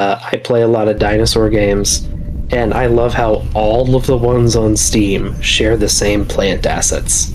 I play a lot of dinosaur games, and I love how all of the ones on Steam share the same plant assets.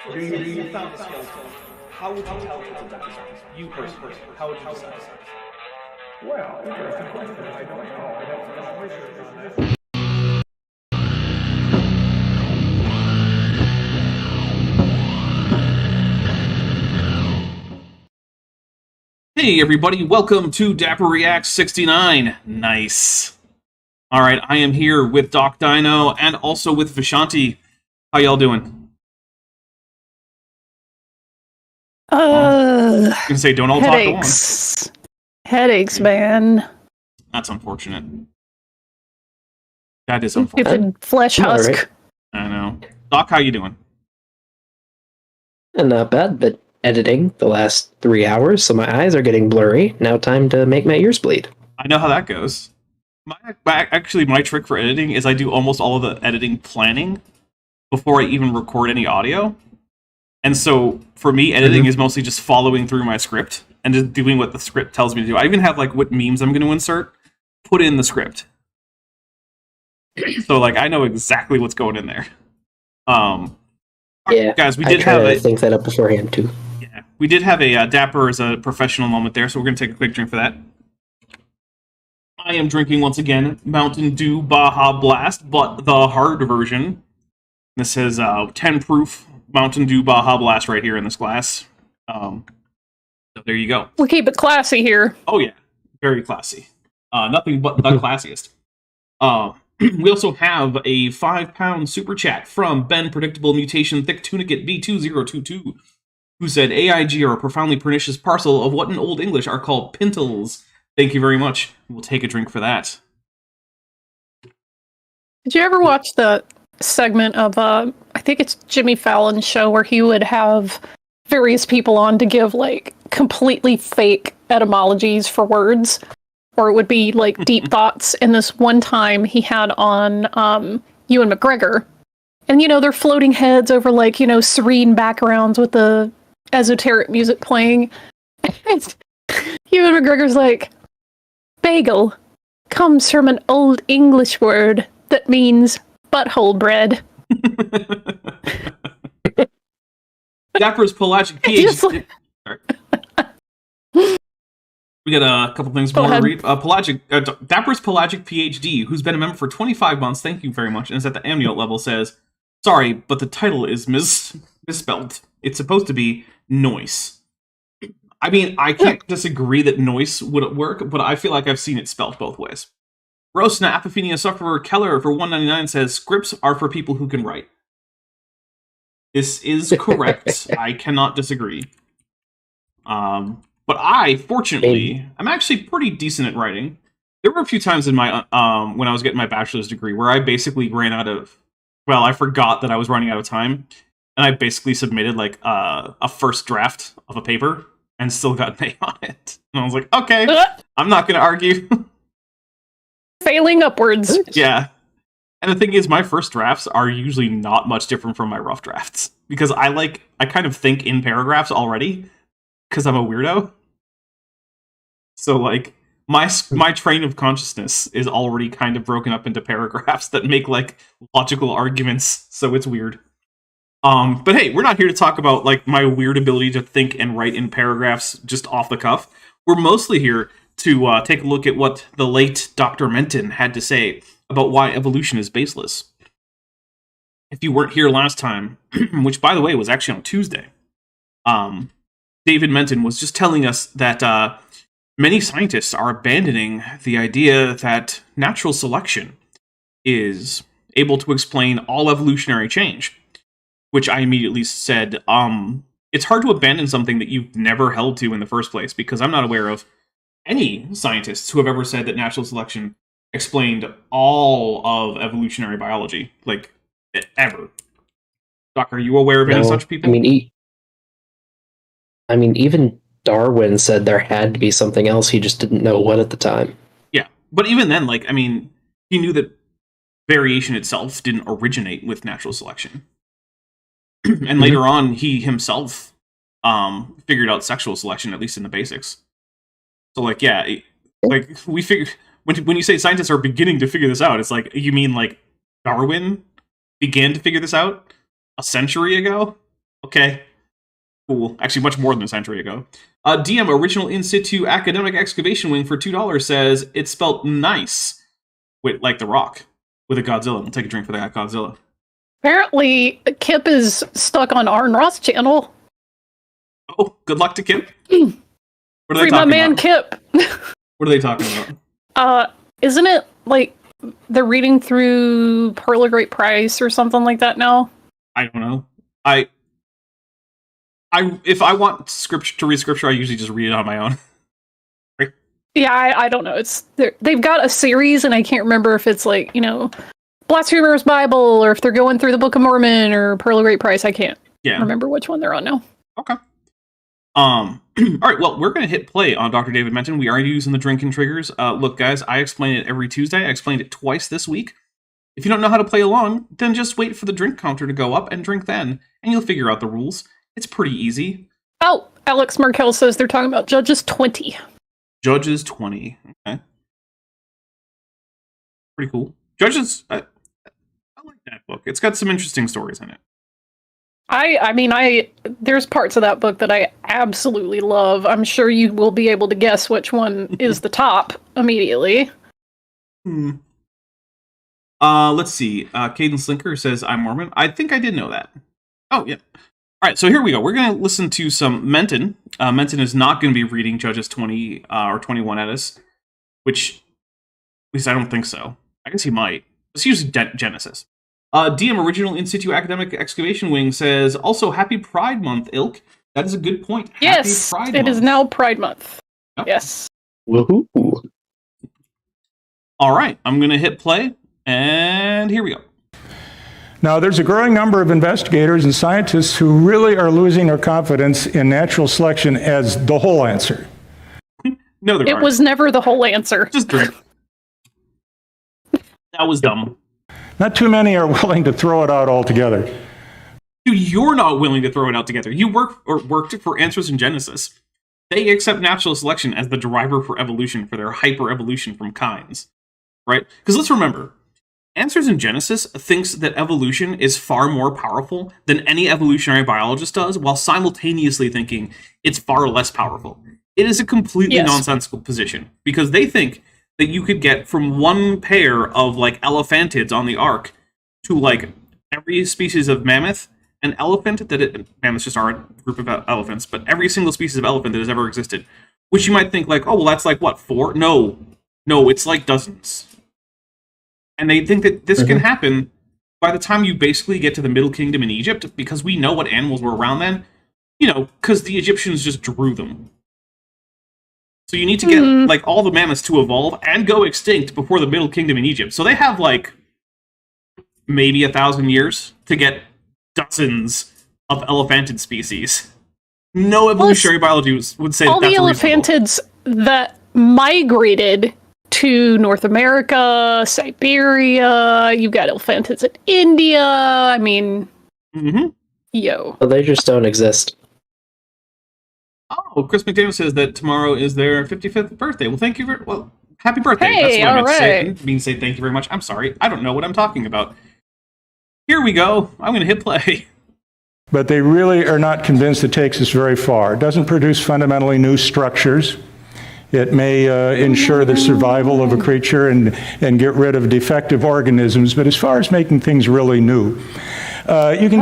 So you found the skeleton. How would you tell if it's a dinosaur? You personally, how would you decide? Well, interesting question. I don't know. I have to do research on that. Hey everybody, welcome to Dapper Reacts 69. Nice. Alright, I am here with Dok Dino and also with Vishanti. How y'all doing? I was gonna say, don't all talk at once. Headaches, man. That's unfortunate. That is unfortunate. Stupid flesh husk. Right. I know. Doc, how you doing? Not bad, but editing the last 3 hours, so my eyes are getting blurry. Now time to make my ears bleed. I know how that goes. My trick for editing is I do almost all of the editing planning before I even record any audio. And so, for me, editing is mostly just following through my script and just doing what the script tells me to do. I even have, like, what memes I'm going to insert put in the script. So, like, I know exactly what's going in there. Yeah, guys, we I did try have to a... think that up beforehand, too. Yeah, we did have a Dapper as a professional moment there, so we're going to take a quick drink for that. I am drinking, once again, Mountain Dew Baja Blast, but the hard version. This is 10 proof Mountain Dew Baja Blast right here in this glass. So there you go. We keep it classy here. Oh yeah, very classy. Nothing but the classiest. We also have a £5 super chat from Ben Predictable Mutation Thick Tunicate B2022, who said AIG are a profoundly pernicious parcel of what in Old English are called pintles. Thank you very much. We'll take a drink for that. Did you ever watch the segment of, I think it's Jimmy Fallon's show, where he would have various people on to give, like, completely fake etymologies for words? Or it would be, like, deep thoughts. And this one time he had on Ewan McGregor. And, you know, they're floating heads over, like, you know, serene backgrounds with the esoteric music playing. And Ewan McGregor's like, bagel comes from an Old English word that means butthole bread. Dapper's pelagic PhD. Sorry. We got a couple things more to read. Dapper's pelagic PhD, who's been a member for 25 months, thank you very much, and is at the amniote level, says, sorry, but the title is misspelled. It's supposed to be Noise. I mean, I can't disagree that Noise would work, but I feel like I've seen it spelled both ways. Rosna Apophenia Sufferer Keller for $1.99 says, scripts are for people who can write. This is correct. I cannot disagree. But I, fortunately, I'm actually pretty decent at writing. There were a few times in my when I was getting my bachelor's degree where I basically ran out of, well, I forgot that I was running out of time, and I basically submitted like a first draft of a paper and still got an A on it. And I was like, okay, I'm not going to argue. Failing upwards. Yeah. And the thing is, my first drafts are usually not much different from my rough drafts, because I kind of think in paragraphs already, because I'm a weirdo. So, like, my train of consciousness is already kind of broken up into paragraphs that make, like, logical arguments, so it's weird. But hey, we're not here to talk about, like, my weird ability to think and write in paragraphs just off the cuff. We're mostly here to take a look at what the late Dr. Menton had to say about why evolution is baseless. If you weren't here last time, which, by the way, was actually on Tuesday, David Menton was just telling us that many scientists are abandoning the idea that natural selection is able to explain all evolutionary change, which I immediately said, it's hard to abandon something that you've never held to in the first place, because I'm not aware of any scientists who have ever said that natural selection explained all of evolutionary biology, like, ever. Doc, are you aware of any such people? I mean, even Darwin said there had to be something else. He just didn't know what at the time. Yeah, but even then, like, I mean, he knew that variation itself didn't originate with natural selection. And later on, he himself figured out sexual selection, at least in the basics. So, like, yeah, like, we figured, when you say scientists are beginning to figure this out, it's like, you mean, like, Darwin began to figure this out a century ago? Okay. Cool. Actually, much more than a century ago. DM Original In Situ Academic Excavation Wing for $2 says it's spelled nice, with, like, The Rock, with a Godzilla. We'll take a drink for that Godzilla. Apparently, Kip is stuck on Arn Ross channel. Oh, good luck to Kip. What are they Free my talking man about? Kip. What are they talking about? Isn't it like they're reading through Pearl of Great Price or something like that now? I don't know. If I want scripture to read scripture, I usually just read it on my own. Right? Yeah, I don't know. They've got a series, and I can't remember if it's like, you know, Blasphemer's Bible, or if they're going through the Book of Mormon or Pearl of Great Price. I can't remember which one they're on now. Okay. All right, well, we're going to hit play on Dr. David Menton. We are using the drinking triggers. Look, guys, I explain it every Tuesday. I explained it twice this week. If you don't know how to play along, then just wait for the drink counter to go up and drink then, and you'll figure out the rules. It's pretty easy. Oh, Alex Markel says they're talking about Judges 20. Judges 20. Okay. Pretty cool. Judges, I like that book. It's got some interesting stories in it. I mean, there's parts of that book that I absolutely love. I'm sure you will be able to guess which one is the top immediately. Let's see. Caden Slinker says, I'm Mormon. I think I did know that. Oh, yeah. All right, so here we go. We're going to listen to some Menton. Menton is not going to be reading Judges 20 or 21 at us, which, at least I don't think so. I guess he might. Let's use Genesis. DM Original In Situ Academic Excavation Wing says, also, Happy Pride Month, Ilk. That is a good point. Yes, Happy Pride it Month. is now Pride Month. Yep. Yes. Woohoo! All right, I'm going to hit play, and here we go. Now, there's a growing number of investigators and scientists who really are losing their confidence in natural selection as the whole answer. No, there It aren't. was never the whole answer. Just drink. That was dumb. Not too many are willing to throw it out altogether. Dude, you're not willing to throw it out together. You worked for Answers in Genesis. They accept natural selection as the driver for evolution, for their hyper-evolution from kinds. Right? Because let's remember, Answers in Genesis thinks that evolution is far more powerful than any evolutionary biologist does, while simultaneously thinking it's far less powerful. It is a completely nonsensical position, because they think that you could get from one pair of, like, elephantids on the Ark to, like, every species of mammoth and elephant mammoths just are a group of elephants, but every single species of elephant that has ever existed, which you might think, like, oh, well, that's like, what, 4? No, it's like dozens. And they think that this can happen by the time you basically get to the Middle Kingdom in Egypt, because we know what animals were around then, because the Egyptians just drew them. So you need to get, like, all the mammoths to evolve and go extinct before the Middle Kingdom in Egypt. So they have, like, maybe 1,000 years to get dozens of elephantid species. No evolutionary biology would say all that's the reasonable. elephantids that migrated to North America, Siberia, you've got elephantids in India, I mean, yo. Well, they just don't exist. Oh, Chris McDaniel says that tomorrow is their 55th birthday. Well, thank you very well. Happy birthday. Hey, That's what I meant to say. I alright. didn't mean to say thank you very much. I'm sorry. I don't know what I'm talking about. Here we go. I'm going to hit play. But they really are not convinced it takes us very far. It doesn't produce fundamentally new structures. It may ensure the survival of a creature and get rid of defective organisms, but as far as making things really new, you can...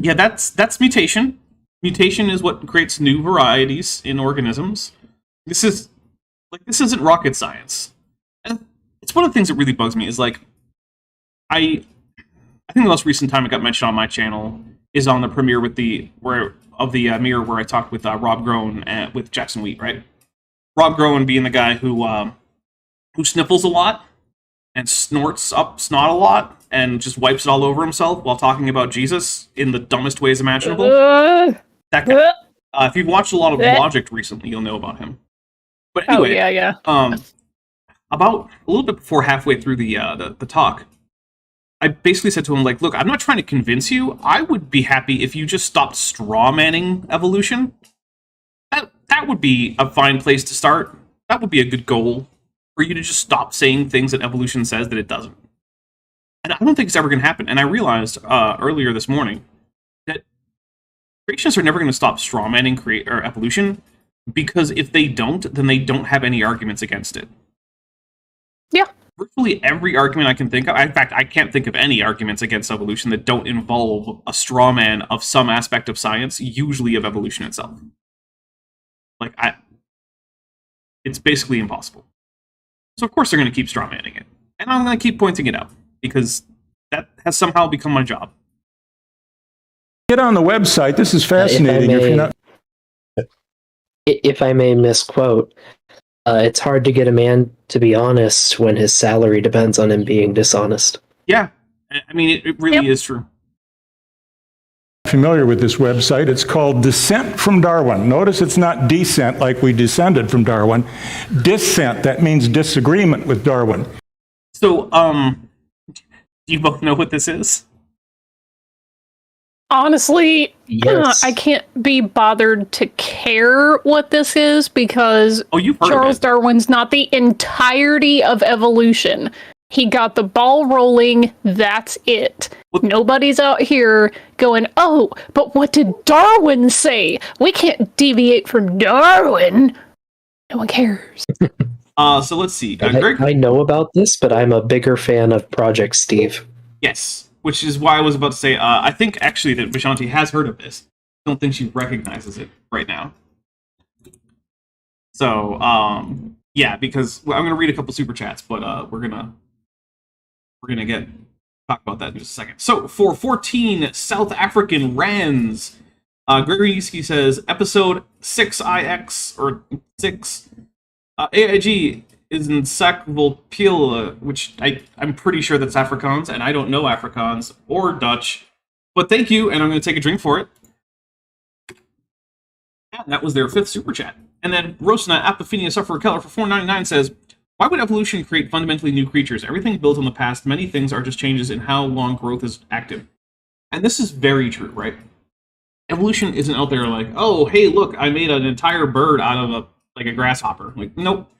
Yeah, that's mutation. Mutation is what creates new varieties in organisms. This isn't rocket science. And it's one of the things that really bugs me is, like, I think the most recent time it got mentioned on my channel is on the premiere of the Mirror, where I talked with Rob Groen and with Jackson Wheat, right? Rob Groen being the guy who sniffles a lot and snorts up snot a lot and just wipes it all over himself while talking about Jesus in the dumbest ways imaginable. That guy. If you've watched a lot of Logic recently, you'll know about him. But anyway, about a little bit before halfway through the talk, I basically said to him, like, look, I'm not trying to convince you. I would be happy if you just stopped straw-manning evolution. That would be a fine place to start. That would be a good goal for you to just stop saying things that evolution says that it doesn't. And I don't think it's ever going to happen. And I realized earlier this morning that creationists are never going to stop straw-manning evolution, because if they don't, then they don't have any arguments against it. Yeah. Virtually every argument I can think of, in fact, I can't think of any arguments against evolution that don't involve a straw man of some aspect of science, usually of evolution itself. Like, it's basically impossible. So of course they're going to keep straw manning it. And I'm going to keep pointing it out, because that has somehow become my job. Get on the website. This is fascinating. If I may misquote, it's hard to get a man to be honest when his salary depends on him being dishonest. Yeah, I mean, it really is true. Familiar with this website. It's called Descent from Darwin. Notice it's not descent like we descended from Darwin. Dissent, that means disagreement with Darwin. So, do you both know what this is? Honestly, Yes. I can't be bothered to care what this is, because You've heard Charles of it. Darwin's not the entirety of evolution. He got the ball rolling, that's it. Nobody's out here going, oh, but what did Darwin say? We can't deviate from Darwin. No one cares. So let's see. Greg? I know about this, but I'm a bigger fan of Project Steve. Yes. which is why I was about to say, I think actually that Vishanti has heard of this. I don't think she recognizes it right now. So, yeah, because I'm going to read a couple super chats, but we're gonna talk about that in just a second. So, for 14 South African rands, Gregory Yiski says, episode 6IX, or 6, AIG is in Sackville, which I'm pretty sure that's Afrikaans, and I don't know Afrikaans or Dutch, but thank you, and I'm going to take a drink for it. And that was their 5th super chat. And then Rosna Apophenia Sufferer Keller for 499 says, why would evolution create fundamentally new creatures? Everything built on the past, many things are just changes in how long growth is active. And this is very true, right? Evolution isn't out there like, oh, hey, look, I made an entire bird out of a grasshopper. Like, nope.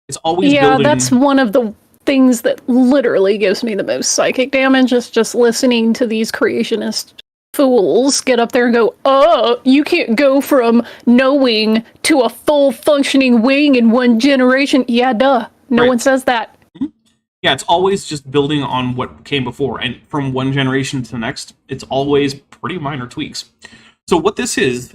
It's always building. That's one of the things that literally gives me the most psychic damage, is just listening to these creationist fools get up there and go, oh, you can't go from no wing to a full functioning wing in one generation. Yeah, duh. No one says that. Yeah, it's always just building on what came before, and from one generation to the next, it's always pretty minor tweaks. So what this is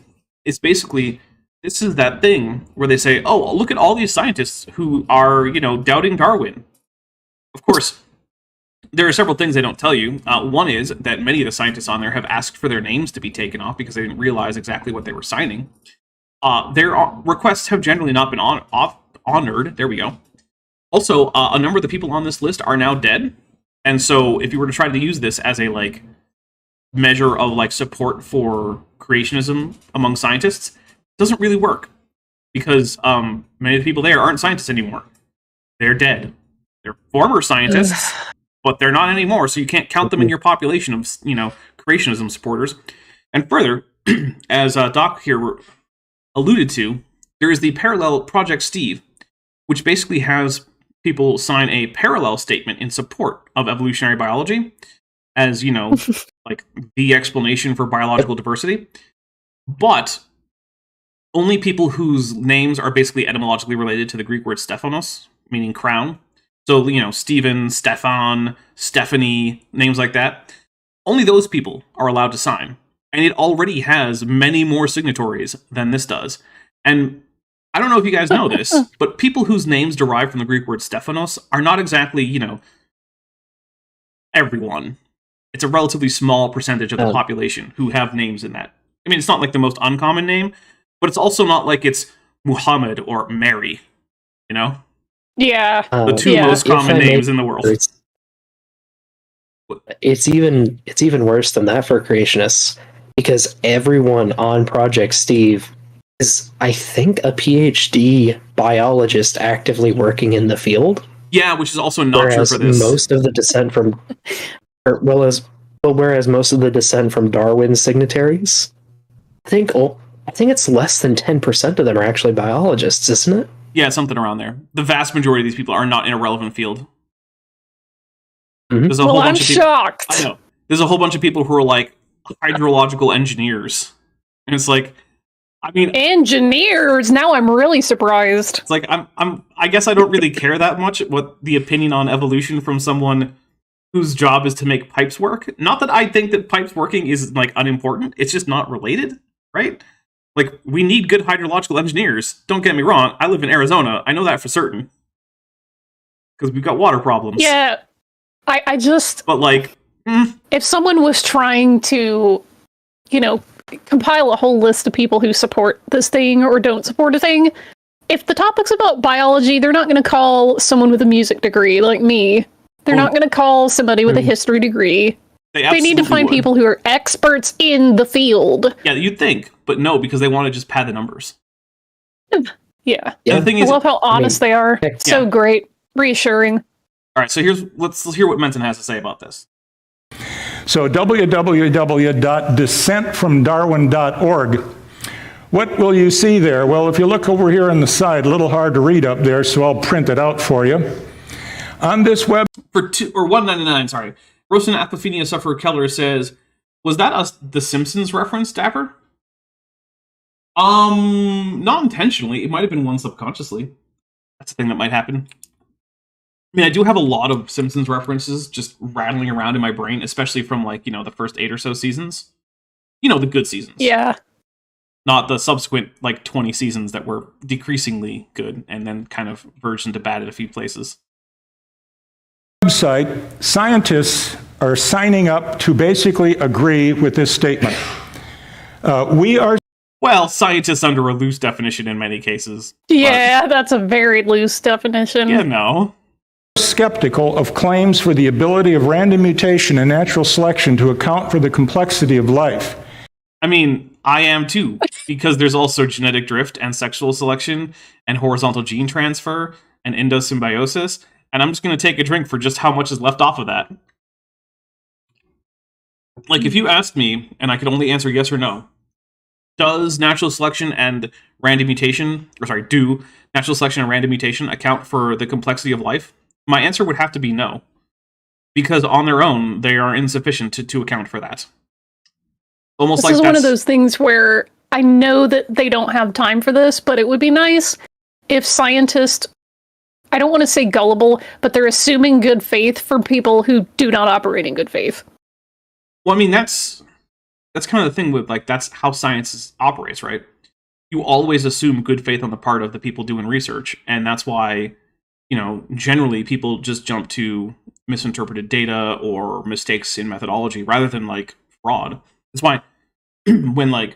basically, this is that thing where they say, oh, look at all these scientists who are, doubting Darwin. Of course, there are several things they don't tell you. One is that many of the scientists on there have asked for their names to be taken off because they didn't realize exactly what they were signing. Their requests have generally not been honored. There we go. Also, a number of the people on this list are now dead. And so if you were to try to use this as a, measure of, support for creationism among scientists, it doesn't really work. Because many of the people there aren't scientists anymore. They're dead. They're former scientists, but they're not anymore, so you can't count them in your population of, creationism supporters. And further, as Doc here alluded to, there is the parallel Project Steve, which basically has people sign a parallel statement in support of evolutionary biology as, the explanation for biological diversity. But only people whose names are basically etymologically related to the Greek word Stephanos, meaning crown. So, Stephen, Stefan, Stephanie, names like that. Only those people are allowed to sign. And it already has many more signatories than this does. And I don't know if you guys know this, but people whose names derive from the Greek word Stephanos are not exactly, everyone. It's a relatively small percentage of the population who have names in that. I mean, it's not like the most uncommon name, but it's also not like it's Muhammad or Mary, Yeah. The two most common names in the world. It's even worse than that for creationists, because everyone on Project Steve is, I think, a PhD biologist actively working in the field. Yeah, which is also not true for this. Most of the descent from, whereas most of the descent from Darwin's signatories, I think it's less than 10% of them are actually biologists, isn't it? Yeah, something around there. The vast majority of these people are not in a relevant field. Mm-hmm. There's a whole bunch I'm of people, shocked. I know. There's a whole bunch of people who are hydrological engineers. And it's engineers. Now I'm really surprised. It's I guess I don't really care that much what the opinion on evolution from someone whose job is to make pipes work. Not that I think that pipes working is unimportant. It's just not related, right? We need good hydrological engineers. Don't get me wrong. I live in Arizona. I know that for certain. Because we've got water problems. Yeah. I just... But, if someone was trying to, compile a whole list of people who support this thing or don't support a thing, if the topic's about biology, they're not going to call someone with a music degree like me. They're not going to call somebody with a history degree. They need to find people who are experts in the field. Yeah, you'd think, but no, because they want to just pad the numbers. Yeah. The thing I is, love how honest they are. So great. Reassuring. All right, so let's hear what Menton has to say about this. So www.descentfromdarwin.org. What will you see there? Well, if you look over here on the side, a little hard to read up there, so I'll print it out for you. On this web... For $1.99, sorry. Rosen Apophenia Sufferer Keller says, was that the Simpsons reference, Dapper? Not intentionally. It might have been one subconsciously. That's a thing that might happen. I mean, I do have a lot of Simpsons references just rattling around in my brain, especially from, like, the first 8 or so seasons. The good seasons. Yeah. Not the subsequent, 20 seasons that were decreasingly good and then kind of verged into bad at a few places. Website, scientists are signing up to basically agree with this statement. Well, scientists under a loose definition in many cases. Yeah, that's a very loose definition. Skeptical of claims for the ability of random mutation and natural selection to account for the complexity of life. I mean, I am too, because there's also genetic drift and sexual selection and horizontal gene transfer and endosymbiosis, and I'm just going to take a drink for just how much is left off of that. Like, if you asked me, and I could only answer yes or no, does natural selection and random mutation, do natural selection and random mutation account for the complexity of life? My answer would have to be no. Because on their own, they are insufficient to account for that. Almost this is one of those things where I know that they don't have time for this, but it would be nice if scientists, I don't want to say gullible, but they're assuming good faith for people who do not operate in good faith. Well, I mean, that's kind of the thing with, that's how science operates, right? You always assume good faith on the part of the people doing research, and that's why, generally people just jump to misinterpreted data or mistakes in methodology rather than, fraud. That's why when, the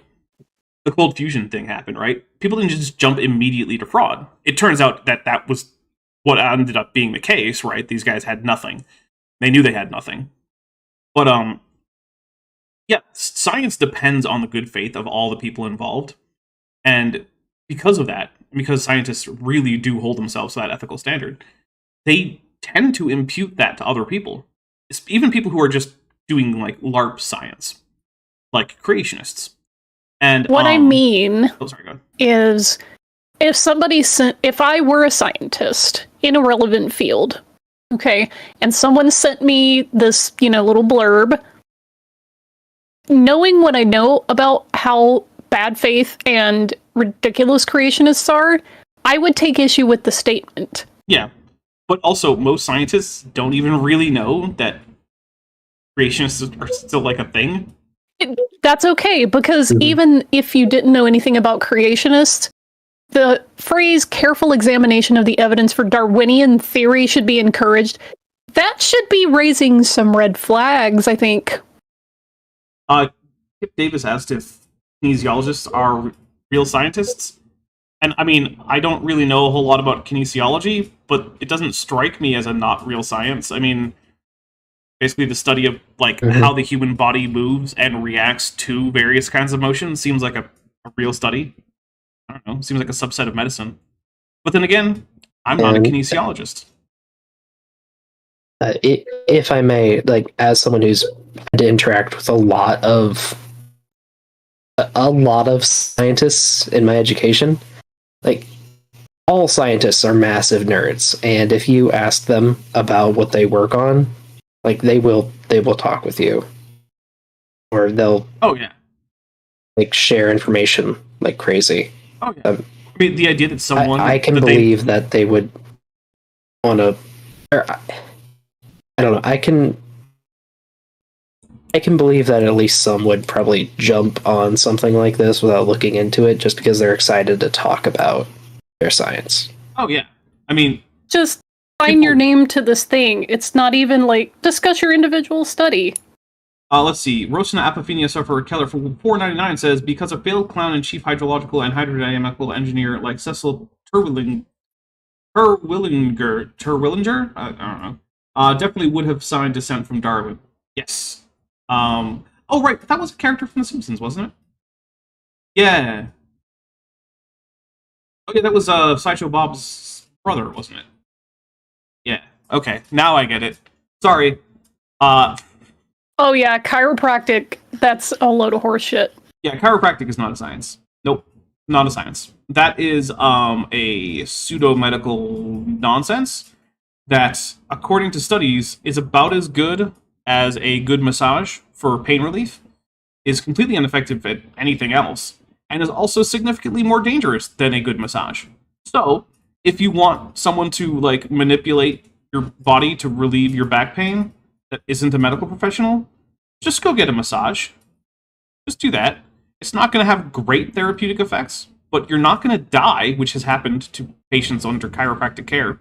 cold fusion thing happened, right? People didn't just jump immediately to fraud. It turns out that was what ended up being the case, right? These guys had nothing. They knew they had nothing. But, yeah, science depends on the good faith of all the people involved. And because of that, because scientists really do hold themselves to that ethical standard, they tend to impute that to other people. Even people who are just doing, LARP science. Like creationists. And what I mean go ahead. is if I were a scientist in a relevant field, okay, and someone sent me this, little blurb, knowing what I know about how bad faith and ridiculous creationists are, I would take issue with the statement. Yeah. But also, most scientists don't even really know that creationists are still a thing. That's okay, because even if you didn't know anything about creationists, the phrase careful examination of the evidence for Darwinian theory should be encouraged. That should be raising some red flags, I think. Kip Davis asked if kinesiologists are real scientists. And I mean, I don't really know a whole lot about kinesiology, but it doesn't strike me as a not real science. I mean, basically the study of how the human body moves and reacts to various kinds of motion seems like a real study. I don't know, seems like a subset of medicine. But then again, I'm not a kinesiologist. If I may, as someone who's had to interact with a lot of scientists in my education, all scientists are massive nerds, and if you ask them about what they work on, they will talk with you, or they'll share information like crazy. Oh yeah. I mean, the idea that someone I can believe that they would want to. I don't know. I can believe that at least some would probably jump on something like this without looking into it, just because they're excited to talk about their science. Oh yeah. I mean, just sign your name to this thing. It's not even discuss your individual study. Let's see. Rosina Apophenia sufferer Keller for $4.99 says, because a failed clown and chief hydrological and hydrodynamical engineer like Cecil Terwillinger, I don't know, definitely would have signed Descent from Darwin. Yes. Oh right, that was a character from The Simpsons, wasn't it? Yeah. Oh yeah, that was Sideshow Bob's brother, wasn't it? Yeah. Okay, now I get it. Sorry. Oh yeah, chiropractic, that's a load of horse shit. Yeah, chiropractic is not a science. Nope, not a science. That is a pseudo-medical nonsense that, according to studies, is about as good as a good massage for pain relief, is completely ineffective at anything else, and is also significantly more dangerous than a good massage. So, if you want someone to manipulate your body to relieve your back pain that isn't a medical professional, just go get a massage. Just do that. It's not going to have great therapeutic effects, but you're not going to die, which has happened to patients under chiropractic care.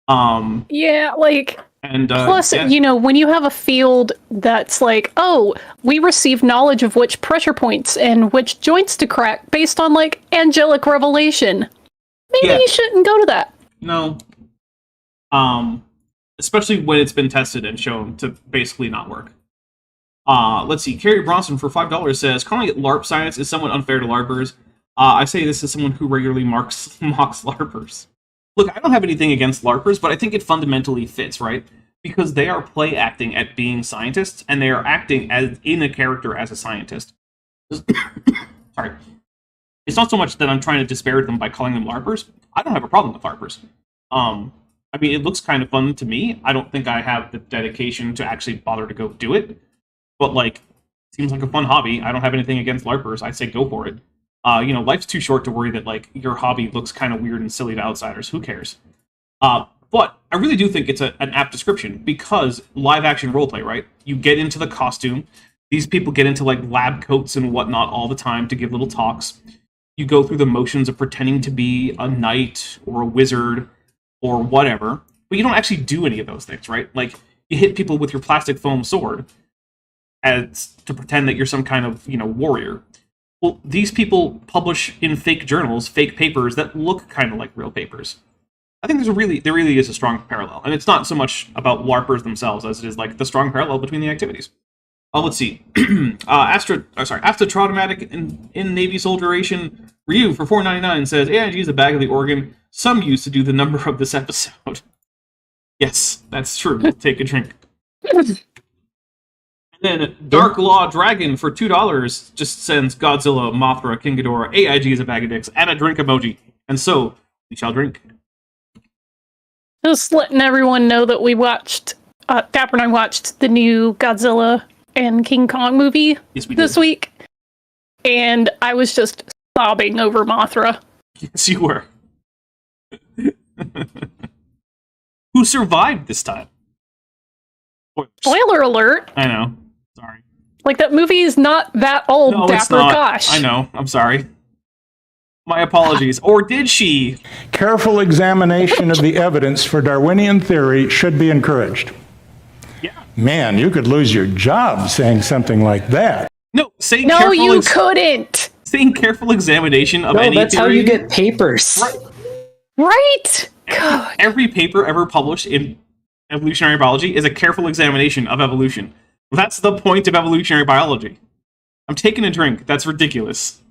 Yeah, like, and plus, you know, when you have a field that's like, oh, we receive knowledge of which pressure points and which joints to crack based on, like, angelic revelation, maybe you shouldn't go to that. No. Especially when it's been tested and shown to basically not work. Let's see. Carrie Bronson for $5 says, calling it LARP science is somewhat unfair to LARPers. I say this as someone who regularly mocks LARPers. Look, I don't have anything against LARPers, but I think it fundamentally fits, right? Because they are play acting at being scientists, and they are acting as in a character as a scientist. Sorry. It's not so much that I'm trying to disparage them by calling them LARPers. I don't have a problem with LARPers. I mean, it looks kind of fun to me. I don't think I have the dedication to actually bother to go do it. But, like, seems like a fun hobby. I don't have anything against LARPers. I'd say go for it. You know, life's too short to worry that, like, your hobby looks kind of weird and silly to outsiders. Who cares? But I really do think it's an apt description, because live-action roleplay, right? You get into the costume. These people get into, like, lab coats and whatnot all the time to give little talks. You go through the motions of pretending to be a knight or a wizard or whatever, but you don't actually do any of those things, right? Like, you hit people with your plastic foam sword as to pretend that you're some kind of, you know, warrior. Well, these people publish in fake journals, fake papers that look kind of like real papers. I think there really is a strong parallel, and it's not so much about LARPers themselves as it is like the strong parallel between the activities. Let's see. After Traumatic in Navy Soldieration, Ryu for $4.99 says, AIG is a bag of the organ some use to do the number of this episode. Yes, that's true. Take a drink. And then Dark Law Dragon for $2 just sends Godzilla, Mothra, King Ghidorah, AIG is a bag of dicks, and a drink emoji. And so, we shall drink. Just letting everyone know that we watched, Dapper and I watched the new Godzilla and King Kong movie this week. And I was just sobbing over Mothra. Yes, you were. Who survived this time? Spoiler alert! I know. Sorry. Like, that movie is not that old, No, Dapper. it's not. Gosh. I know. I'm sorry. My apologies. Or did she? Careful examination of the evidence for Darwinian theory should be encouraged. Yeah. Man, you could lose your job saying something like that. No, saying No, careful you couldn't! saying careful examination of No, any that's theory. how you get papers. Right? God. Every paper ever published in evolutionary biology is a careful examination of evolution. That's the point of evolutionary biology. I'm taking a drink. That's ridiculous.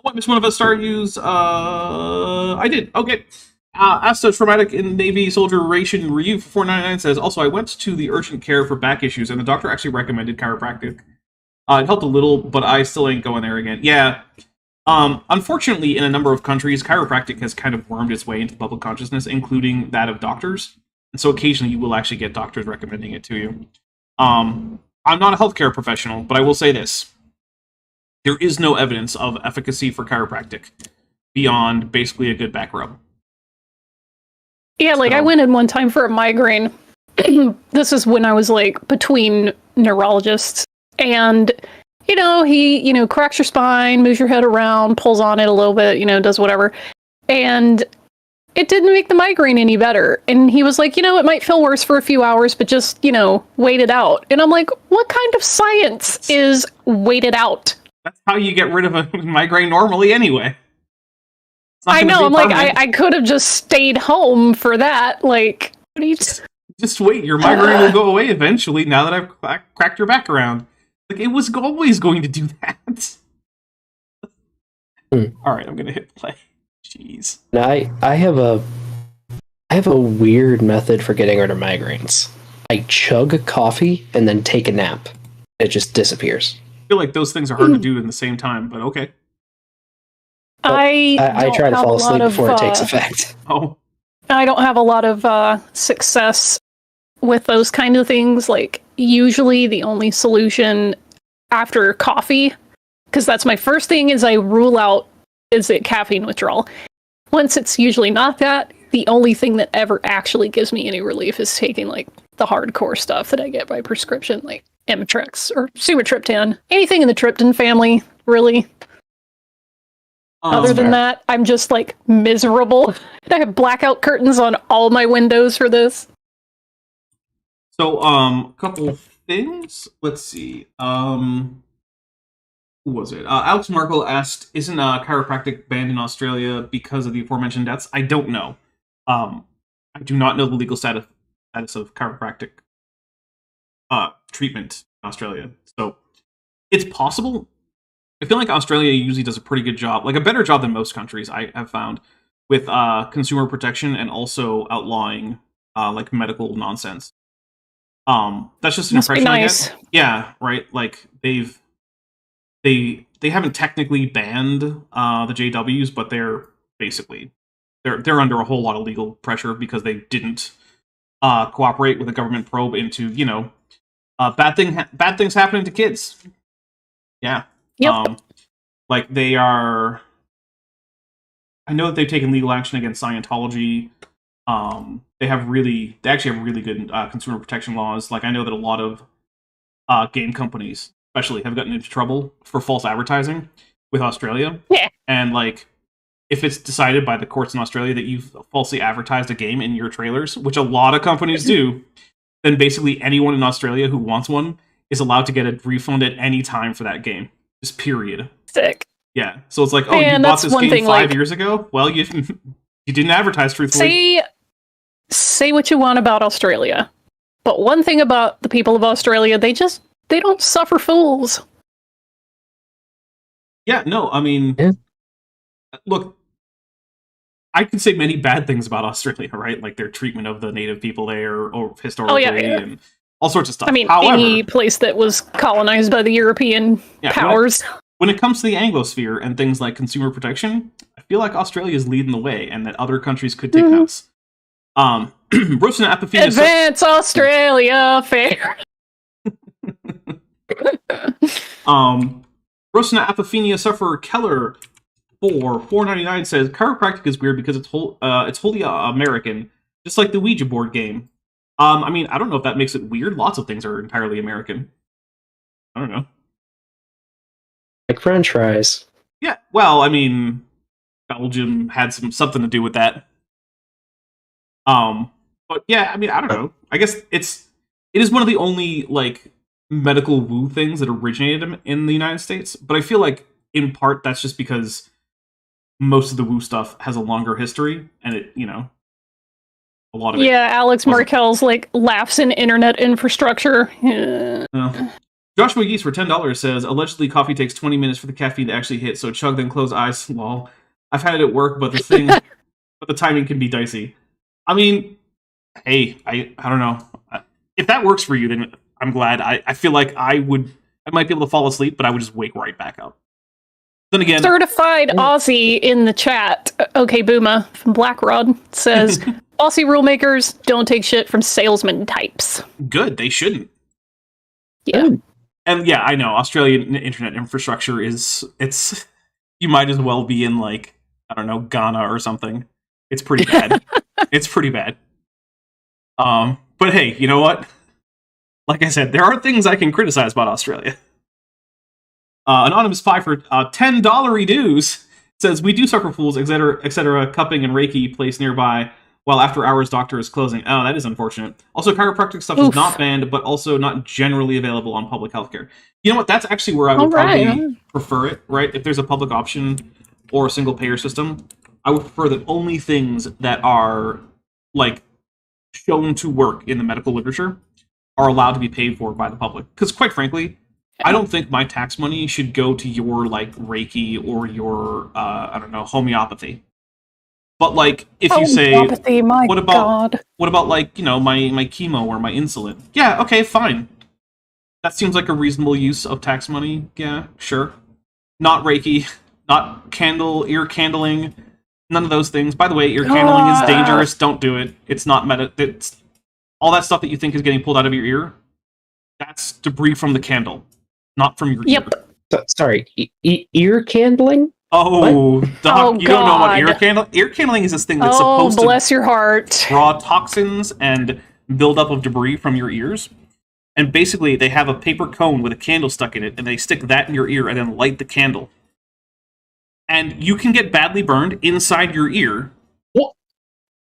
What, which one of us started use? I did. Okay. Asta Traumatic in Navy Soldier Ration Review for $4.99 says, also, I went to the urgent care for back issues, and the doctor actually recommended chiropractic. It helped a little, but I still ain't going there again. Yeah. Unfortunately, in a number of countries, chiropractic has kind of wormed its way into public consciousness, including that of doctors. And so occasionally you will actually get doctors recommending it to you. I'm not a healthcare professional, but I will say this. There is no evidence of efficacy for chiropractic beyond basically a good back rub. Yeah, like, I went in one time for a migraine. This is when I was, like, between neurologists. And, you know, he, you know, cracks your spine, moves your head around, pulls on it a little bit, you know, does whatever. And it didn't make the migraine any better. And he was like, you know, it might feel worse for a few hours, but just, you know, wait it out. And I'm like, what kind of science is wait it out? That's how you get rid of a migraine normally anyway. I know, I'm like, I could have just stayed home for that. Like, what are you... Just wait, your migraine will go away eventually now that I've cracked your back around. Like, it was always going to do that. Alright, I'm gonna hit play. Jeez. Now, I have a weird method for getting rid of migraines. I chug coffee and then take a nap. It just disappears. I feel like those things are hard to do in the same time, but okay. I try to fall asleep before it takes effect. Oh. I don't have a lot of success with those kind of things. Like, usually the only solution after coffee, because that's my first thing, is I rule out, is it caffeine withdrawal? Once it's usually not that, the only thing that ever actually gives me any relief is taking like the hardcore stuff that I get by prescription, like Amitrix or sumatriptan, anything in the tryptin family, really. Other than that, I'm just like miserable. I have blackout curtains on all my windows for this. So, couple things. Let's see. Who was it? Alex Markle asked, "Isn't chiropractic banned in Australia because of the aforementioned deaths?" I don't know. I do not know the legal status of chiropractic treatment in Australia. So it's possible. I feel like Australia usually does a pretty good job, like a better job than most countries I have found, with consumer protection and also outlawing like medical nonsense. That's just an impression I get. Yeah, right. Like they haven't technically banned the JWs, but they're basically they're under a whole lot of legal pressure because they didn't cooperate with a government probe into bad things happening to kids. Yeah. Yep. Like they are. I know that they've taken legal action against Scientology. They actually have really good consumer protection laws. Like I know that a lot of game companies, especially, have gotten into trouble for false advertising with Australia. Yeah. And like, if it's decided by the courts in Australia that you've falsely advertised a game in your trailers, which a lot of companies do, then basically anyone in Australia who wants one is allowed to get a refund at any time for that game. Just period. Sick. Yeah. So it's like, oh, you bought this game 5 years ago? Well, you didn't advertise truthfully. Say what you want about Australia, but one thing about the people of Australia, they don't suffer fools. Yeah, no, I mean, look, I could say many bad things about Australia, right? Like their treatment of the native people there, or historically, and all sorts of stuff. I mean, however, any place that was colonized by the European powers. When it comes to the Anglosphere and things like consumer protection, I feel like Australia is leading the way, and that other countries could take notes. Roasting Apophenia. Advance Australia fair. Roasting Apophenia sufferer Keller for $4.99 says chiropractic is weird because it's wholly American, just like the Ouija board game. I mean, I don't know if that makes it weird. Lots of things are entirely American. I don't know. Like French fries. Yeah, well, I mean, Belgium had something to do with that. But yeah, I mean, I don't know. I guess it is one of the only like medical woo things that originated in the United States. But I feel like in part that's just because most of the woo stuff has a longer history, and a lot of it. Yeah, Alex Markel's like laughs in internet infrastructure. Joshua Geese for $10 says, allegedly coffee takes 20 minutes for the caffeine to actually hit, so chug then close eyes. Lol. I've had it at work, but the timing can be dicey. I mean, hey, I don't know. If that works for you, then I'm glad. I feel like I might be able to fall asleep, but I would just wake right back up. Then again, certified Aussie in the chat, okay Booma from Blackrod, says Aussie rulemakers don't take shit from salesman types. Good, they shouldn't. Yeah. And yeah, I know, Australian internet infrastructure it's you might as well be in like, I don't know, Ghana or something. It's pretty bad. It's pretty bad. But hey, you know what? Like I said, there are things I can criticize about Australia. Anonymous 5 for $10 dues says, we do suffer fools, etc. Cupping and Reiki place nearby while after hours doctor is closing. Oh, that is unfortunate. Also, chiropractic stuff is not banned, but also not generally available on public healthcare. You know what? That's actually where I would probably prefer it, right? If there's a public option or a single payer system, I would prefer that only things that are like shown to work in the medical literature are allowed to be paid for by the public. Because quite frankly, I don't think my tax money should go to your like Reiki or your I don't know, homeopathy. But like if you say what about like, you know, my chemo or my insulin? Yeah, okay, fine. That seems like a reasonable use of tax money. Yeah, sure. Not Reiki, not ear candling, none of those things. By the way, ear candling is dangerous. Don't do it. It's not it's all that stuff that you think is getting pulled out of your ear. That's debris from the candle, not from your ear. Sorry, ear candling? Oh, Doc, Oh, you don't know about God. air candling is this thing that's Oh, supposed bless to your heart. draw toxins and buildup of debris from your ears. And basically, they have a paper cone with a candle stuck in it, and they stick that in your ear and then light the candle. And you can get badly burned inside your ear.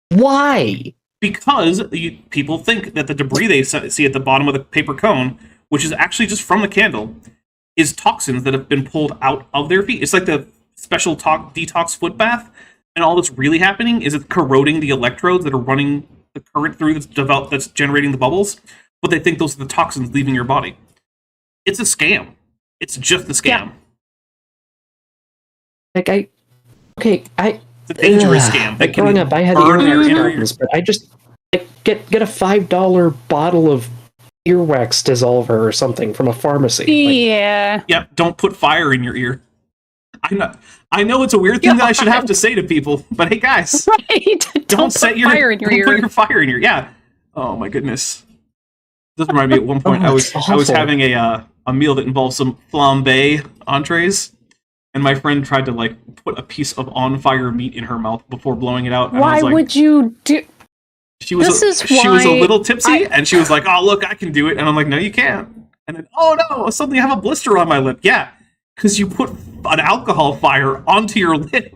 Why? Because people think that the debris they see at the bottom of the paper cone, which is actually just from the candle, is toxins that have been pulled out of their feet. It's like the special detox foot bath, and all that's really happening is it's corroding the electrodes that are running the current through that's generating the bubbles, but they think those are the toxins leaving your body. It's a scam. It's just a scam. Like It's a dangerous scam. Like growing up, I had earwax problems, but I just get a $5 bottle of earwax dissolver or something from a pharmacy. Yeah. Yeah, don't put fire in your ear. I know it's a weird thing that I should have to say to people, but hey guys, Right. Don't set put your fire in your don't ear. put your fire in your yeah. Oh my goodness. This reminded me at one point I was having a meal that involved some flambe entrees, and my friend tried to like put a piece of on fire meat in her mouth before blowing it out. And I Why was like, would you do? She was she was a little tipsy, and she was like, "Oh look, I can do it," and I'm like, "No, you can't." And then, "Oh no, suddenly I have a blister on my lip." Yeah, because you put an alcohol fire onto your lip.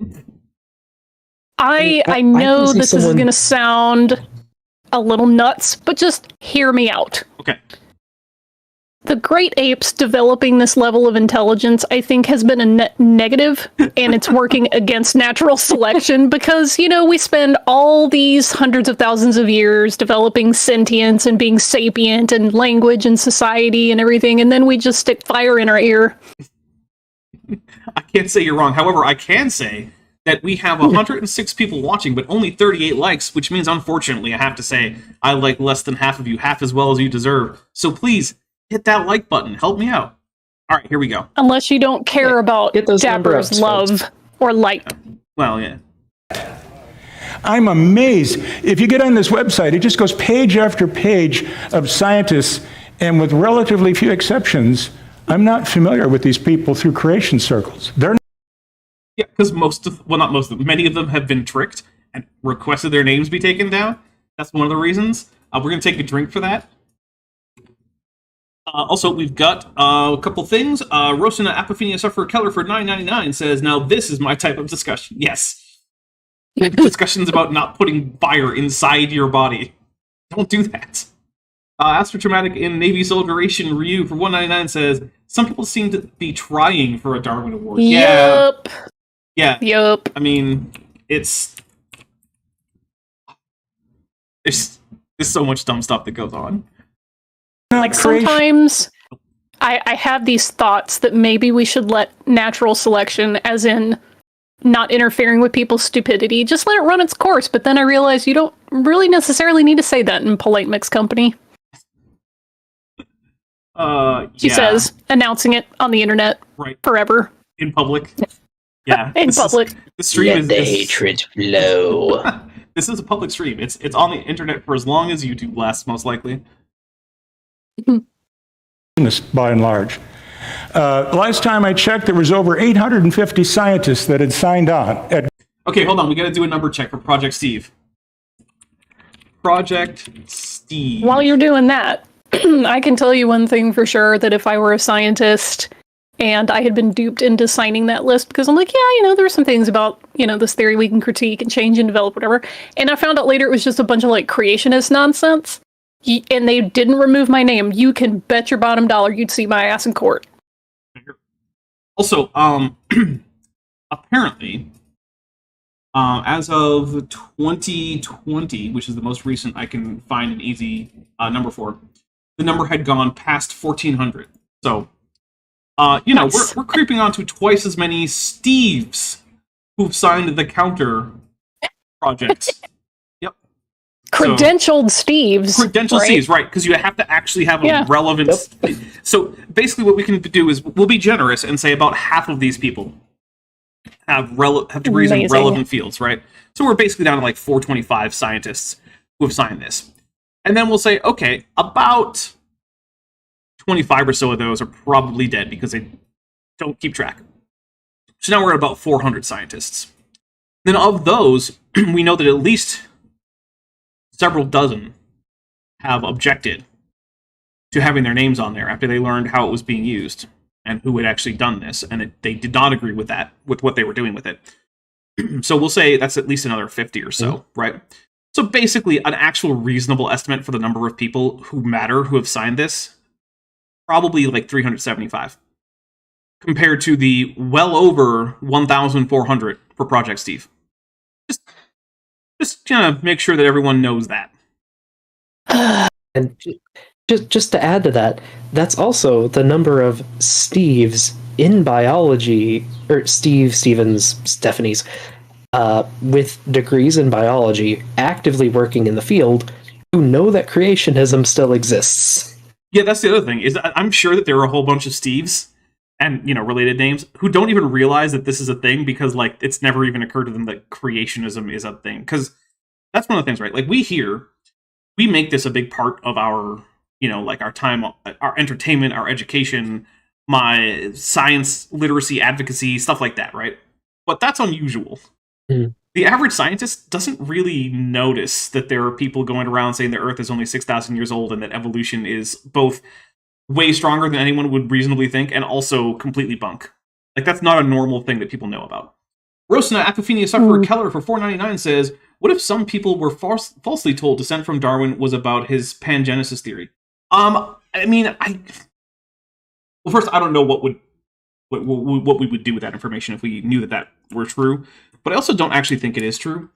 I know this is going to sound a little nuts, but just hear me out. Okay. The great apes developing this level of intelligence, I think, has been a net negative, and it's working against natural selection because, you know, we spend all these hundreds of thousands of years developing sentience and being sapient and language and society and everything, and then we just stick fire in our ear. I can't say you're wrong. However, I can say that we have 106 people watching, but only 38 likes, which means, unfortunately, I have to say, I like less than half of you, half as well as you deserve. So please, hit that like button. Help me out. All right, here we go. Unless you don't care about get those number Dapper's ups, love folks. or like. Well, yeah. I'm amazed. If you get on this website, it just goes page after page of scientists, and with relatively few exceptions, I'm not familiar with these people through creation circles. They're Yeah, because many of them have been tricked and requested their names be taken down. That's one of the reasons. We're going to take a drink for that. Also, we've got a couple things. Rosina Apophenia Sufferer Keller for $9.99 says, "Now this is my type of discussion." Yes. Discussions about not putting fire inside your body. Don't do that. Astrotraumatic in Navy Soldieration Ryu for $1.99 says, "Some people seem to be trying for a Darwin Award." Yup. Yeah. Yup. I mean, there's so much dumb stuff that goes on. Like sometimes I have these thoughts that maybe we should let natural selection, as in not interfering with people's stupidity, just let it run its course. But then I realize you don't really necessarily need to say that in polite mixed company. She says, announcing it on the internet Right. forever. In public. Yeah. In public. The stream Let the hatred flow. This is a public stream. It's on the internet for as long as YouTube lasts, most likely. by and large. Last time I checked, there was over 850 scientists that had signed on. Okay, hold on. We got to do a number check for Project Steve. Project Steve. While you're doing that, I can tell you one thing for sure, that if I were a scientist and I had been duped into signing that list, because I'm like, yeah, you know, there's some things about, you know, this theory we can critique and change and develop, whatever. And I found out later it was just a bunch of, like, creationist nonsense. And they didn't remove my name. You can bet your bottom dollar you'd see my ass in court. Also, apparently, as of 2020, which is the most recent I can find an easy number for, the number had gone past 1,400. So, you know, we're creeping on to twice as many Steves who've signed the counter projects. Yep. Credentialed Steves. Credentialed right? Steves, right, because you have to actually have a relevant... Yep. So, basically what we can do is we'll be generous and say about half of these people have degrees in relevant fields, right? So we're basically down to like 425 scientists who have signed this. And then we'll say, okay, about 25 or so of those are probably dead because they don't keep track. So now we're at about 400 scientists. Then of those, we know that at least several dozen have objected to having their names on there after they learned how it was being used and who had actually done this, and they did not agree with that, with what they were doing with it. So we'll say that's at least another 50 or so, right? So basically, an actual reasonable estimate for the number of people who matter who have signed this, probably like 375, compared to the well over 1,400 for Project Steve. Just kind of make sure that everyone knows that. And just to add to that, that's also the number of Steves in biology, or Stephanie's, with degrees in biology, actively working in the field, who know that creationism still exists. Yeah, that's the other thing, is I'm sure that there are a whole bunch of Steves and, you know, related names who don't even realize that this is a thing because, like, it's never even occurred to them that creationism is a thing. Because that's one of the things, right? Like, we make this a big part of our, you know, like, our time, our entertainment, our education, my science literacy advocacy, stuff like that, right? But that's unusual. The average scientist doesn't really notice that there are people going around saying the Earth is only 6,000 years old and that evolution is both way stronger than anyone would reasonably think and also completely bunk. Like, that's not a normal thing that people know about. Rosna Apophenia Sufferer Keller for $4.99 says, what if some people were falsely told descent from Darwin was about his pangenesis theory? I mean, well, first, I don't know what we would do with that information if we knew that were true, but I also don't actually think it is true.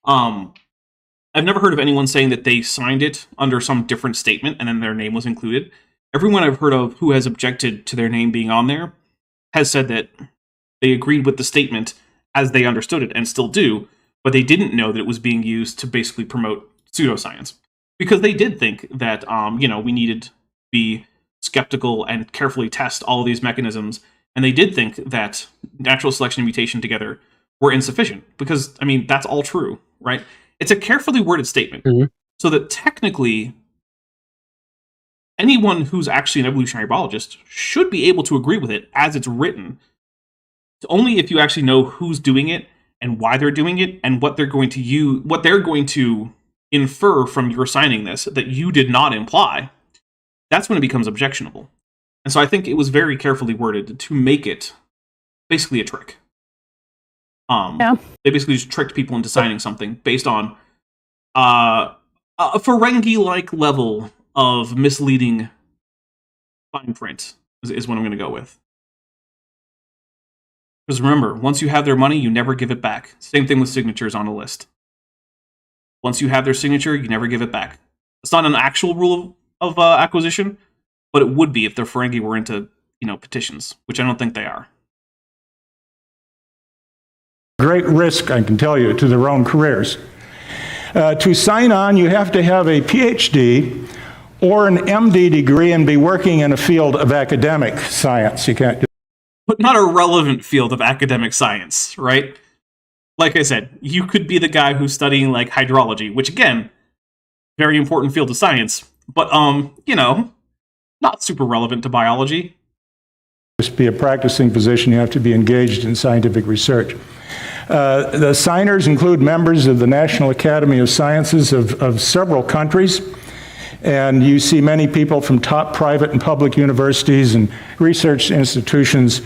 I've never heard of anyone saying that they signed it under some different statement and then their name was included. Everyone I've heard of who has objected to their name being on there has said that they agreed with the statement as they understood it and still do, but they didn't know that it was being used to basically promote pseudoscience. Because they did think that, you know, we needed to be skeptical and carefully test all of these mechanisms, and they did think that natural selection and mutation together were insufficient. Because, I mean, that's all true, right? It's a carefully worded statement, so that technically anyone who's actually an evolutionary biologist should be able to agree with it as it's written. It's only if you actually know who's doing it and why they're doing it and what they're going to use, what they're going to infer from your signing this that you did not imply, that's when it becomes objectionable. And so I think it was very carefully worded to make it basically a trick. They basically just tricked people into signing something based on a Ferengi-like level of misleading fine print is what I'm going to go with. Because remember, once you have their money, you never give it back. Same thing with signatures on a list. Once you have their signature, you never give it back. It's not an actual rule of acquisition, but it would be if the Ferengi were into, you know, petitions, which I don't think they are. Great risk, I can tell you, to their own careers. To sign on, you have to have a PhD or an MD degree and be working in a field of academic science. You can't do. But not a relevant field of academic science, right? Like I said, you could be the guy who's studying, like, hydrology, which, again, very important field of science, but, you know, not super relevant to biology. Just be a practicing physician, you have to be engaged in scientific research. The signers include members of the National Academy of Sciences of several countries, and you see many people from top private and public universities and research institutions.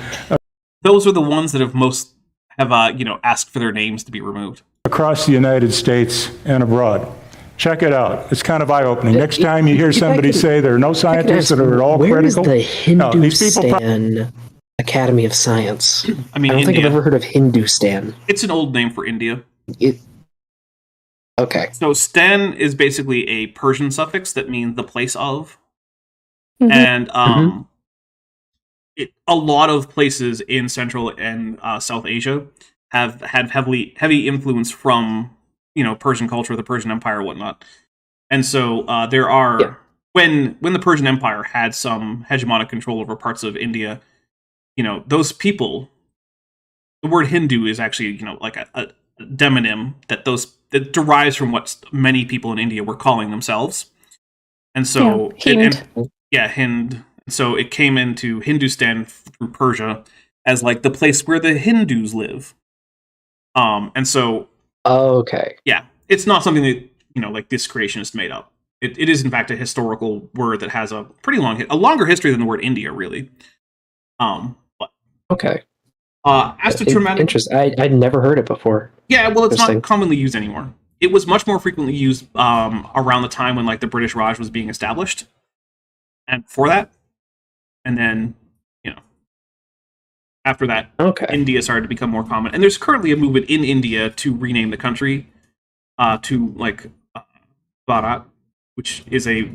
Those are the ones that have you know, asked for their names to be removed. Across the United States and abroad. Check it out. It's kind of eye-opening. Next time you hear somebody say there are no scientists that are at all critical. Where is the Hindustan Academy of Science? I mean, I don't think India. I've ever heard of Hindustan. It's an old name for India. Okay. So stan is basically a Persian suffix that means the place of. And a lot of places in Central and South Asia have had heavy influence from, you know, Persian culture, the Persian Empire, whatnot. And so there are when the Persian Empire had some hegemonic control over parts of India, you know, those people, the word Hindu is actually, you know, like a demonym that derives from what many people in India were calling themselves. And so Hind. Hind. So it came into Hindustan through Persia, as like the place where the Hindus live. And so, Okay. yeah, it's not something that, you know, like this creationist made up. It is in fact a historical word that has a pretty a longer history than the word India, really. But Okay. as to traumatic, Interesting. I'd never heard it before. yeah, well, it's not commonly used anymore. It was much more frequently used around the time when like the British Raj was being established, and before that, and then, you know, after that, Okay. India started to become more common. And there's currently a movement in India to rename the country to like Bharat, which is a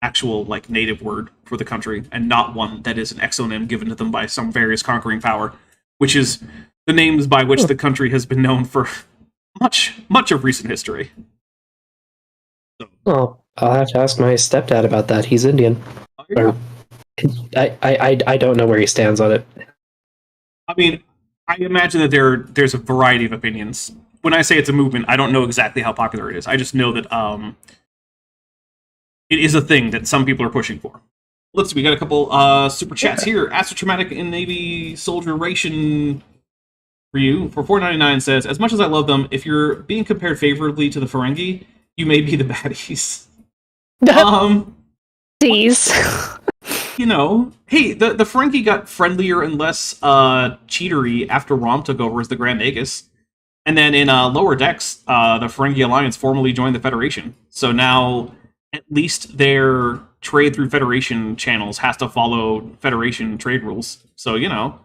actual like native word for the country, and not one that is an exonym given to them by some various conquering power, which is the names by which the country has been known for much of recent history. So, Well, I'll have to ask my stepdad about that. He's Indian. Or, I don't know where he stands on it. I mean, I imagine that there's a variety of opinions. When I say it's a movement, I don't know exactly how popular it is. I just know that it is a thing that some people are pushing for. Let's see, we got a couple super chats here. Astrotraumatic in Navy Soldier Ration for you for $4.99 says, as much as I love them, if you're being compared favorably to the Ferengi, you may be the baddies. These. You know, hey, the Ferengi got friendlier and less cheatery after Rom took over as the Grand Nagus. And then in Lower Decks, the Ferengi Alliance formally joined the Federation. So now at least their trade through Federation channels has to follow Federation trade rules. So, you know.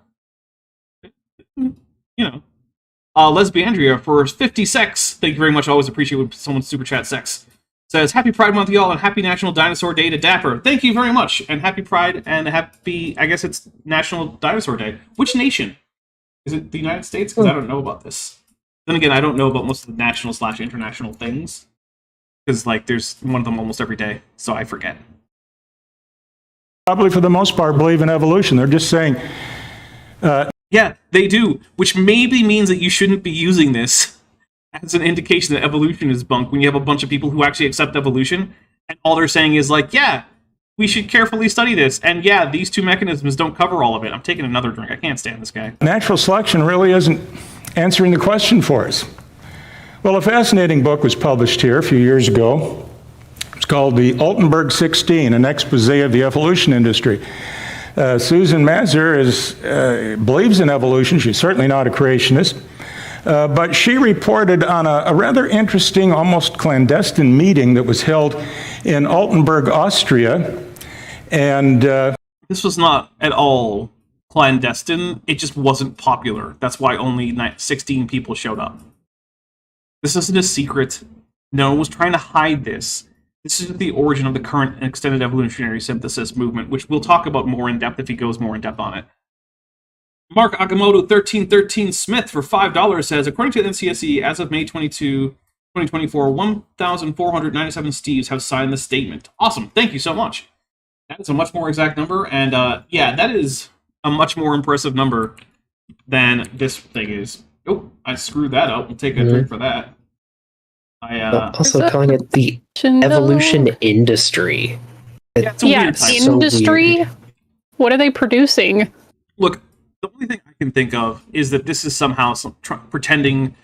Lesbiandria for 50 sex. Thank you very much. I always appreciate when someone super chat sex. Says, happy Pride Month, y'all, and happy National Dinosaur Day to Dapper. Thank you very much. And happy Pride and happy, I guess it's National Dinosaur Day. Which nation? Is it the United States? Because I don't know about this. Then again, I don't know about most of the national/international things. Because, like, there's one of them almost every day, so I forget. Probably for the most part believe in evolution. They're just saying, yeah, they do, which maybe means that you shouldn't be using this as an indication that evolution is bunk when you have a bunch of people who actually accept evolution, and all they're saying is like, yeah, we should carefully study this, and yeah, these two mechanisms don't cover all of it. I'm taking another drink. I can't stand this guy. natural selection really isn't answering the question for us. Well, a fascinating book was published here a few years ago. It's called The Altenburg 16, an expose of the evolution industry. Susan Mazur believes in evolution. She's certainly not a creationist. But she reported on a rather interesting, almost clandestine meeting that was held in Altenburg, Austria. And this was not at all clandestine. It just wasn't popular. That's why only 16 people showed up. This isn't a secret. No one was trying to hide this. This is the origin of the current extended evolutionary synthesis movement, which we'll talk about more in depth if he goes more in depth on it. Mark Akamoto 1313 Smith for $5 says, according to the NCSE, as of May 22, 2024, 1,497 Steves have signed the statement. Awesome. Thank you so much. That is a much more exact number, and yeah, that is a much more impressive number than this thing is. Oh, I screwed that up. We'll take a drink for that. Also calling it the evolution industry. Yeah, it's a weird title. Industry? So weird. What are they producing? Look, the only thing I can think of is that this is somehow pretending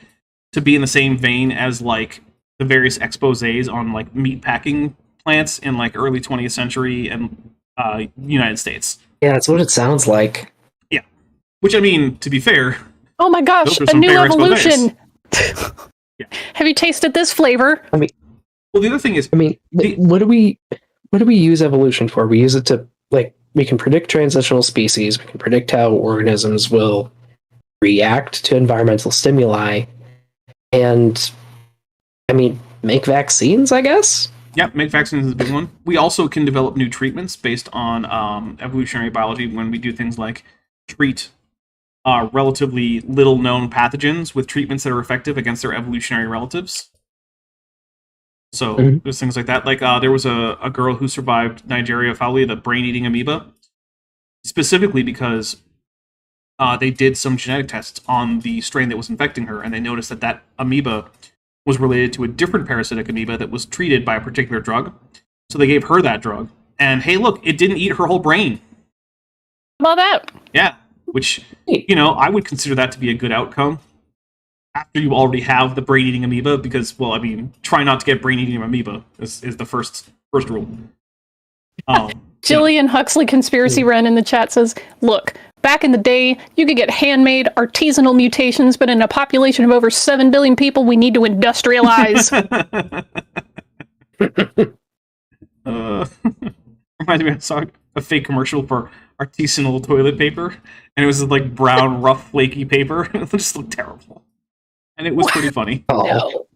to be in the same vein as like the various exposés on like meat packing plants in like early 20th century and United States. Yeah, that's what it sounds like. Yeah, which I mean, to be fair, Oh my gosh, those are a some new fair evolution! Yeah. Have you tasted this flavor? I mean, well, the other thing is, what do we use evolution for? We use it to, like, we can predict transitional species. We can predict how organisms will react to environmental stimuli, and I mean, make vaccines, I guess. yeah, make vaccines is a big one. We also can develop new treatments based on evolutionary biology when we do things like treat relatively little known pathogens with treatments that are effective against their evolutionary relatives. So there's things like that. Like there was a girl who survived Nigeria foully, the brain-eating amoeba, specifically because they did some genetic tests on the strain that was infecting her, and they noticed that that amoeba was related to a different parasitic amoeba that was treated by a particular drug. So they gave her that drug, and hey, look, it didn't eat her whole brain. How about that? Yeah. which, you know, I would consider that to be a good outcome after you already have the brain-eating amoeba, because, well, I mean, try not to get brain-eating amoeba is the first rule. Jillian Huxley Conspiracy Ren in the chat says, look, back in the day, you could get handmade artisanal mutations, but in a population of over 7 billion people, we need to industrialize. Reminds me, I saw a fake commercial for artisanal toilet paper, and it was like brown, rough, flaky paper. It just looked terrible. And it was pretty funny. No.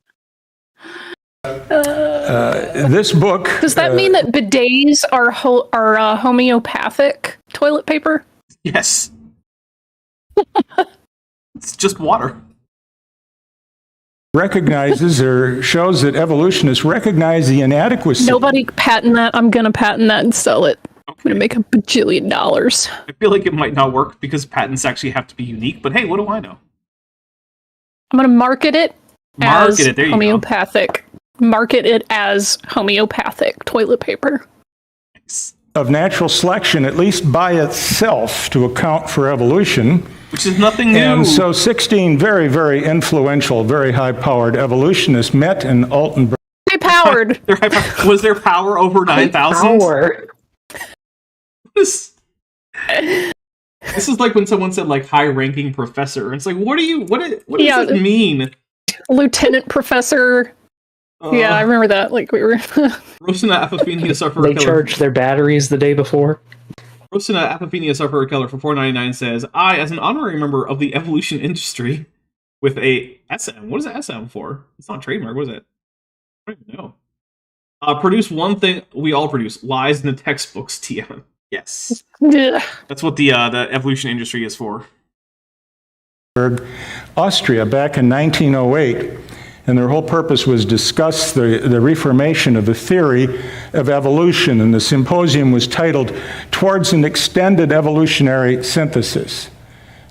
This book... Does that mean that bidets are homeopathic toilet paper? Yes. It's just water. Recognizes or shows that evolutionists recognize the inadequacy... Nobody patent that. I'm going to patent that and sell it. Okay. I'm going to make $1 bajillion. I feel like it might not work because patents actually have to be unique, but hey, what do I know? I'm going to market it as There you homeopathic. Market it as homeopathic toilet paper. Nice. Of natural selection, at least by itself, to account for evolution. Which is nothing new. And so 16 very, very influential, very high-powered evolutionists met in Altenburg. High-powered. Was there power over 9,000? This is like when someone said like high-ranking professor. It's like, what does it mean? Lieutenant professor. Yeah, I remember that. Like we were Rosina Apophenia sufferer. They charged their batteries the day before. Rosina Apophenia sufferer killer for $4.99 says, I, as an honorary member of the evolution industry, with a SM. What is the SM for? It's not trademark. What is it? I don't even know. Produce one thing we all produce: lies in the textbooks. TM. Yes, that's what the evolution industry is for. Austria back in 1908, and their whole purpose was discuss the reformation of the theory of evolution, and the symposium was titled "Towards an Extended Evolutionary Synthesis."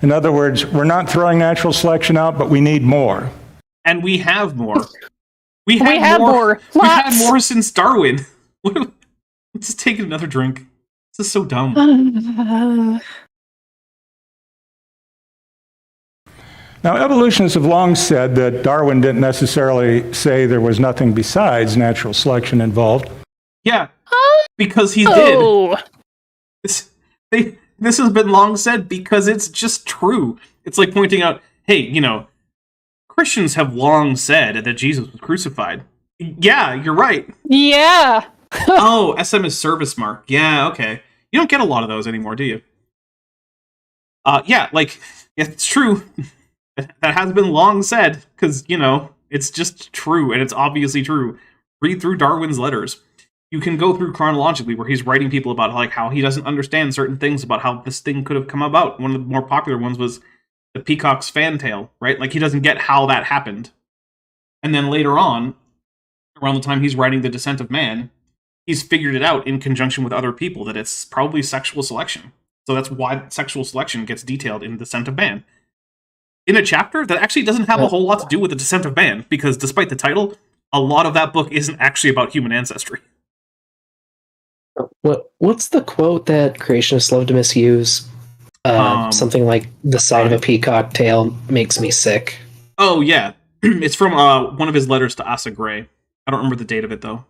In other words, we're not throwing natural selection out, but we need more. And we have more. We have more. We had more since Darwin. Let's just take another drink. This is so dumb. Now, evolutionists have long said that Darwin didn't necessarily say there was nothing besides natural selection involved. Yeah, because he did. This has been long said because it's just true. It's like pointing out, hey, you know, Christians have long said that Jesus was crucified. Yeah, you're right. Yeah. Oh, SM is service mark. Yeah, okay. You don't get a lot of those anymore, do you? Yeah, it's true. That has been long said, because, you know, it's just true, and it's obviously true. Read through Darwin's letters. You can go through chronologically where he's writing people about like how he doesn't understand certain things about how this thing could have come about. One of the more popular ones was the peacock's fantail, right? Like, he doesn't get how that happened. And then later on, around the time he's writing The Descent of Man, he's figured it out in conjunction with other people that it's probably sexual selection. So that's why sexual selection gets detailed in The Descent of Man. In a chapter that actually doesn't have a whole lot to do with The Descent of Man, because despite the title, a lot of that book isn't actually about human ancestry. What's the quote that creationists love to misuse? Something like, the sight of a peacock tail makes me sick. Oh, yeah. It's from one of his letters to Asa Gray. I don't remember the date of it, though.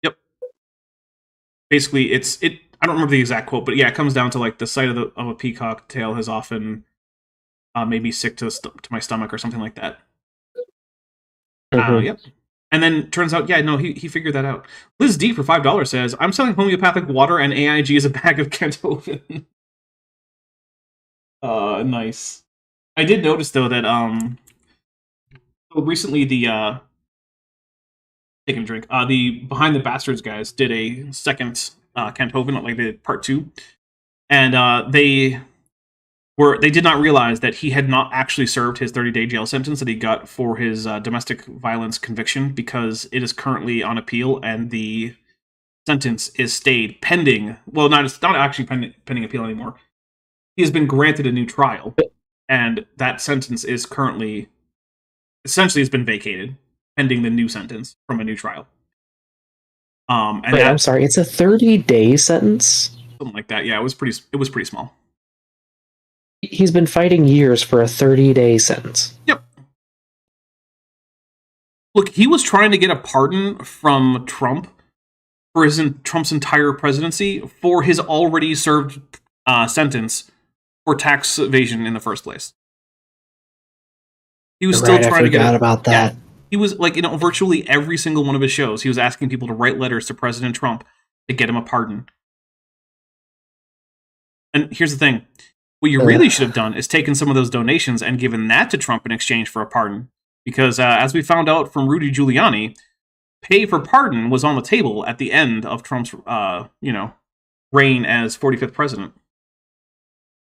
Yep. Basically, I don't remember the exact quote, but yeah, it comes down to like the sight of a peacock tail has often made me sick to my stomach or something like that. Yep. And then turns out, yeah, no, he figured that out. Liz D for $5 says, I'm selling homeopathic water and AIG is a bag of Kent Oven. Nice. I did notice, though, that recently the take a drink. The Behind the Bastards guys did a second Kent Hovind, like they did part 2. And they did not realize that he had not actually served his 30-day jail sentence that he got for his domestic violence conviction, because it is currently on appeal and the sentence is stayed pending. Well, it's not actually pending appeal anymore. He has been granted a new trial, and that sentence is currently essentially has been vacated pending the new sentence from a new trial. Wait, I'm sorry, it's a 30-day sentence? Something like that. Yeah, it was pretty small. he's been fighting years for a 30-day sentence. Yep. Look, he was trying to get a pardon from Trump for Trump's entire presidency for his already served sentence for tax evasion in the first place. He was still trying to get about that. Yeah, he was like, virtually every single one of his shows, he was asking people to write letters to President Trump to get him a pardon. And here's the thing. What you really should have done is taken some of those donations and given that to Trump in exchange for a pardon. Because as we found out from Rudy Giuliani, pay for pardon was on the table at the end of Trump's, reign as 45th president.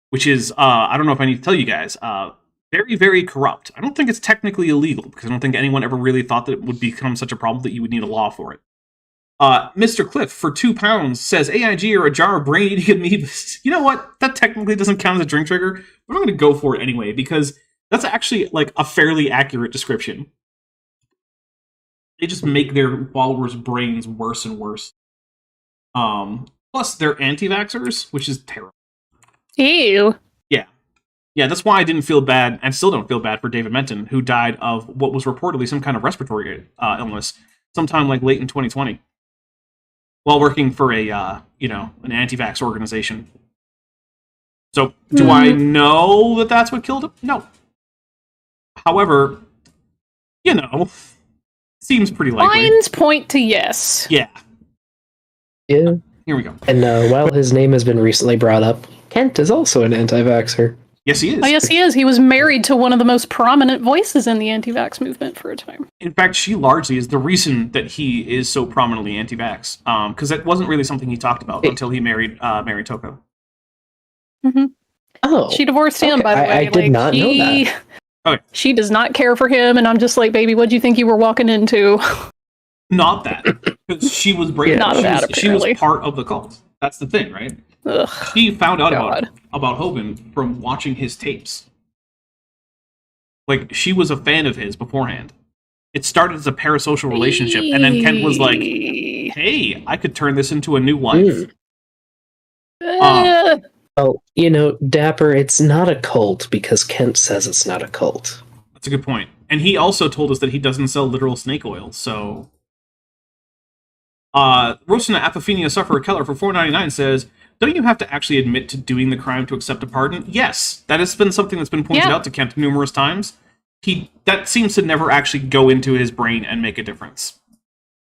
Which is, I don't know if I need to tell you guys, very, very corrupt. I don't think it's technically illegal, because I don't think anyone ever really thought that it would become such a problem that you would need a law for it. Mr. Cliff, for £2, says AIG or a jar of brain-eating amoebas. You know what? That technically doesn't count as a drink trigger, but I'm going to go for it anyway, because that's actually, like, a fairly accurate description. They just make their followers' brains worse and worse. Plus, they're anti-vaxxers, which is terrible. Ew. Yeah, that's why I didn't feel bad, and still don't feel bad, for David Menton, who died of what was reportedly some kind of respiratory illness sometime like late in 2020, while working for a an anti-vax organization. So, do I know that that's what killed him? No. However, seems pretty likely. Signs point to yes. Yeah. Yeah. Here we go. And while his name has been recently brought up, Kent is also an anti-vaxxer. Yes, he is. Oh, yes, he is. He was married to one of the most prominent voices in the anti-vax movement for a time. In fact, she largely is the reason that he is so prominently anti-vax. Because that wasn't really something he talked about until he married Toko. Mm-hmm. Oh, she divorced him, by the way. I did not know that. Okay. She does not care for him, and I'm just like, baby, what do you think you were walking into? Not that. Because she was brave. Not that, she was part of the cult. That's the thing, right? Ugh, she found out about Hogan from watching his tapes. Like, she was a fan of his beforehand. It started as a parasocial relationship, and then Kent was like, hey, I could turn this into a new wife. Oh, Dapper, it's not a cult because Kent says it's not a cult. That's a good point. And he also told us that he doesn't sell literal snake oil, so... Rosina Apophenia Sufferer Keller for $4.99 says, don't you have to actually admit to doing the crime to accept a pardon? Yes, that has been something that's been pointed out to Kent numerous times. That seems to never actually go into his brain and make a difference.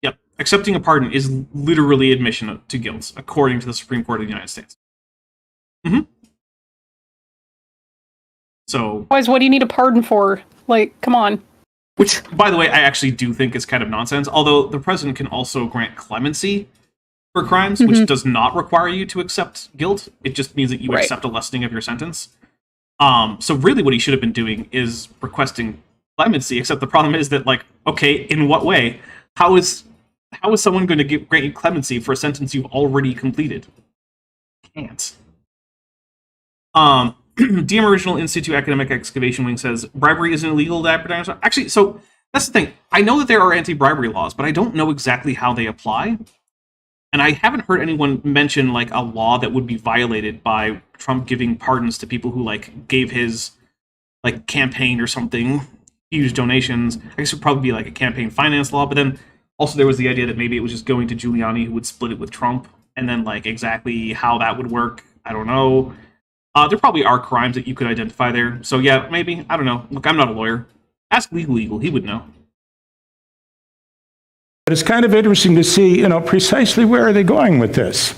Yep, accepting a pardon is literally admission to guilt, according to the Supreme Court of the United States. Mm-hmm. So... Otherwise, what do you need a pardon for? Like, come on. Which, by the way, I actually do think is kind of nonsense, although the president can also grant clemency for crimes, which does not require you to accept guilt. It just means that you accept a lessening of your sentence. So really what he should have been doing is requesting clemency, except the problem is that, like, okay, in what way? How is someone going to grant you clemency for a sentence you've already completed? Can't. DM Original Institute Academic Excavation Wing says, bribery isn't illegal, Dapper Dinosaur. Actually, so that's the thing. I know that there are anti-bribery laws, but I don't know exactly how they apply. And I haven't heard anyone mention, like, a law that would be violated by Trump giving pardons to people who, like, gave his, like, campaign or something, huge donations. I guess it would probably be, like, a campaign finance law, but then also there was the idea that maybe it was just going to Giuliani, who would split it with Trump, and then, like, exactly how that would work, I don't know. There probably are crimes that you could identify there. So yeah, maybe. I don't know. Look, I'm not a lawyer. Ask Legal Eagle. He would know. But it's kind of interesting to see, precisely where are they going with this?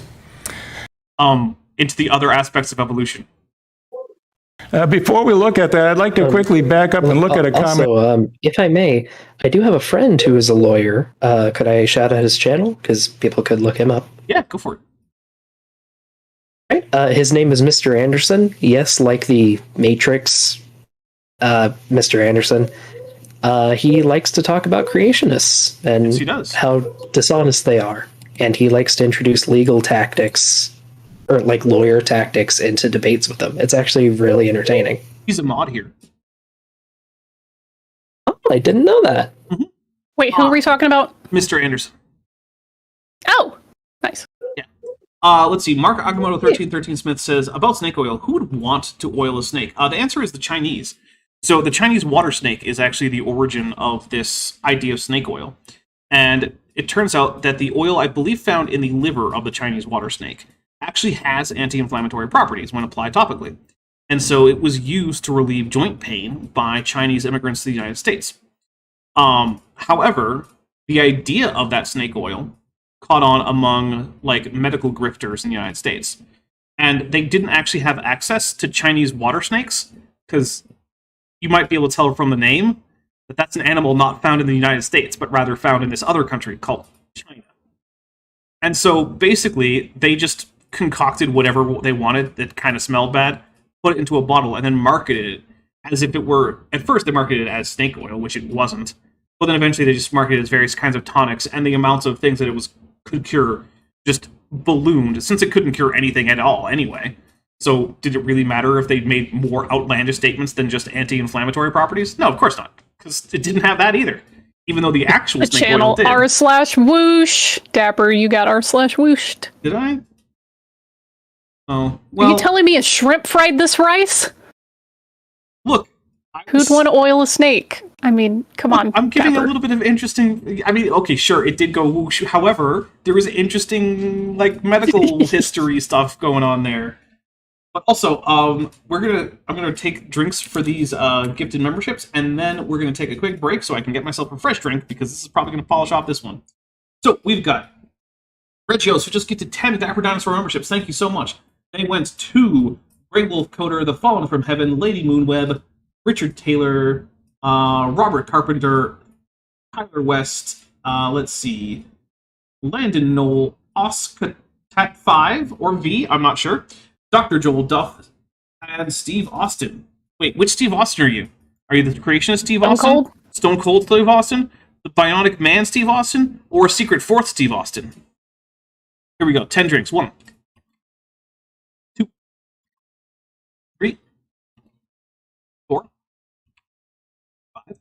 Into the other aspects of evolution. Before we look at that, I'd like to quickly back up and look at a comment. Also, if I may, I do have a friend who is a lawyer. Could I shout out his channel? Because people could look him up. Yeah, go for it. His name is Mr. Anderson. Yes, like the Matrix, Mr. Anderson. He likes to talk about creationists and he does. How dishonest they are. And he likes to introduce legal tactics, or like lawyer tactics, into debates with them. It's actually really entertaining. He's a mod here. Oh, I didn't know that. Mm-hmm. Wait, who are we talking about? Mr. Anderson. Oh, nice. Yeah. Let's see. Mark Agamotto 1313 Smith says about snake oil. Who would want to oil a snake? The answer is the Chinese. So the Chinese water snake is actually the origin of this idea of snake oil, and it turns out that the oil, I believe, found in the liver of the Chinese water snake actually has anti-inflammatory properties when applied topically, and so it was used to relieve joint pain by Chinese immigrants to the United States. However, the idea of that snake oil caught on among like medical grifters in the United States, and they didn't actually have access to Chinese water snakes because you might be able to tell from the name that that's an animal not found in the United States, but rather found in this other country called China. And so basically, they just concocted whatever they wanted that kind of smelled bad, put it into a bottle, and then marketed it as if it were. At first, they marketed it as snake oil, which it wasn't. But then eventually, they just marketed it as various kinds of tonics, and the amounts of things that it could cure just ballooned, since it couldn't cure anything at all anyway. So did it really matter if they made more outlandish statements than just anti-inflammatory properties? No, of course not, because it didn't have that either. Even though the actual snake oil did. r/whoosh. Dapper, you got r/whooshed. Did I? Oh, well. Are you telling me a shrimp fried this rice? Look. Who'd want to oil a snake? I mean, come on. I'm giving Dapper. a little bit of interesting. I mean, okay, sure, it did go whoosh. However, there was interesting, like, medical history stuff going on there. But also, I'm gonna take drinks for these gifted memberships, and then we're gonna take a quick break so I can get myself a fresh drink because this is probably gonna polish off this one. So we've got Regios who just gifted 10 Dapper Dinosaur memberships. Thank you so much. They went to Grey Wolf Coder, The Fallen from Heaven, Lady Moonweb, Richard Taylor, Robert Carpenter, Tyler West. Let's see, Landon Knoll, Oscatat 5 or V. I'm not sure. Dr. Joel Duff, and Steve Austin. Wait, which Steve Austin are you? Are you the creationist Steve Austin? Stone Cold Steve Austin? The Bionic Man Steve Austin? Or Secret Fourth Steve Austin? Here we go. 10 drinks. 1, 2, 3, 4, 5.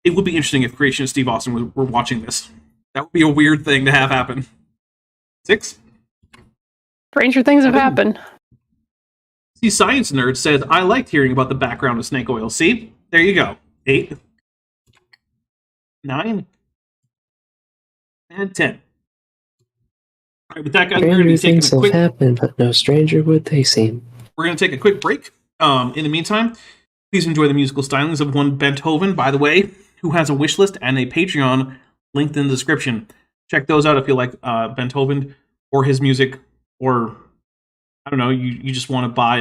It would be interesting if creationist Steve Austin were watching this. That would be a weird thing to have happen. 6. Stranger things have happened. See, Science Nerd says, I liked hearing about the background of snake oil. See? There you go. 8, 9, and 10. All right, with that, guys, we're going to be taking a quick... happen, but no stranger would they seem. We're going to take a quick break. In the meantime, please enjoy the musical stylings of one Beethoven, by the way, who has a wish list and a Patreon linked in the description. Check those out if you like Beethoven or his music. Or, I don't know, you just want to buy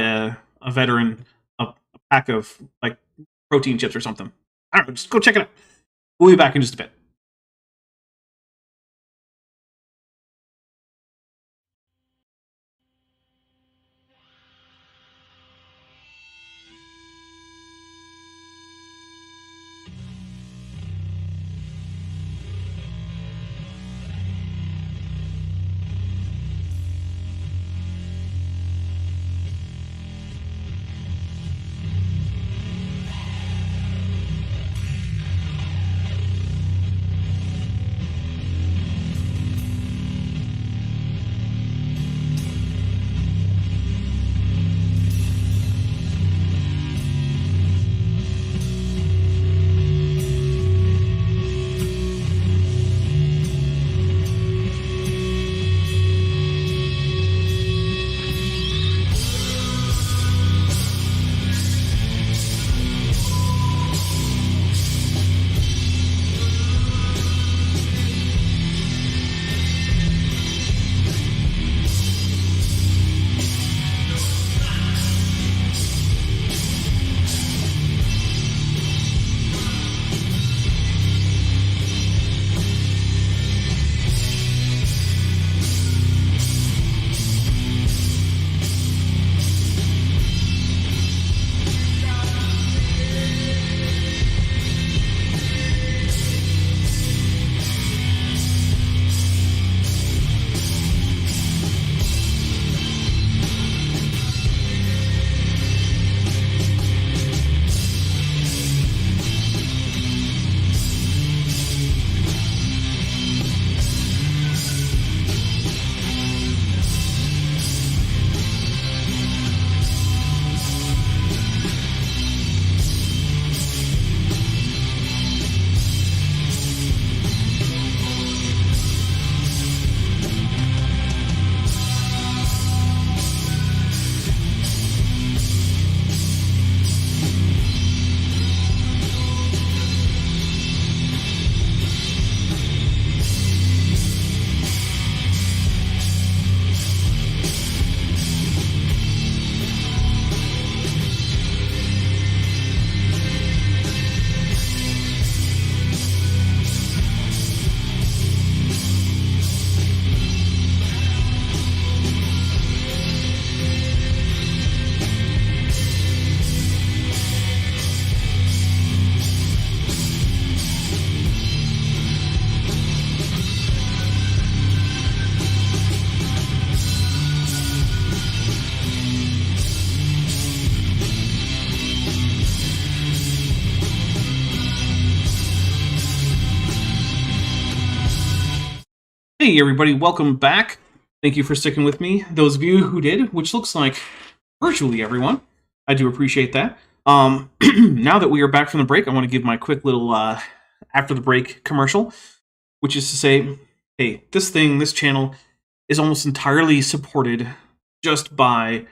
a veteran a pack of, like, protein chips or something. I don't know, just go check it out. We'll be back in just a bit. Hey everybody, welcome back. Thank you for sticking with me. Those of you who did, which looks like virtually everyone, I do appreciate that. Now that we are back from the break, I want to give my quick little after the break commercial, which is to say, hey, this channel is almost entirely supported just by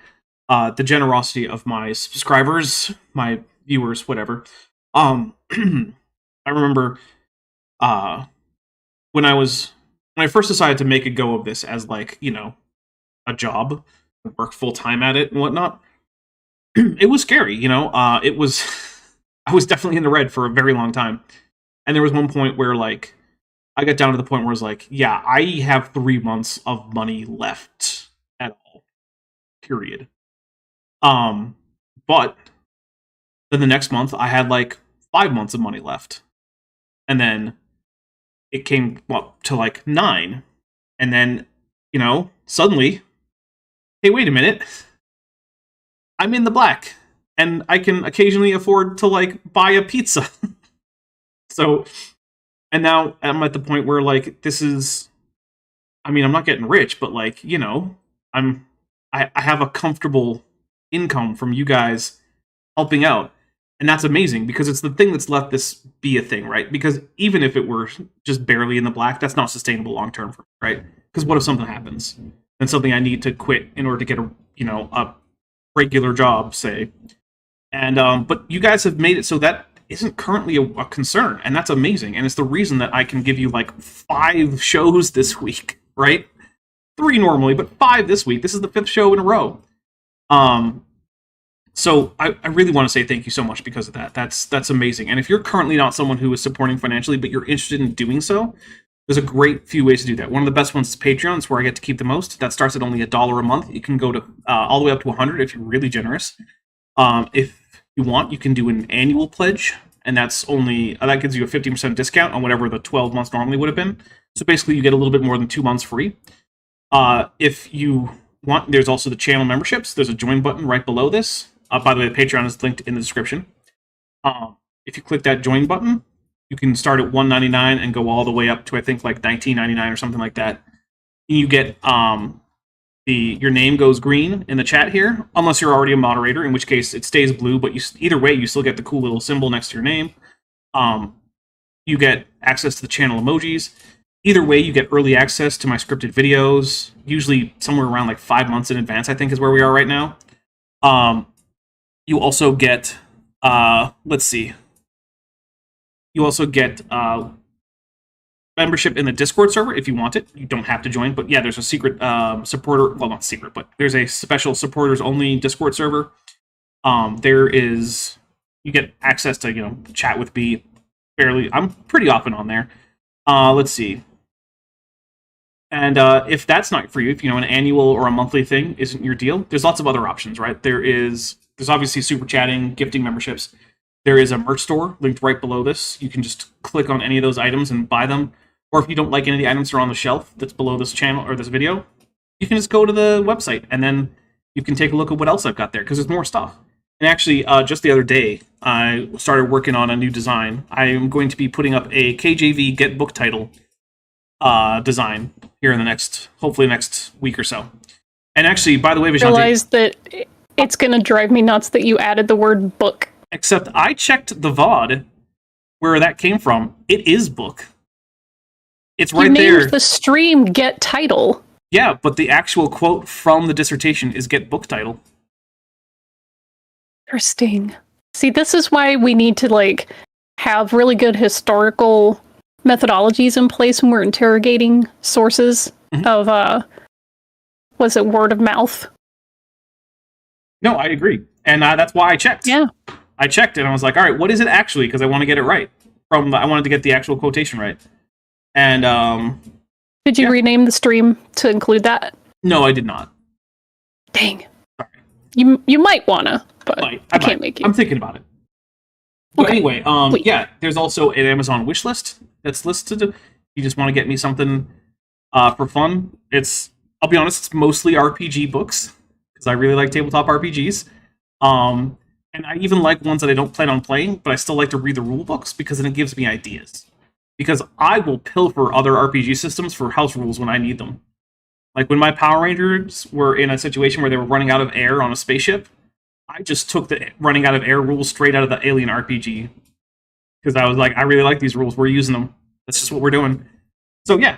the generosity of my subscribers, my viewers, whatever. I remember when I first decided to make a go of this as, like, you know, a job, work full time at it and whatnot, it was scary, you know. I was definitely in the red for a very long time, and there was one point where, like, I got down to the point where I was like, yeah, I have 3 months of money left at all, period. But then the next month I had like 5 months of money left, and then it came up to like 9, and then, you know, suddenly, hey, wait a minute, I'm in the black, and I can occasionally afford to, like, buy a pizza. So, and now I'm at the point where, like, this is, I mean, I'm not getting rich, but, like, you know, I have a comfortable income from you guys helping out. And that's amazing, because it's the thing that's let this be a thing, right? Because even if it were just barely in the black, that's not sustainable long term for me, right? Because what if something happens? Then something I need to quit in order to get a regular job, say. And but you guys have made it so that isn't currently a concern, and that's amazing. And it's the reason that I can give you like 5 shows this week, right? 3 normally, but 5 this week. This is the 5th show in a row. So I really want to say thank you so much because of that. That's amazing. And if you're currently not someone who is supporting financially, but you're interested in doing so, there's a great few ways to do that. One of the best ones is Patreon. It's where I get to keep the most. That starts at only $1 a month. You can go to all the way up to 100 if you're really generous. If you want, you can do an annual pledge, and that's only that gives you a 50% discount on whatever the 12 months normally would have been. So basically, you get a little bit more than 2 months free. If you want, there's also the channel memberships. There's a join button right below this. By the way, Patreon is linked in the description. If you click that join button, you can start at $1.99 and go all the way up to, I think, like $19.99 or something like that. And you get your name goes green in the chat here, unless you're already a moderator, in which case it stays blue. But either way, you still get the cool little symbol next to your name. You get access to the channel emojis. Either way, you get early access to my scripted videos, usually somewhere around like 5 months in advance, I think is where we are right now. You also get, let's see. You also get membership in the Discord server if you want it. You don't have to join, but yeah, there's a secret supporter, well, not secret, but there's a special supporters-only Discord server. You get access to, you know, chat with me fairly. I'm pretty often on there. Let's see. And if that's not for you, if, you know, an annual or a monthly thing isn't your deal, there's lots of other options, right? There's obviously super chatting, gifting memberships. There is a merch store linked right below this. You can just click on any of those items and buy them. Or if you don't like any of the items that are on the shelf that's below this channel or this video, you can just go to the website and then you can take a look at what else I've got there, because there's more stuff. And actually, just the other day, I started working on a new design. I am going to be putting up a KJV Get Book Title design here in the hopefully next week or so. And actually, by the way, Vijay, realize that it's going to drive me nuts that you added the word book. Except I checked the VOD where that came from. It is book. It's right there. You named the stream Get Title. Yeah, but the actual quote from the dissertation is Get Book Title. Interesting. See, this is why we need to, like, have really good historical methodologies in place when we're interrogating sources of, was it word of mouth? No, I agree. And that's why I checked. Yeah. I checked and I was like, all right, what is it actually? Because I want to get it right. I wanted to get the actual quotation right. And did you rename the stream to include that? No, I did not. Dang. Sorry. You might wanna, but I can't make you. I'm thinking about it. But anyway, yeah, there's also an Amazon wish list that's listed. If you just want to get me something for fun. I'll be honest, it's mostly RPG books, because I really like tabletop RPGs. And I even like ones that I don't plan on playing, but I still like to read the rule books, because then it gives me ideas. because I will pilfer other RPG systems for house rules when I need them. Like when my Power Rangers were in a situation where they were running out of air on a spaceship, I just took the running out of air rules straight out of the Alien RPG. Because I was like, I really like these rules. We're using them. That's just what we're doing. So yeah,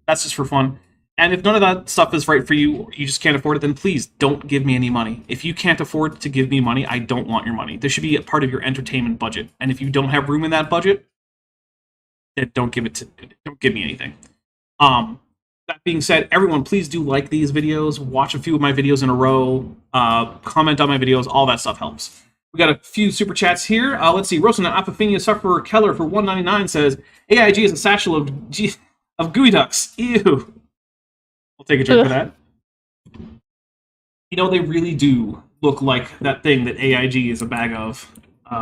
that's just for fun. And if none of that stuff is right for you, you just can't afford it, then please don't give me any money. If you can't afford to give me money, I don't want your money. This should be a part of your entertainment budget. And if you don't have room in that budget, then don't give me anything. That being said, everyone, please do like these videos, watch a few of my videos in a row, comment on my videos, all that stuff helps. We got a few super chats here. Let's see. Rosana Apophenia Sufferer Keller for $1.99 says, AIG is a satchel of gooey ducks. Ew. I'll take a drink for that. You know, they really do look like that thing that AIG is a bag of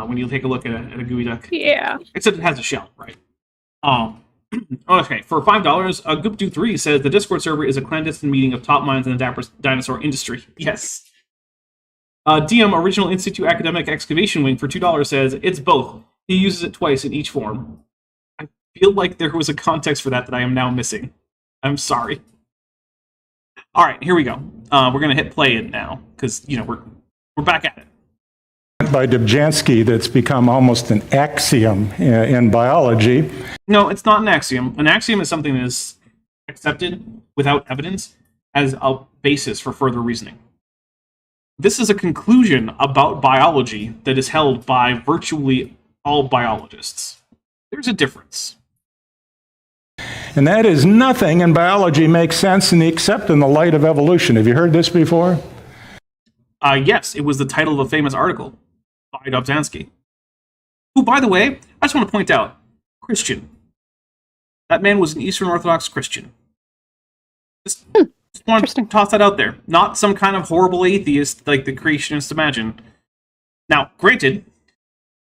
when you take a look at a gooey duck. Yeah. Except it has a shell, right? Okay, for $5, Goopdo3 says the Discord server is a clandestine meeting of top minds in the Dapper dinosaur industry. Yes. DM Original Institute Academic Excavation Wing for $2 says it's both. He uses it twice in each form. I feel like there was a context for that I am now missing. I'm sorry. All right, here we go. We're gonna hit play it now because we're back at it. By Dobzhansky that's become almost an axiom in biology. No, it's not an axiom. An axiom is something that is accepted without evidence as a basis for further reasoning. This is a conclusion about biology that is held by virtually all biologists. There's a difference. And that is nothing in biology makes sense except in the light of evolution. Have you heard this before? Yes, it was the title of a famous article by Dobzhansky. Who, by the way, I just want to point out, Christian. That man was an Eastern Orthodox Christian. Just want to toss that out there. Not some kind of horrible atheist like the creationists imagine. Now, granted,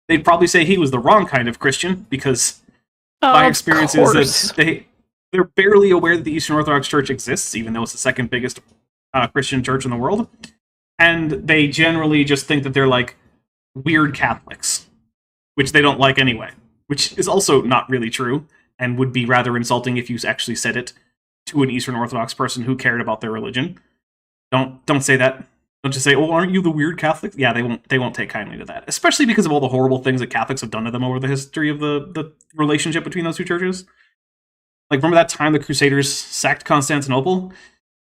they'd probably say he was the wrong kind of Christian, because my experience is that they're barely aware that the Eastern Orthodox Church exists, even though it's the second biggest Christian church in the world. And they generally just think that they're like weird Catholics, which they don't like anyway, which is also not really true and would be rather insulting if you actually said it to an Eastern Orthodox person who cared about their religion. Don't say that. Don't just say, "Oh, aren't you the weird Catholic?" Yeah, they won't take kindly to that, especially because of all the horrible things that Catholics have done to them over the history of the relationship between those two churches. Like, remember that time the Crusaders sacked Constantinople?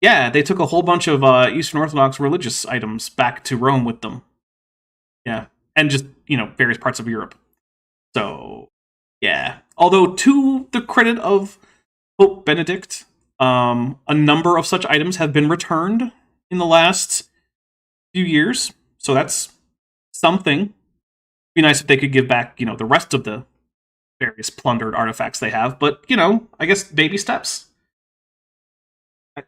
Yeah, they took a whole bunch of Eastern Orthodox religious items back to Rome with them. Yeah, and just, various parts of Europe. So, yeah. Although, to the credit of Pope Benedict, a number of such items have been returned in the last few years. So that's something. Be nice if they could give back, the rest of the various plundered artifacts they have. But, I guess baby steps. I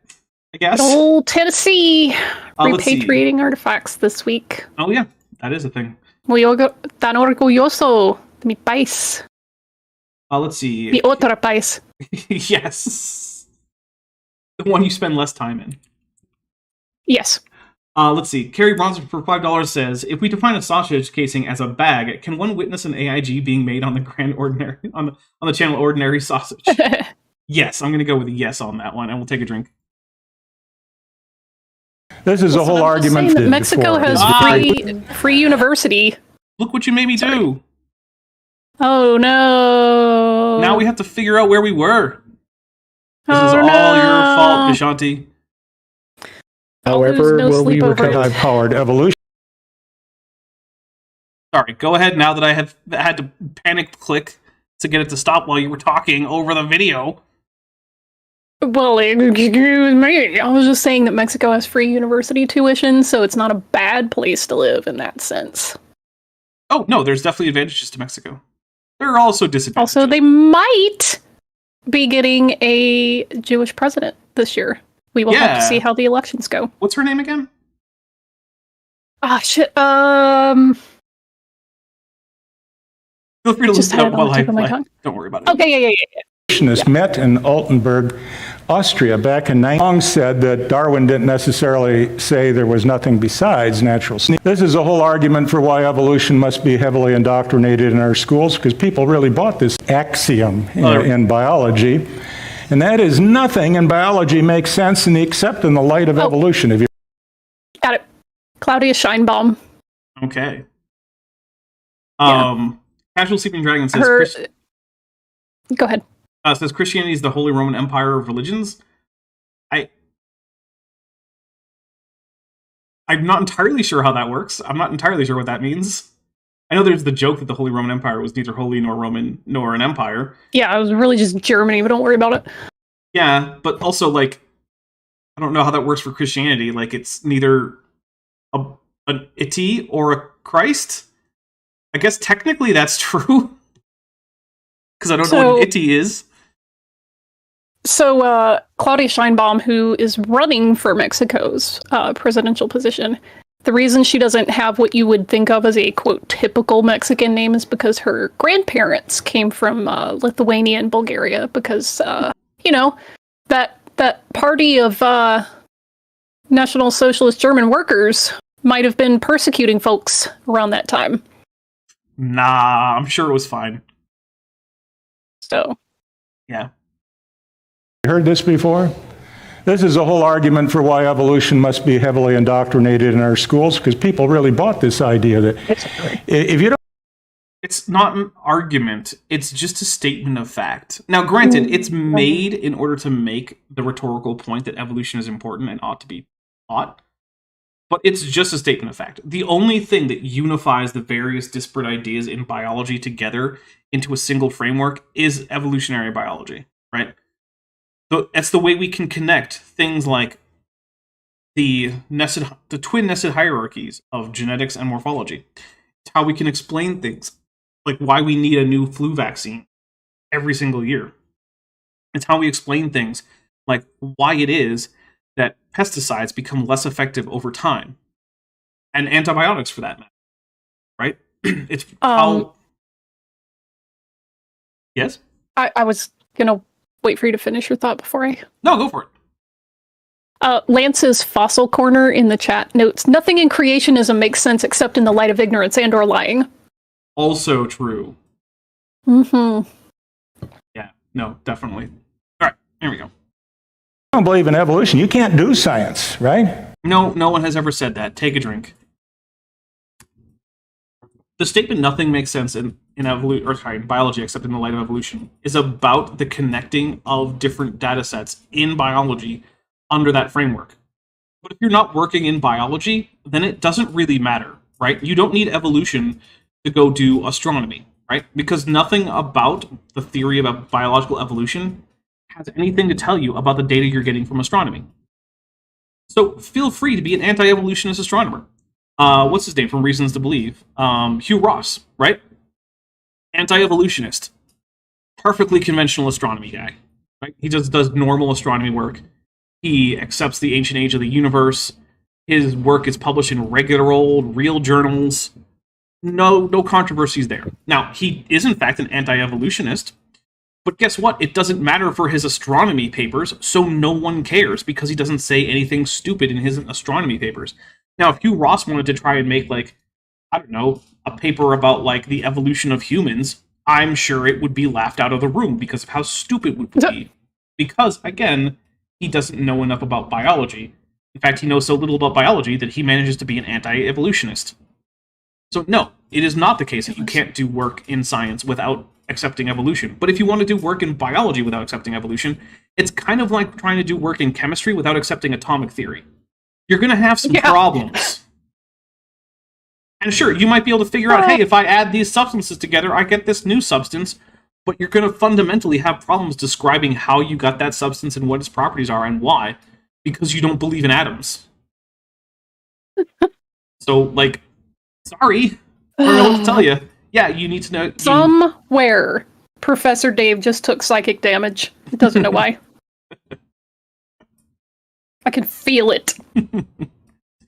guess. Old Tennessee repatriating artifacts this week. Oh, yeah. That is a thing. Muy tan orgulloso de mi país. Let's see. Mi otro país. Yes. The one you spend less time in. Yes. Let's see. Carrie Bronson for $5 says, if we define a sausage casing as a bag, can one witness an AIG being made on the Grand Ordinary on the channel Ordinary Sausage? Yes, I'm going to go with a yes on that one, and we'll take a drink. This is a whole argument for Mexico has free university. Look what you made me do. Oh no! Now we have to figure out where we were. This is all your fault, Vishanti. However, will we recover high-powered evolution? Sorry, go ahead now that I have had to panic click to get it to stop while you were talking over the video. Well, excuse me. I was just saying that Mexico has free university tuition, so it's not a bad place to live in that sense. Oh, no, there's definitely advantages to Mexico. There are also disadvantages. Also, they might be getting a Jewish president this year. We will have to see how the elections go. What's her name again? Ah, shit. Feel free to look it up while I don't don't worry about it. Okay, yeah. Met in Altenburg Austria back in 19 said that Darwin didn't necessarily say there was nothing besides natural selection. This is a whole argument for why evolution must be heavily indoctrinated in our schools, because people really bought this axiom in biology. And that is, nothing in biology makes sense except in the light of evolution. If you Got it. Claudia Scheinbaum. Okay. Yeah. Casual Sleeping Dragon says... Go ahead. Says Christianity is the Holy Roman Empire of religions. I'm not entirely sure how that works. I'm not entirely sure what that means. I know there's the joke that the Holy Roman Empire was neither holy nor Roman nor an empire. Yeah, it was really just Germany, but don't worry about it. Yeah, but also, like, I don't know how that works for Christianity. Like, it's neither an itty or a Christ. I guess technically that's true. Because I don't know what an itty is. So, Claudia Scheinbaum, who is running for Mexico's presidential position, the reason she doesn't have what you would think of as a, quote, typical Mexican name is because her grandparents came from Lithuania and Bulgaria, because, that party of National Socialist German workers might have been persecuting folks around that time. Nah, I'm sure it was fine. So. Yeah. heard this before? This is a whole argument for why evolution must be heavily indoctrinated in our schools, because people really bought this idea that if you don't... It's not an argument. It's just a statement of fact. Now, granted, it's made in order to make the rhetorical point that evolution is important and ought to be taught, but it's just a statement of fact. The only thing that unifies the various disparate ideas in biology together into a single framework is evolutionary biology, right? So that's the way we can connect things like the twin nested hierarchies of genetics and morphology. It's how we can explain things like why we need a new flu vaccine every single year. It's how we explain things like why it is that pesticides become less effective over time, and antibiotics for that matter, right? It's how... Yes? I was going to wait for you to finish your thought before I... No, go for it. Lance's Fossil Corner in the chat notes, nothing in creationism makes sense except in the light of ignorance and or lying. Also true. Mm-hmm. Yeah, no, definitely. All right, here we go. don't believe in evolution, you can't do science, right? No one has ever said that. Take a drink. The statement "nothing makes sense in biology except in the light of evolution" is about the connecting of different data sets in biology under that framework. But if you're not working in biology, then it doesn't really matter, right? You don't need evolution to go do astronomy, right? Because nothing about the theory about biological evolution has anything to tell you about the data you're getting from astronomy. So feel free to be an anti-evolutionist astronomer. What's his name from Reasons to Believe? Hugh Ross, right? Anti-evolutionist. Perfectly conventional astronomy guy. Right? He just does normal astronomy work. He accepts the ancient age of the universe. His work is published in regular old, real journals. No controversies there. Now, he is in fact an anti-evolutionist, but guess what? It doesn't matter for his astronomy papers, so no one cares because he doesn't say anything stupid in his astronomy papers. Now, if Hugh Ross wanted to try and make, like, I don't know, a paper about, like, the evolution of humans, I'm sure it would be laughed out of the room because of how stupid it would be. Because, again, he doesn't know enough about biology. In fact, he knows so little about biology that he manages to be an anti-evolutionist. So, no, it is not the case that you can't do work in science without accepting evolution. But if you want to do work in biology without accepting evolution, it's kind of like trying to do work in chemistry without accepting atomic theory. You're going to have some problems. And sure, you might be able to figure out, hey, if I add these substances together, I get this new substance, but you're going to fundamentally have problems describing how you got that substance and what its properties are and why, because you don't believe in atoms. So, like, sorry, I don't know what to tell you. Yeah, you need to know... Somewhere, Professor Dave just took psychic damage. He doesn't know why. I can feel it.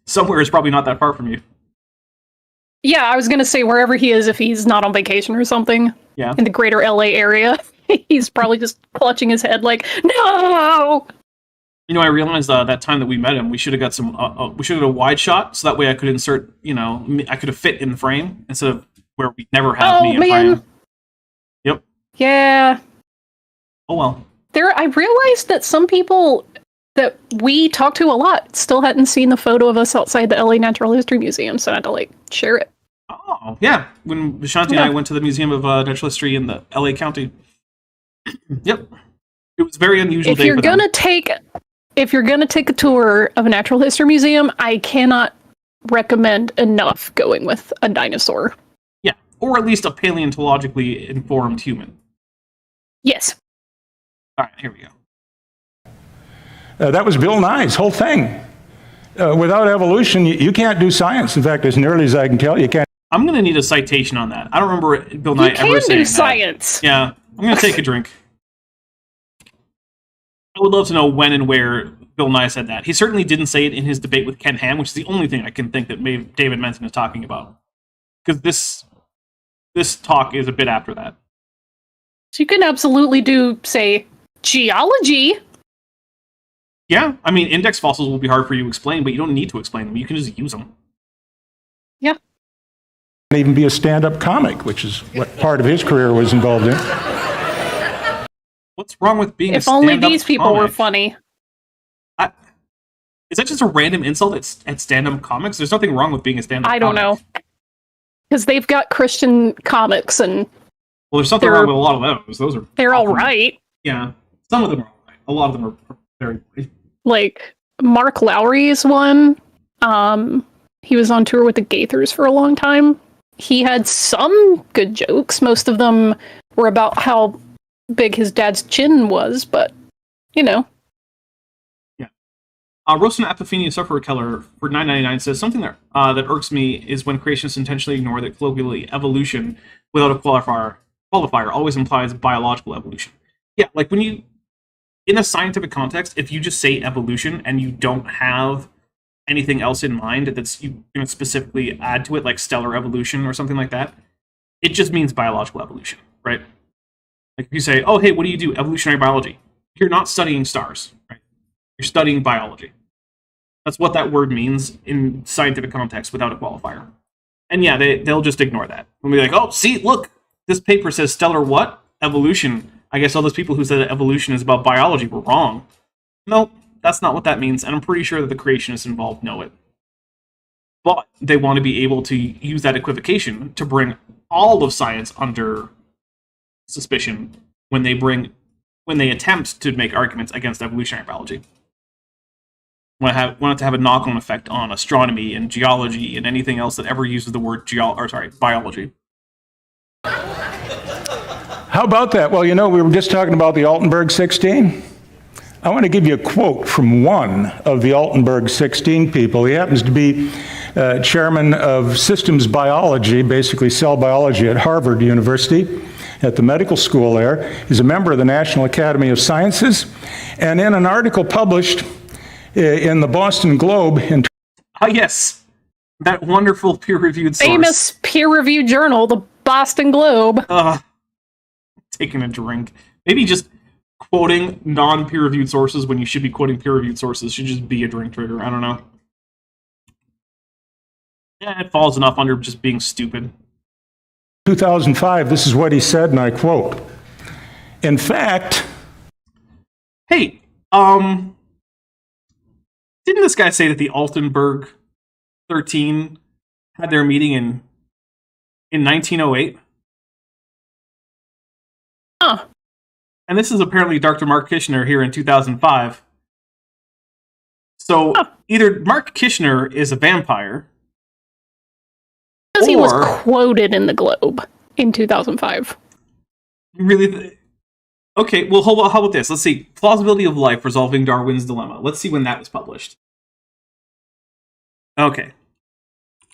Somewhere is probably not that far from you. Yeah, I was going to say wherever he is if he's not on vacation or something. Yeah. In the greater LA area. He's probably just clutching his head like, no! I realized that time that we met him, we should have got we should have a wide shot, so that way I could insert, I could have fit in the frame instead of where we never have me in frame. Yep. Yeah. Oh well. I realized that some people that we talked to a lot still hadn't seen the photo of us outside the LA Natural History Museum, so I had to share it. Oh, yeah. When Vishanti and I went to the Museum of Natural History in the LA County. Yep. It was a very unusual day for them. If you're gonna take a tour of a natural history museum, I cannot recommend enough going with a dinosaur. Yeah, or at least a paleontologically informed human. Yes. All right, here we go. That was Bill Nye's whole thing. Without evolution, you can't do science. In fact, as nearly as I can tell, you can't. I'm going to need a citation on that. I don't remember Bill Nye ever saying that. You can do science. Yeah, I'm going to take a drink. I would love to know when and where Bill Nye said that. He certainly didn't say it in his debate with Ken Ham, which is the only thing I can think that David Menton is talking about. Because this talk is a bit after that. So you can absolutely do, say, geology. Yeah, I mean, index fossils will be hard for you to explain, but you don't need to explain them. You can just use them. Yeah. Even be a stand-up comic, which is what part of his career was involved in. What's wrong with being a stand-up comic? If only these people comic? were funny. Is that just a random insult at stand-up comics? There's nothing wrong with being a stand-up comic. I don't know. Because they've got Christian comics and... Well, there's something wrong with a lot of those. They're all right. Yeah. Some of them are all right. A lot of them are very great. Like, Mark Lowry's one. He was on tour with the Gaithers for a long time. He had some good jokes. Most of them were about how big his dad's chin was, but, Yeah. Roastin' Apophenia Sufferer Keller for $9.99 says, something that irks me is when creationists intentionally ignore that colloquially evolution without a qualifier always implies biological evolution. Yeah, like when you, in a scientific context, if you just say evolution and you don't have anything else in mind that's you specifically add to it, like stellar evolution or something like that, it just means biological evolution, right? Like if you say, oh, hey, what do you do? Evolutionary biology. You're not studying stars, right? You're studying biology. That's what that word means in scientific context without a qualifier. And yeah, they'll just ignore that. We'll be like, oh, see, look, this paper says stellar what? Evolution. I guess all those people who said that evolution is about biology were wrong. Nope, that's not what that means, and I'm pretty sure that the creationists involved know it. But they want to be able to use that equivocation to bring all of science under suspicion when they attempt to make arguments against evolutionary biology. Want it to have a knock-on effect on astronomy and geology and anything else that ever uses the word biology. How about that? Well, we were just talking about the Altenberg 16. I want to give you a quote from one of the Altenberg 16 people. He happens to be chairman of systems biology, basically cell biology at Harvard University, at the medical school there. He's a member of the National Academy of Sciences. And in an article published in the Boston Globe... yes, that wonderful peer-reviewed source. Famous peer-reviewed journal, the Boston Globe. Taking a drink. Maybe just quoting non-peer-reviewed sources when you should be quoting peer-reviewed sources should just be a drink trigger. I don't know. Yeah, it falls enough under just being stupid. 2005, this is what he said, and I quote, "In fact..." Hey, didn't this guy say that the Altenberg 13 had their meeting in 1908? Huh. And this is apparently Dr. Mark Kishner here in 2005. So either Mark Kishner is a vampire, because he was quoted in the Globe in 2005. Really? Okay, well, how about this? Let's see. Plausibility of Life, Resolving Darwin's Dilemma. Let's see when that was published. Okay.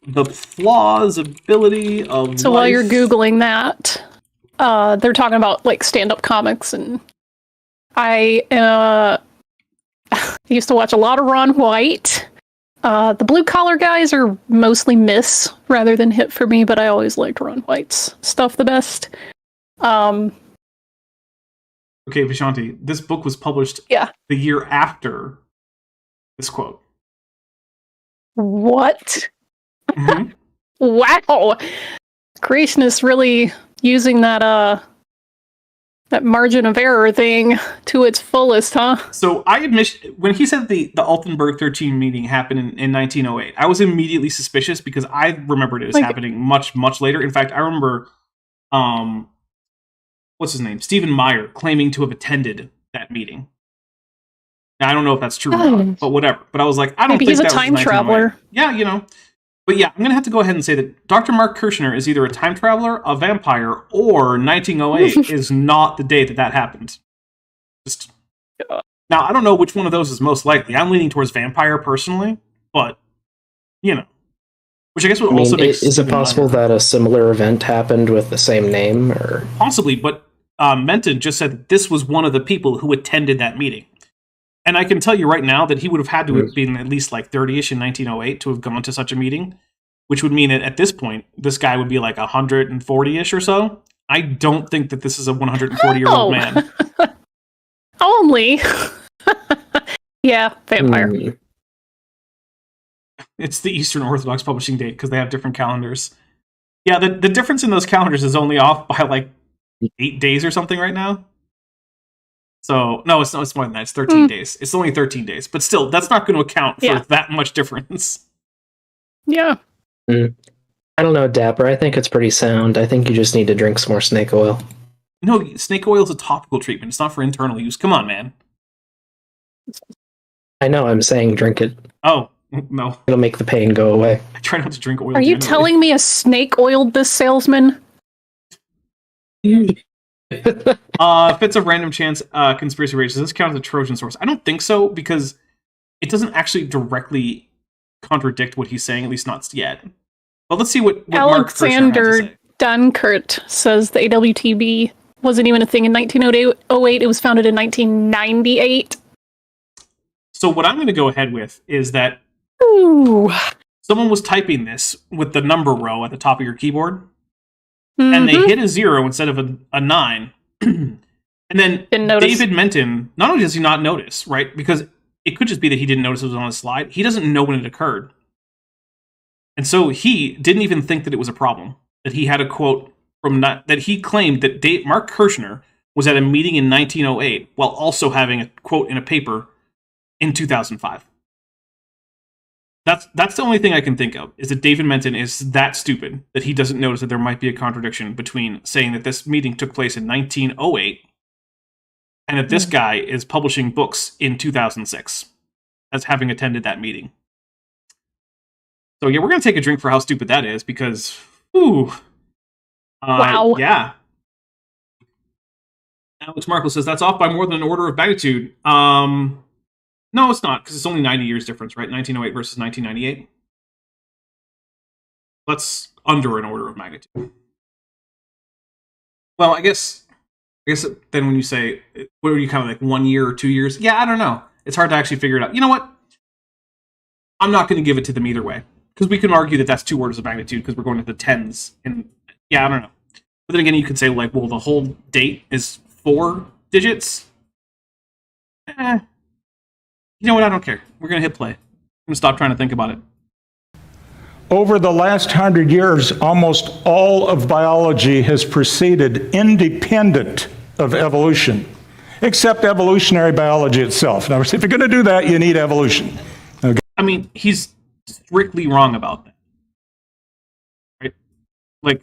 The plausibility of life. So while you're Googling that, they're talking about, stand-up comics, and I used to watch a lot of Ron White. The blue-collar guys are mostly miss rather than hit for me, but I always liked Ron White's stuff the best. Okay, Vishanti, this book was published the year after this quote. What? Mm-hmm. Wow. Creationists really using that margin of error thing to its fullest, huh? So I admit, when he said the Altenburg 13 meeting happened in 1908, I was immediately suspicious because I remembered it as happening much, much later. In fact, I remember, what's his name? Stephen Meyer claiming to have attended that meeting. Now, I don't know if that's true or not, but whatever. But I was like, I don't think he's a that time was traveler. Yeah, you know. But yeah, I'm going to have to go ahead and say that Dr. Mark Kirshner is either a time traveler, a vampire, or 1908 is not the day that happened. Just now, I don't know which one of those is most likely. I'm leaning towards vampire personally, but, you know. Which I guess would also make... Is it possible that a similar event happened with the same name? Or possibly, but Menton just said that this was one of the people who attended that meeting. And I can tell you right now that he would have had to have been at least like 30-ish in 1908 to have gone to such a meeting, which would mean that at this point, this guy would be like 140-ish or so. I don't think that this is a 140-year-old man. Only. Yeah, vampire. It's the Eastern Orthodox publishing date because they have different calendars. Yeah, the difference in those calendars is only off by like 8 days or something right now. So, no, it's more than that. It's 13 days. It's only 13 days. But still, that's not going to account for that much difference. Yeah. I don't know, Dapper. I think it's pretty sound. I think you just need to drink some more snake oil. No, snake oil is a topical treatment. It's not for internal use. Come on, man. I know, I'm saying drink it. Oh, no. It'll make the pain go away. I try not to drink oil. Are you telling me a snake oiled this salesman? If it's a random chance conspiracy rage, does this count as a Trojan source? I don't think so, because it doesn't actually directly contradict what he's saying, at least not yet. But let's see what Alexander Dunkert says the AWTB wasn't even a thing in 1908. It was founded in 1998. So what I'm going to go ahead with is that someone was typing this with the number row at the top of your keyboard, and they hit a 0 instead of a 9. And then David Menton, not only does he not notice, right? Because it could just be that he didn't notice it was on the slide. He doesn't know when it occurred. And so he didn't even think that it was a problem. That he had a quote from that he claimed that Mark Kirshner was at a meeting in 1908 while also having a quote in a paper in 2005. That's the only thing I can think of, is that David Menton is that stupid that he doesn't notice that there might be a contradiction between saying that this meeting took place in 1908 and that this guy is publishing books in 2006 as having attended that meeting. So yeah, we're going to take a drink for how stupid that is, because, wow. Yeah. Alex Markle says, that's off by more than an order of magnitude. No, it's not, because it's only 90 years difference, right? 1908 versus 1998. That's under an order of magnitude. Well, I guess then when you say, what are you kind of like 1 year or 2 years? Yeah, I don't know. It's hard to actually figure it out. You know what? I'm not going to give it to them either way, because we can argue that that's 2 orders of magnitude because we're going to the tens. And yeah, I don't know. But then again, you could say, like, well, the whole date is 4 digits. You know what? I don't care. We're going to hit play. I'm going to stop trying to think about it. Over the last 100 years, almost all of biology has proceeded independent of evolution, except evolutionary biology itself. Now, if you're going to do that, you need evolution. Okay. I mean, he's strictly wrong about that. Right? Like,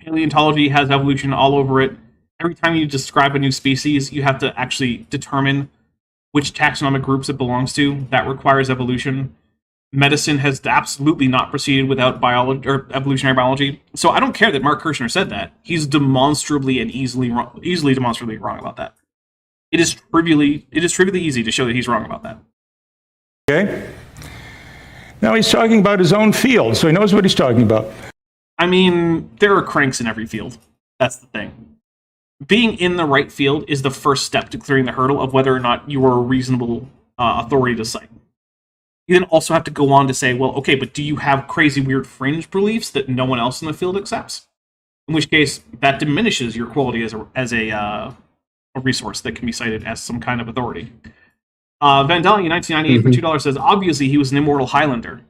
paleontology has evolution all over it. Every time you describe a new species, you have to actually determine which taxonomic groups it belongs to. That requires evolution. Medicine has absolutely not proceeded without biology or evolutionary biology. So I don't care that Mark Kirshner said that. He's demonstrably and easily demonstrably wrong about that. It is trivially easy to show that he's wrong about that. Okay. Now he's talking about his own field, so he knows what he's talking about. I mean, there are cranks in every field. That's the thing. Being in the right field is the first step to clearing the hurdle of whether or not you are a reasonable authority to cite. You then also have to go on to say, well, okay, but do you have crazy, weird fringe beliefs that no one else in the field accepts? In which case, that diminishes your quality as a a resource that can be cited as some kind of authority. Vandalia 1998 for $2 says, obviously he was an immortal Highlander.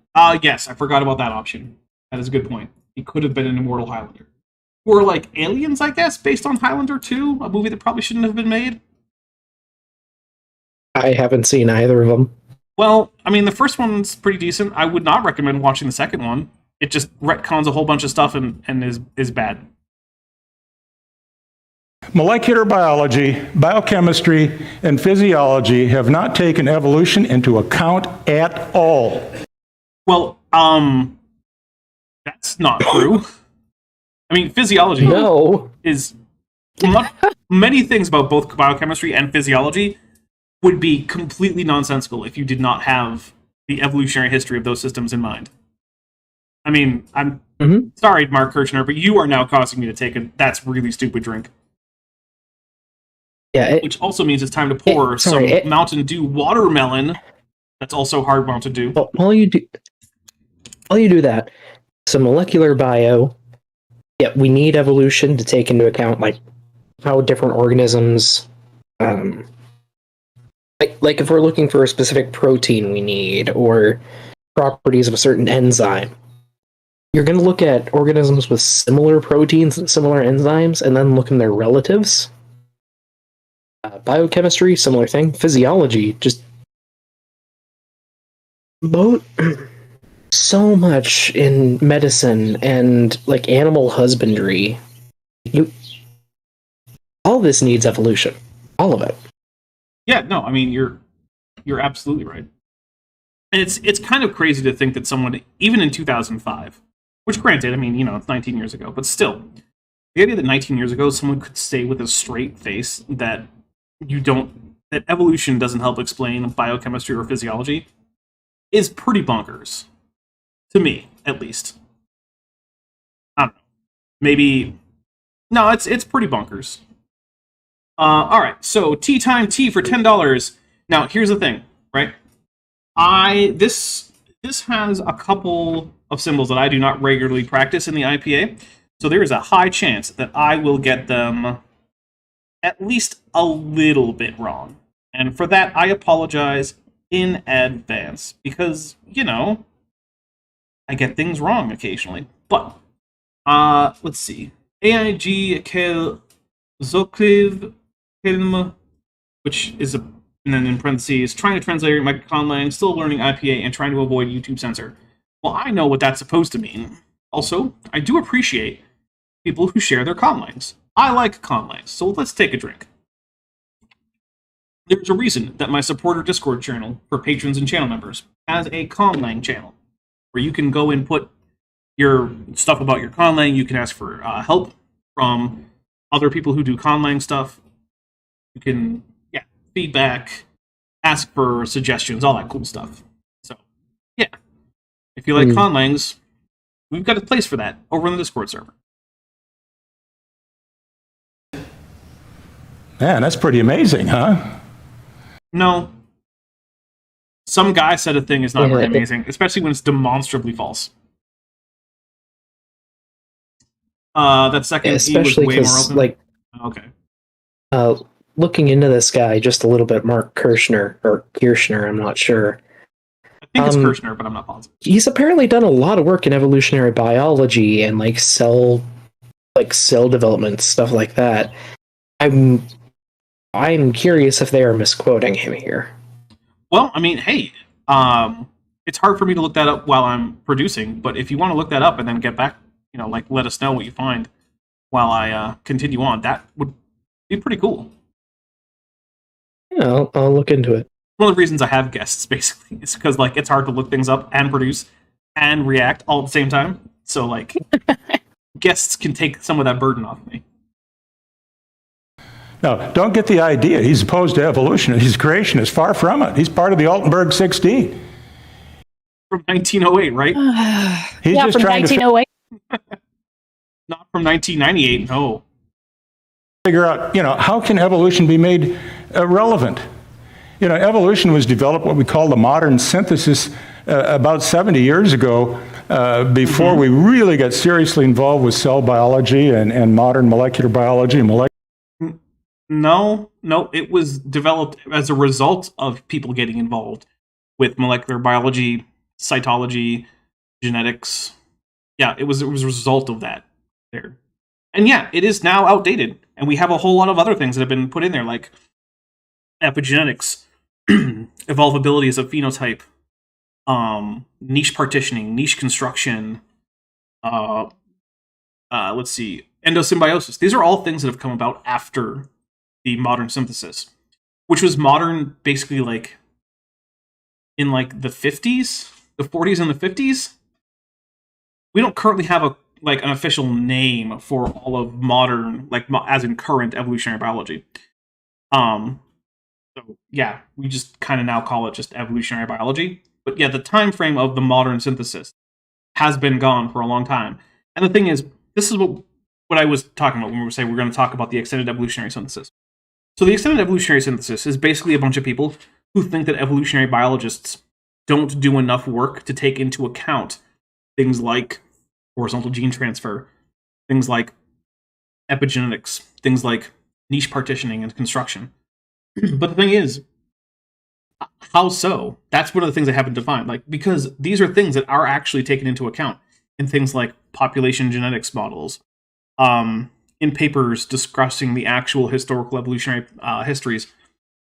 Yes, I forgot about that option. That is a good point. He could have been an immortal Highlander. Or like Aliens, I guess, based on Highlander 2, a movie that probably shouldn't have been made. I haven't seen either of them. Well, I mean, the first one's pretty decent. I would not recommend watching the second one. It just retcons a whole bunch of stuff and is bad. Molecular biology, biochemistry, and physiology have not taken evolution into account at all. Well, that's not true. I mean, physiology is... Many things about both biochemistry and physiology would be completely nonsensical if you did not have the evolutionary history of those systems in mind. I mean, I'm sorry, Mark Kirchner, but you are now causing me to take a that's really stupid drink. Yeah, which also means it's time to pour some Mountain Dew watermelon. That's also hard Mountain Dew. Well, while you do that, some molecular bio. Yeah, we need evolution to take into account like how different organisms, like if we're looking for a specific protein we need or properties of a certain enzyme. You're going to look at organisms with similar proteins and similar enzymes, and then look in their relatives. Biochemistry, similar thing. Physiology, just so much in medicine and like animal husbandry. All this needs evolution. All of it. Yeah, no, I mean you're absolutely right. And it's kind of crazy to think that someone, even in 2005, which granted, I mean, it's 19 years ago, but still, the idea that 19 years ago someone could say with a straight face that that evolution doesn't help explain biochemistry or physiology is pretty bonkers. To me, at least. I don't know. Maybe... No, it's pretty bonkers. Alright, so Tea Time Tea for $10. Now, here's the thing, right? This has a couple of symbols that I do not regularly practice in the IPA, so there is a high chance that I will get them at least a little bit wrong. And for that, I apologize in advance, because, I get things wrong occasionally. But, let's see. AIG Kel Zokriv Film, which is and then in parentheses, trying to translate my conlang, still learning IPA, and trying to avoid YouTube censor. Well, I know what that's supposed to mean. Also, I do appreciate people who share their conlangs. I like conlangs, so let's take a drink. There's a reason that my supporter Discord channel for patrons and channel members has a conlang channel, where you can go and put your stuff about your conlang. You can ask for help from other people who do conlang stuff. You can, feedback, ask for suggestions, all that cool stuff. So, yeah. If you like conlangs, we've got a place for that over on the Discord server. Man, that's pretty amazing, huh? No. Some guy said a thing is not very amazing, especially when it's demonstrably false. That second especially E was way more open. Like, okay. Looking into this guy just a little bit, Mark Kirchner, I'm not sure. I think it's Kirchner, but I'm not positive. He's apparently done a lot of work in evolutionary biology and like cell development, stuff like that. I'm curious if they are misquoting him here. Well, I mean, hey, it's hard for me to look that up while I'm producing, but if you want to look that up and then get back, let us know what you find while I continue on, that would be pretty cool. Yeah, I'll look into it. One of the reasons I have guests, basically, is because, it's hard to look things up and produce and react all at the same time. So, guests can take some of that burden off me. No, don't get the idea. He's opposed to evolution. He's creationist. Far from it. He's part of the Altenberg 16. From 1908, right? He's just from trying 1908. Not from 1998, no. Figure out, how can evolution be made relevant? Evolution was developed, what we call the modern synthesis, about 70 years ago, before we really got seriously involved with cell biology and modern molecular biology and No, it was developed as a result of people getting involved with molecular biology, cytology, genetics. Yeah, it was a result of that there. And yeah, it is now outdated. And we have a whole lot of other things that have been put in there, like epigenetics, evolvability as a phenotype, niche partitioning, niche construction, let's see, endosymbiosis. These are all things that have come about after the modern synthesis, which was modern basically like in like the 50s, the 40s and the 50s. We don't currently have an official name for all of modern, like as in current evolutionary biology. So yeah, we just kind of now call it just evolutionary biology. But yeah, the time frame of the modern synthesis has been gone for a long time. And the thing is, this is what I was talking about when we were saying we're going to talk about the extended evolutionary synthesis. So the extended evolutionary synthesis is basically a bunch of people who think that evolutionary biologists don't do enough work to take into account things like horizontal gene transfer, things like epigenetics, things like niche partitioning and construction. But the thing is, how so? That's one of the things I haven't defined. Like, because these are things that are actually taken into account in things like population genetics models, in papers discussing the actual historical evolutionary histories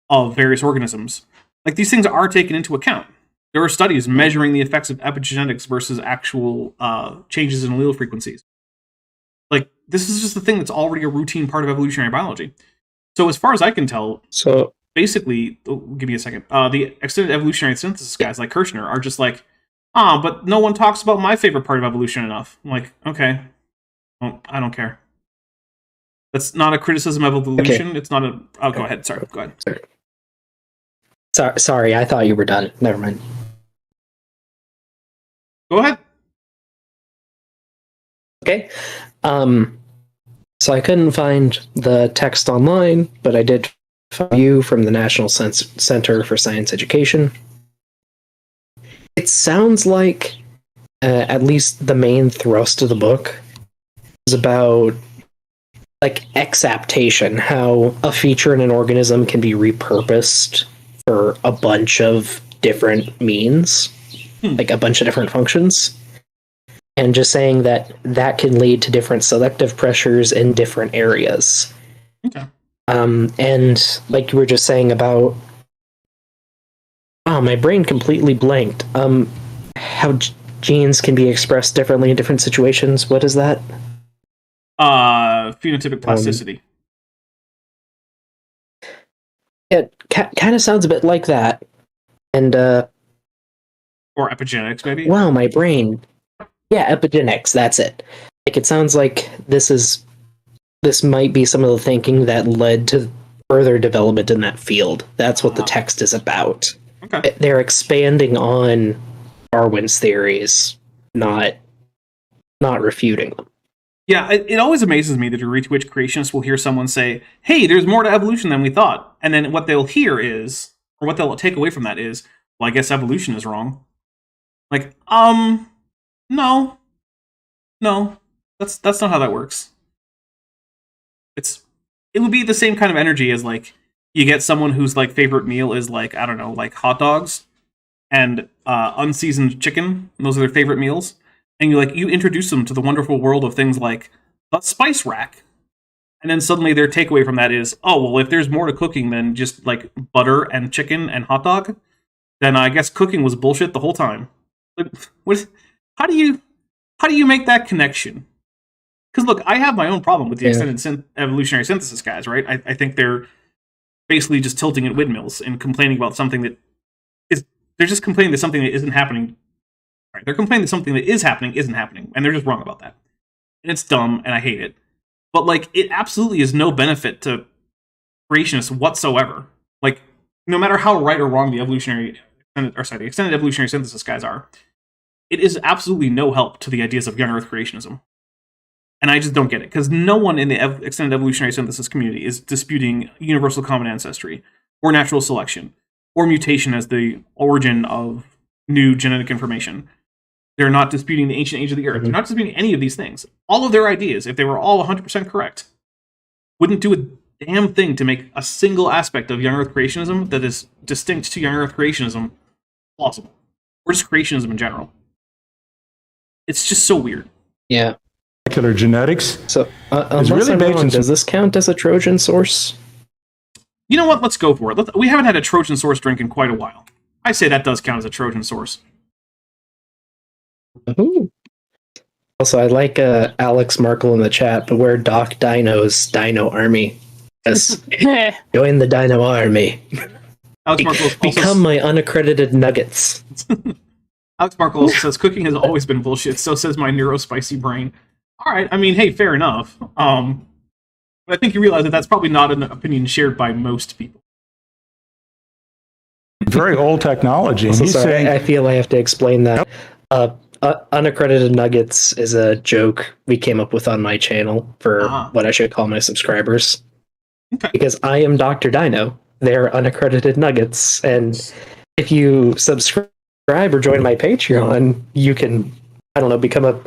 of various organisms. Like, these things are taken into account. There are studies measuring the effects of epigenetics versus actual changes in allele frequencies. Like, this is just a thing that's already a routine part of evolutionary biology. So as far as I can tell, basically, give me a second, the extended evolutionary synthesis guys like Kirshner are just like, but no one talks about my favorite part of evolution enough. I'm like, okay, well, I don't care. That's not a criticism of evolution. Okay. It's not a... Oh, go ahead. Sorry, go ahead. Sorry, I thought you were done. Never mind. Go ahead. Okay. So I couldn't find the text online, but I did find you from the National Center for Science Education. It sounds like, at least the main thrust of the book is about like exaptation, how a feature in an organism can be repurposed for a bunch of different means, like a bunch of different functions. And just saying that that can lead to different selective pressures in different areas. Okay. And like you were just saying about... Oh, my brain completely blanked. How genes can be expressed differently in different situations. What is that? Phenotypic plasticity. It kind of sounds a bit like that. And, or epigenetics, maybe? Wow, my brain... Yeah, epigenetics, that's it. Like, it sounds like this might be some of the thinking that led to further development in that field. That's what the text is about. Okay. They're expanding on Darwin's theories, not refuting them. Yeah, it always amazes me the degree to which creationists will hear someone say, hey, there's more to evolution than we thought. And then what they'll hear is, or what they'll take away from that is, well, I guess evolution is wrong. Like, No, that's not how that works. It would be the same kind of energy as like you get someone whose like favorite meal is like, I don't know, like hot dogs and unseasoned chicken. And those are their favorite meals, and you introduce them to the wonderful world of things like the spice rack, and then suddenly their takeaway from that is, oh well, if there's more to cooking than just like butter and chicken and hot dog, then I guess cooking was bullshit the whole time. Like, what? How do you make that connection? Because look, I have my own problem with the extended evolutionary synthesis guys, right? I think they're basically just tilting at windmills and complaining about something that is... They're just complaining that something that isn't happening... Right? They're complaining that something that is happening isn't happening, and they're just wrong about that. And it's dumb, and I hate it. But, like, it absolutely is no benefit to creationists whatsoever. Like, no matter how right or wrong the extended evolutionary synthesis guys are, it is absolutely no help to the ideas of young Earth creationism. And I just don't get it, because no one in the extended evolutionary synthesis community is disputing universal common ancestry, or natural selection, or mutation as the origin of new genetic information. They're not disputing the ancient age of the Earth. They're not disputing any of these things. All of their ideas, if they were all 100% correct, wouldn't do damn thing to make a single aspect of young Earth creationism that is distinct to young Earth creationism plausible, or just creationism in general. It's just so weird. Yeah. Molecular genetics. So, unless really I'm based wrong, in does this count as a Trojan source? You know what? Let's go for it. We haven't had a Trojan source drink in quite a while. I say that does count as a Trojan source. Ooh. Also, I like Alex Markle in the chat, but we're Dok Dino's Dino Army. Yes. Join the Dino Army. Alex Markle also Become my unaccredited nuggets. Alex Markle also says, cooking has always been bullshit, so says my neurospicy brain. Alright, I mean, hey, fair enough. But I think you realize that that's probably not an opinion shared by most people. Very old technology. So He's sorry, saying, I feel I have to explain that. Unaccredited nuggets is a joke we came up with on my channel for what I should call my subscribers. Okay. Because I am Dr. Dino. They're unaccredited nuggets. And if you subscribe or join my Patreon, you can, I don't know, become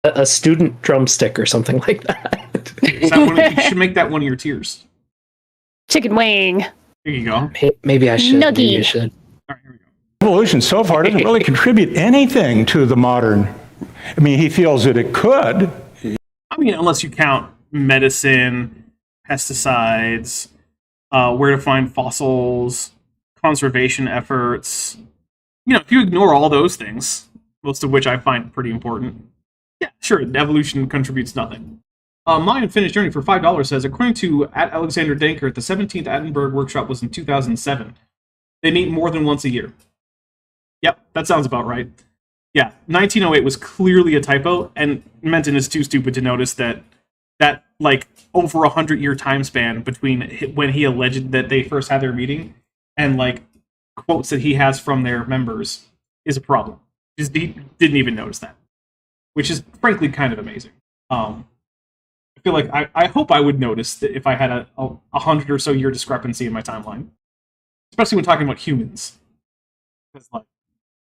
a student drumstick or something like that. You should make that one of your tiers. Chicken wing. There you go. Maybe I should. Nuggy. Maybe I should. All right, here we go. evolution so far doesn't really contribute anything to the modern. I mean, he feels that it could. I mean, unless you count medicine, pesticides, where to find fossils, conservation efforts. You know, if you ignore all those things, most of which I find pretty important, yeah, sure, evolution contributes nothing. My Unfinished Journey for $5 says, according to @Alexander Dankert, the 17th Edinburgh workshop was in 2007. They meet more than once a year. Yep, that sounds about right. Yeah, 1908 was clearly a typo, and Menton is too stupid to notice that like over 100-year time span between when he alleged that they first had their meeting and like quotes that he has from their members is a problem. He didn't even notice that, which is frankly kind of amazing. I feel like I hope I would notice that if I had a 100 or so year discrepancy in my timeline, especially when talking about humans. Because like,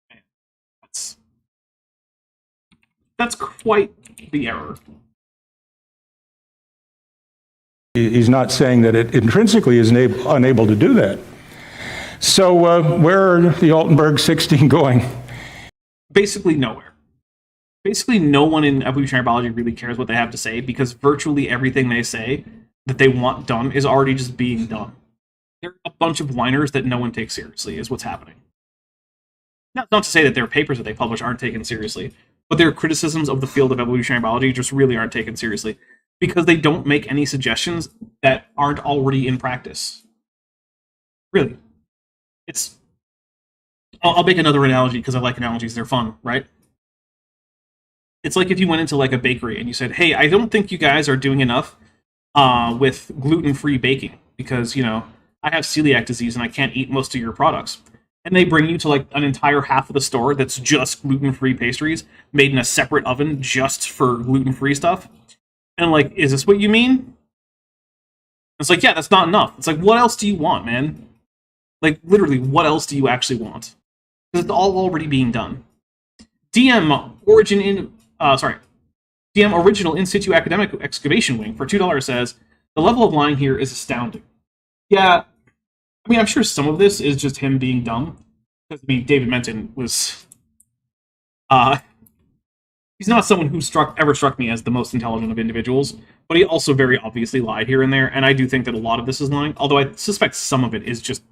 man, that's quite the error. He's not saying that it intrinsically is unable to do that. So where are the Altenberg 16 going? Basically nowhere. Basically no one in evolutionary biology really cares what they have to say because virtually everything they say that they want done is already just being done. They're a bunch of whiners that no one takes seriously is what's happening. Not to say that their papers that they publish aren't taken seriously, but their criticisms of the field of evolutionary biology just really aren't taken seriously because they don't make any suggestions that aren't already in practice. Really. I'll make another analogy because I like analogies, they're fun, right? It's like if you went into like a bakery and you said, hey, I don't think you guys are doing enough with gluten-free baking because, you know, I have celiac disease and I can't eat most of your products. And they bring you to like an entire half of the store that's just gluten-free pastries made in a separate oven just for gluten-free stuff. And I'm like, is this what you mean? It's like, yeah, that's not enough. It's like, what else do you want, man? Like, literally, what else do you actually want? Because it's all already being done. DM Original In Situ Academic Excavation Wing for $2 says, the level of lying here is astounding. Yeah, I mean, I'm sure some of this is just him being dumb. Because, I mean, David Menton was... he's not someone who ever struck me as the most intelligent of individuals, but he also very obviously lied here and there, and I do think that a lot of this is lying, although I suspect some of it is just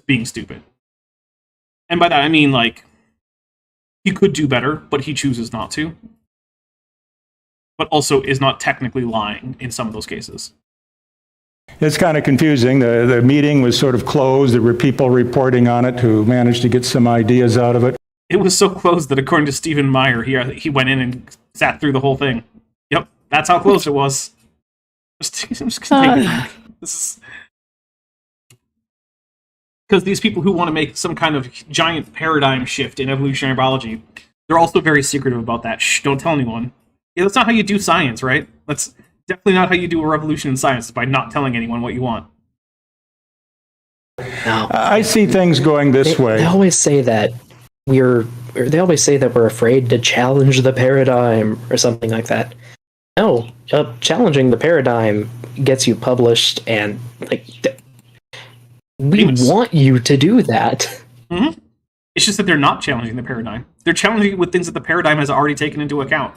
being stupid. And by that, I mean, like, he could do better, but he chooses not to. But also is not technically lying in some of those cases. It's kind of confusing. The meeting was sort of closed. There were people reporting on it who managed to get some ideas out of it. It was so closed that according to Stephen Meyer, he went in and sat through the whole thing. Yep, that's how close it was. I'm just gonna take it. This is... Because these people who want to make some kind of giant paradigm shift in evolutionary biology, they're also very secretive about that. Shh, don't tell anyone. Yeah, that's not how you do science, right? That's definitely not how you do a revolution in science, is by not telling anyone what you want. No. I see things going this way. They always say that we're afraid to challenge the paradigm or something like that. No, challenging the paradigm gets you published, and like we Famous. want you to do that. Mm-hmm. It's just that they're not challenging the paradigm. They're challenging it with things that the paradigm has already taken into account.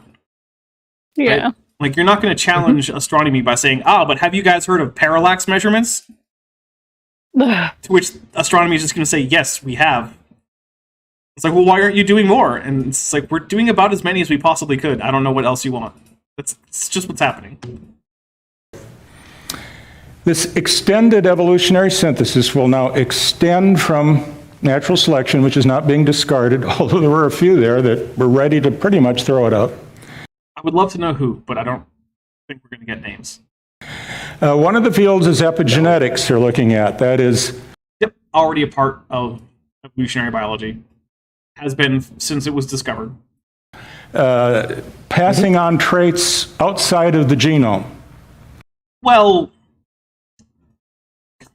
Yeah. Right? Like, you're not going to challenge astronomy by saying, but have you guys heard of parallax measurements? To which astronomy is just going to say, yes, we have. It's like, well, why aren't you doing more? And it's like, we're doing about as many as we possibly could. I don't know what else you want. It's just what's happening. This extended evolutionary synthesis will now extend from natural selection, which is not being discarded, although there were a few there that were ready to pretty much throw it out. I would love to know who, but I don't think we're going to get names. One of the fields is epigenetics they're looking at. That is... Yep, already a part of evolutionary biology. Has been since it was discovered. Passing on traits outside of the genome. Well,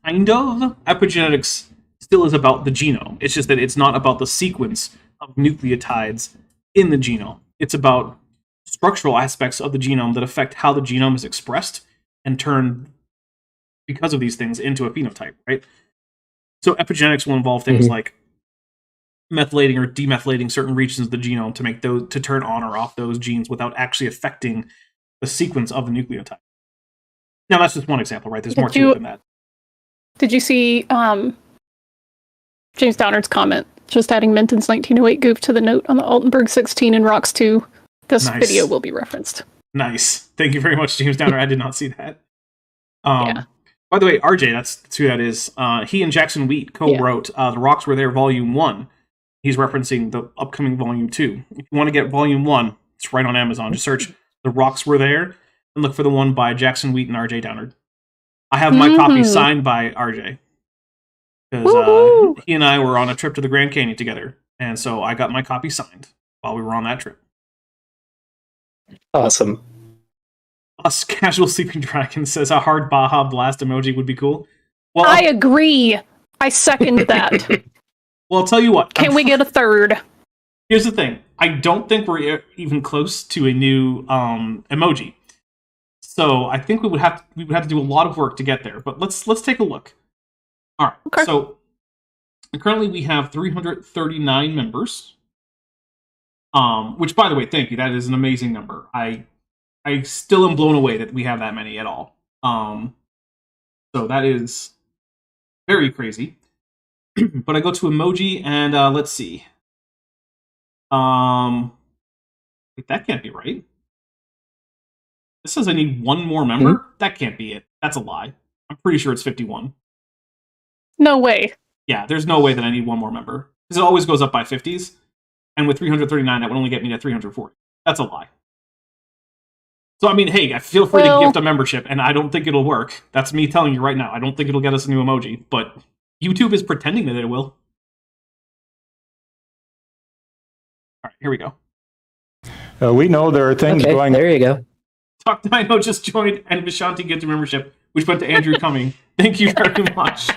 kind of. Epigenetics still is about the genome. It's just that it's not about the sequence of nucleotides in the genome. It's about structural aspects of the genome that affect how the genome is expressed and turned, because of these things, into a phenotype, right? So epigenetics will involve things like methylating or demethylating certain regions of the genome to make those, to turn on or off those genes without actually affecting the sequence of the nucleotide. Now, that's just one example, right? There's more to it than that. Did you see James Downard's comment? Just adding Minton's 1908 goof to the note on the Altenberg 16 and Rocks 2. This video will be referenced. Nice. Thank you very much, James Downer. I did not see that. Yeah. By the way, RJ, that's who that is. He and Jackson Wheat co-wrote The Rocks Were There, Volume 1. He's referencing the upcoming Volume 2. If you want to get Volume 1, it's right on Amazon. Just search The Rocks Were There and look for the one by Jackson Wheat and RJ Downard. I have my copy signed by RJ. Because he and I were on a trip to the Grand Canyon together. And so I got my copy signed while we were on that trip. Awesome. Us Casual Sleeping Dragon says a hard Baja Blast emoji would be cool. Well, I agree. I second that. Well, I'll tell you what. Can we get a third? Here's the thing. I don't think we're even close to a new emoji. So I think we would have to do a lot of work to get there. But let's take a look. All right. Okay. So currently we have 339 members. Which, by the way, thank you. That is an amazing number. I still am blown away that we have that many at all. So that is very crazy. But I go to emoji and let's see. Wait, that can't be right. This says I need one more member. That can't be it. That's a lie. I'm pretty sure it's 51. No way. Yeah, there's no way that I need one more member. Because it always goes up by 50s. And with 339, that would only get me to 340. That's a lie. So, I mean, hey, feel free to gift a membership, and I don't think it'll work. That's me telling you right now. I don't think it'll get us a new emoji, but YouTube is pretending that it will. All right, here we go. We know there are things going... There you go. Dok Dino just joined, and Vishanti gets a membership, which went to Andrew Cumming. Thank you very much.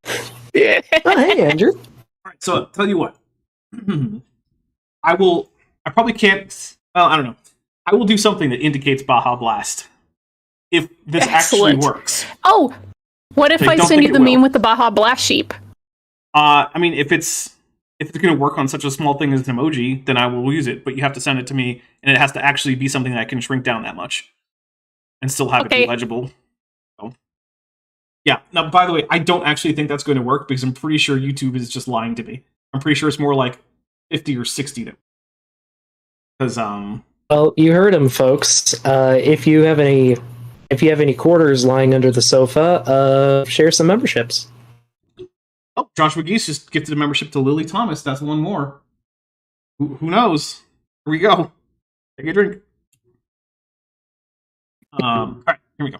Oh, hey, Andrew. All right, so I'll tell you what. I probably can't, well, I don't know. I will do something that indicates Baja Blast. If this actually works. Oh, what if I send you the meme with the Baja Blast sheep? I mean, if it's going to work on such a small thing as an emoji, then I will use it. But you have to send it to me, and it has to actually be something that I can shrink down that much. And still have it be legible. So, yeah. Now, by the way, I don't actually think that's going to work, because I'm pretty sure YouTube is just lying to me. I'm pretty sure it's more like 50 or 60. Because well, you heard him, folks. If you have any quarters lying under the sofa, share some memberships. Oh, Joshua Geese just gifted a membership to Lily Thomas. That's one more. Who knows? Here we go. Take a drink. All right, here we go.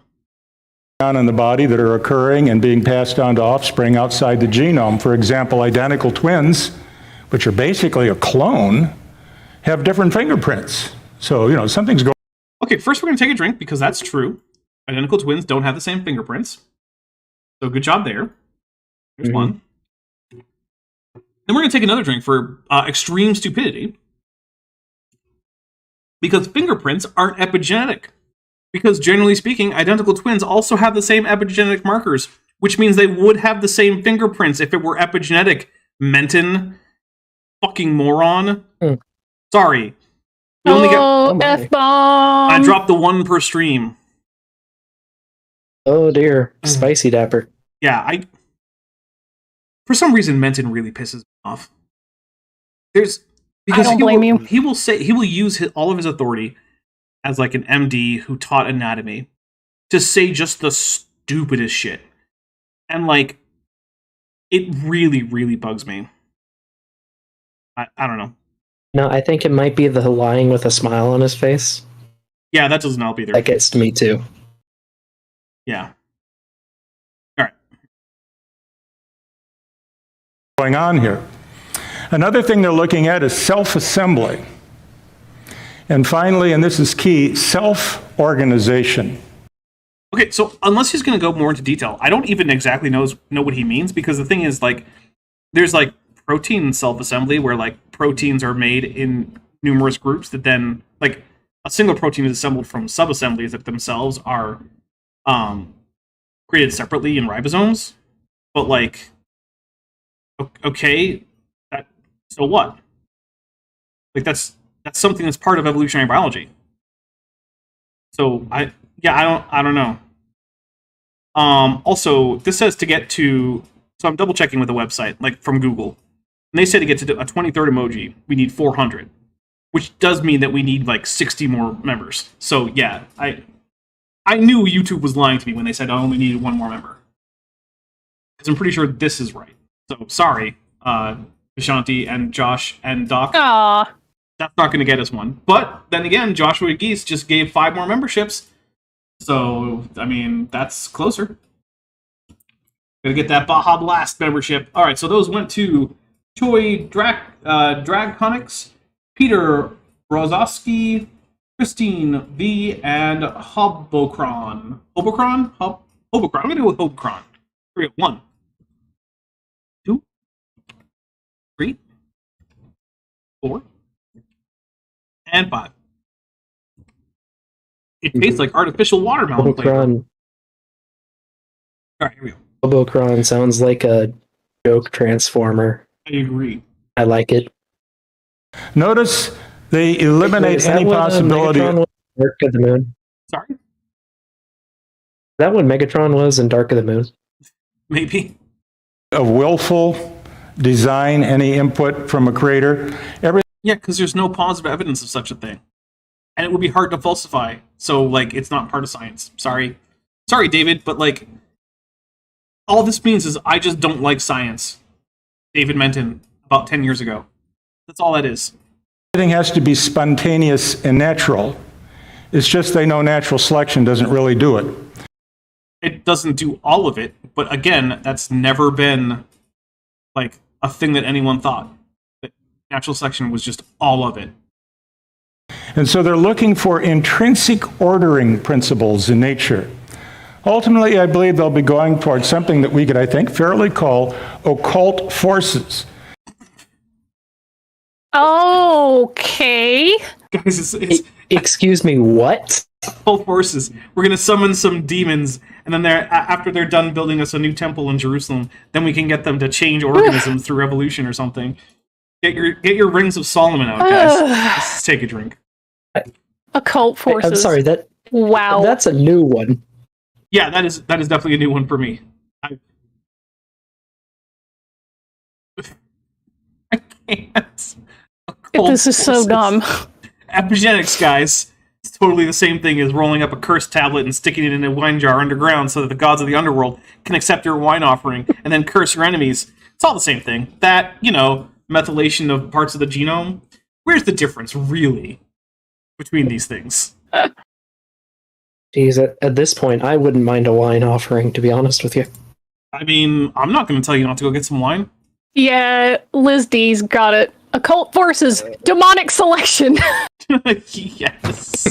On in the body that are occurring and being passed on to offspring outside the genome. For example, identical twins, which are basically a clone, have different fingerprints. So, you know, something's going on. Okay, first we're going to take a drink because that's true. Identical twins don't have the same fingerprints. So good job there. Here's one. Then we're going to take another drink for extreme stupidity. Because fingerprints aren't epigenetic. Because generally speaking, identical twins also have the same epigenetic markers, which means they would have the same fingerprints if it were epigenetic. Menton, fucking moron. Sorry. We only get F-bomb! I dropped the one per stream. Oh dear, spicy Dapper. Yeah, for some reason Menton really pisses me off. Because I don't blame you. He will use all of his authority as like an MD who taught anatomy to say just the stupidest shit. And like it really, really bugs me. I don't know. No, I think it might be the lying with a smile on his face. Yeah, that doesn't help either. That gets to me too. Yeah. All right. Going on here. Another thing they're looking at is self-assembly. And finally, and this is key, self-organization. Okay, so unless he's going to go more into detail, I don't even exactly know what he means, because the thing is, like, there's like protein self-assembly where like proteins are made in numerous groups that then, like, a single protein is assembled from sub-assemblies that themselves are created separately in ribosomes. But like, okay, so what? Like that's something that's part of evolutionary biology. So I don't know. Also, this says to get to, so I'm double checking with the website, like from Google, and they say to get to a 23rd emoji, we need 400, which does mean that we need like 60 more members. So yeah, I knew YouTube was lying to me when they said I only needed one more member, because I'm pretty sure this is right. So sorry, Vishanti and Josh and Doc. Aww. That's not going to get us one. But then again, Joshua Geese just gave 5 more memberships. So, I mean, that's closer. Gonna get that Baja Blast membership. All right, so those went to Choi Dragconics, Peter Brozowski, Christine V, and Hobocron. Hobocron? Hobocron. I'm gonna go with Hobocron. 3, 1, 2, 3, 4, and 5. It tastes like artificial watermelon flavor. All right, here we go. Hobocron sounds like a joke transformer. I agree. I like it. Notice they eliminate any possibility. Dark of the Moon. Sorry? Is that what Megatron was in Dark of the Moon? Maybe. Of willful design, any input from a creator. Yeah, because there's no positive evidence of such a thing. And it would be hard to falsify. So, like, it's not part of science. Sorry, David, but, like, all this means is I just don't like science. David Menton, about 10 years ago. That's all that is. Everything has to be spontaneous and natural. It's just they know natural selection doesn't really do it. It doesn't do all of it, but again, that's never been, like, a thing that anyone thought. That natural selection was just all of it. And so they're looking for intrinsic ordering principles in nature. Ultimately, I believe they'll be going towards something that we could, I think, fairly call occult forces. Okay. Guys, it's Excuse me, what? occult forces. We're going to summon some demons, and then after they're done building us a new temple in Jerusalem, then we can get them to change organisms through evolution or something. Get your rings of Solomon out, guys. Let's take a drink. Occult forces. I'm sorry, Wow. that's a new one. Yeah, that is definitely a new one for me. I can't. This is so dumb. Epigenetics, guys. It's totally the same thing as rolling up a cursed tablet and sticking it in a wine jar underground so that the gods of the underworld can accept your wine offering and then curse your enemies. It's all the same thing. That, methylation of parts of the genome. Where's the difference, really, between these things? Geez, at this point, I wouldn't mind a wine offering, to be honest with you. I mean, I'm not going to tell you not to go get some wine. Yeah, Liz D's got it. Occult forces, demonic selection. Yes.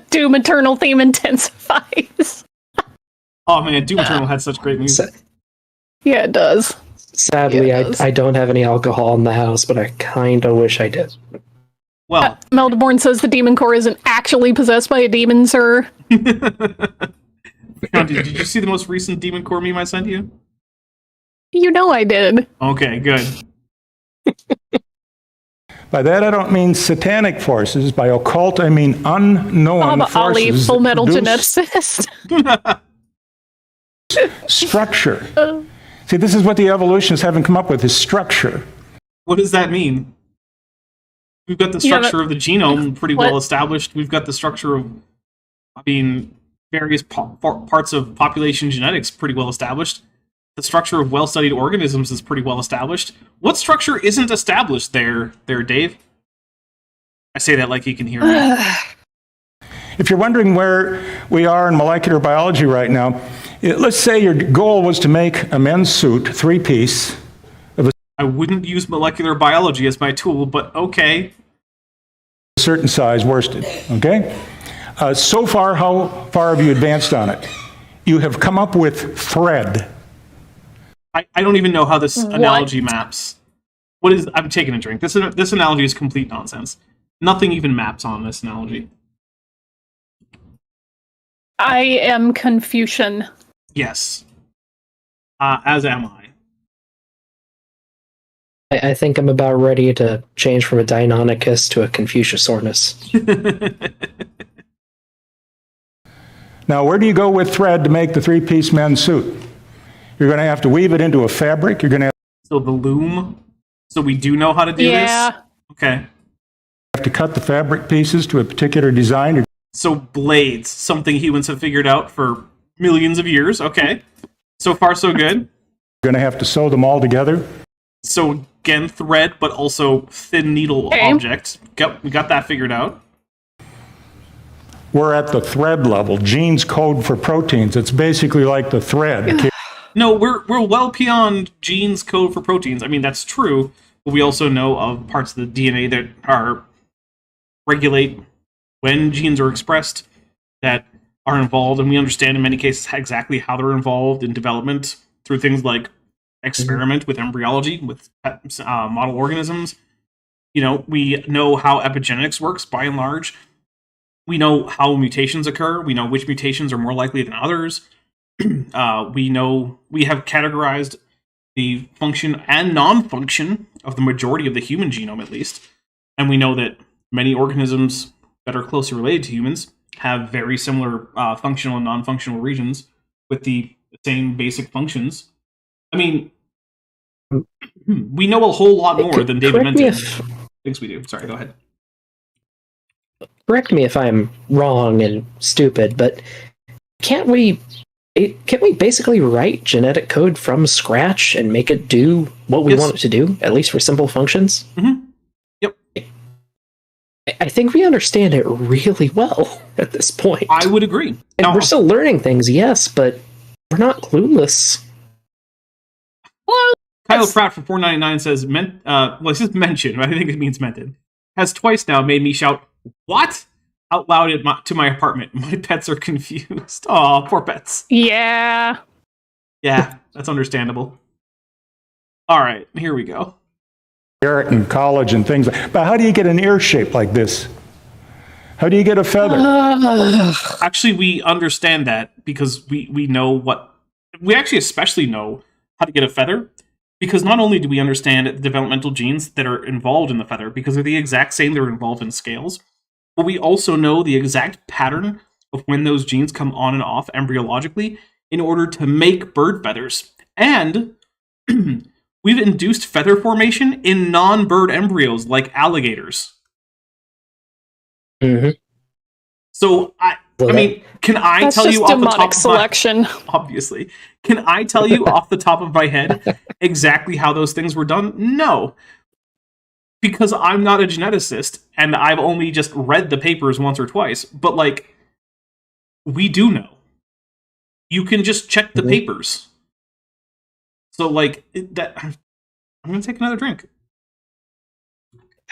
Doom Eternal theme intensifies. Oh man, Doom Eternal had such great music. Yeah, it does. Sadly, Yeah, it does. I don't have any alcohol in the house, but I kind of wish I did. Well, Meldeborn says the demon core isn't actually possessed by a demon, sir. did you see the most recent demon core meme I sent you? You know I did. Okay, good. By that I don't mean satanic forces. By occult, I mean unknown Bob Ali, forces Full that Metal produce Geneticist. structure. See, this is what the evolutionists haven't come up with, is structure. What does that mean? We've got the structure of the genome pretty well established. We've got the structure of, various parts of population genetics pretty well established. The structure of well-studied organisms is pretty well established. What structure isn't established there, Dave? I say that like you can hear me. If you're wondering where we are in molecular biology right now, let's say your goal was to make a men's suit, three-piece. I wouldn't use molecular biology as my tool, but okay. A certain size worsted, okay? So far, how far have you advanced on it? You have come up with thread. I don't even know how this analogy maps. I'm taking a drink. This analogy is complete nonsense. Nothing even maps on this analogy. I am Confucian. Yes. As am I. I think I'm about ready to change from a Deinonychus to a Confuciusaurus. Now, where do you go with thread to make the three-piece men's suit? You're going to have to weave it into a fabric. You're going to So the loom. So we do know how to do this? Okay. have to cut the fabric pieces to a particular design. You're So blades, something humans have figured out for millions of years. Okay. So far, so good. going to have to sew them all together. So again, thread, but also thin needle object. Yep, we got that figured out. We're at the thread level. Genes code for proteins. It's basically like the thread. No, we're well beyond genes code for proteins. I mean, that's true, but we also know of parts of the DNA that are regulate when genes are expressed that are involved, and we understand in many cases exactly how they're involved in development through things like experiment with embryology, with model organisms. You know, we know how epigenetics works by and large. We know how mutations occur. We know which mutations are more likely than others. We know we have categorized the function and non-function of the majority of the human genome, at least. And we know that many organisms that are closely related to humans have very similar functional and non-functional regions with the same basic functions. I mean, we know a whole lot more than David mentioned. Thinks we do. Sorry, go ahead. Correct me if I'm wrong and stupid, but can't we basically write genetic code from scratch and make it do what we want it to do, at least for simple functions? Mm-hmm. Yep. I think we understand it really well at this point. I would agree. And we're still learning things, yes, but we're not clueless. Well, Kyle Pratt from 499 says, it says mentioned, but I think it means mented. Has twice now made me shout, "What?" out loud to my apartment. My pets are confused. Aw, poor pets. Yeah. Yeah, that's understandable. All right, here we go. In college and things. But how do you get an ear shape like this? How do you get a feather? Actually, we understand that because we know what... We actually especially know how to get a feather, because not only do we understand the developmental genes that are involved in the feather, because they're the exact same that are involved in scales, but we also know the exact pattern of when those genes come on and off embryologically in order to make bird feathers. And we've induced feather formation in non-bird embryos like alligators. Mm-hmm. So, I mean, can I tell you off the top selection. Obviously. Can I tell you off the top of my head exactly how those things were done? No. Because I'm not a geneticist, and I've only just read the papers once or twice. But, like, we do know. You can just check the papers. So, like, I'm going to take another drink.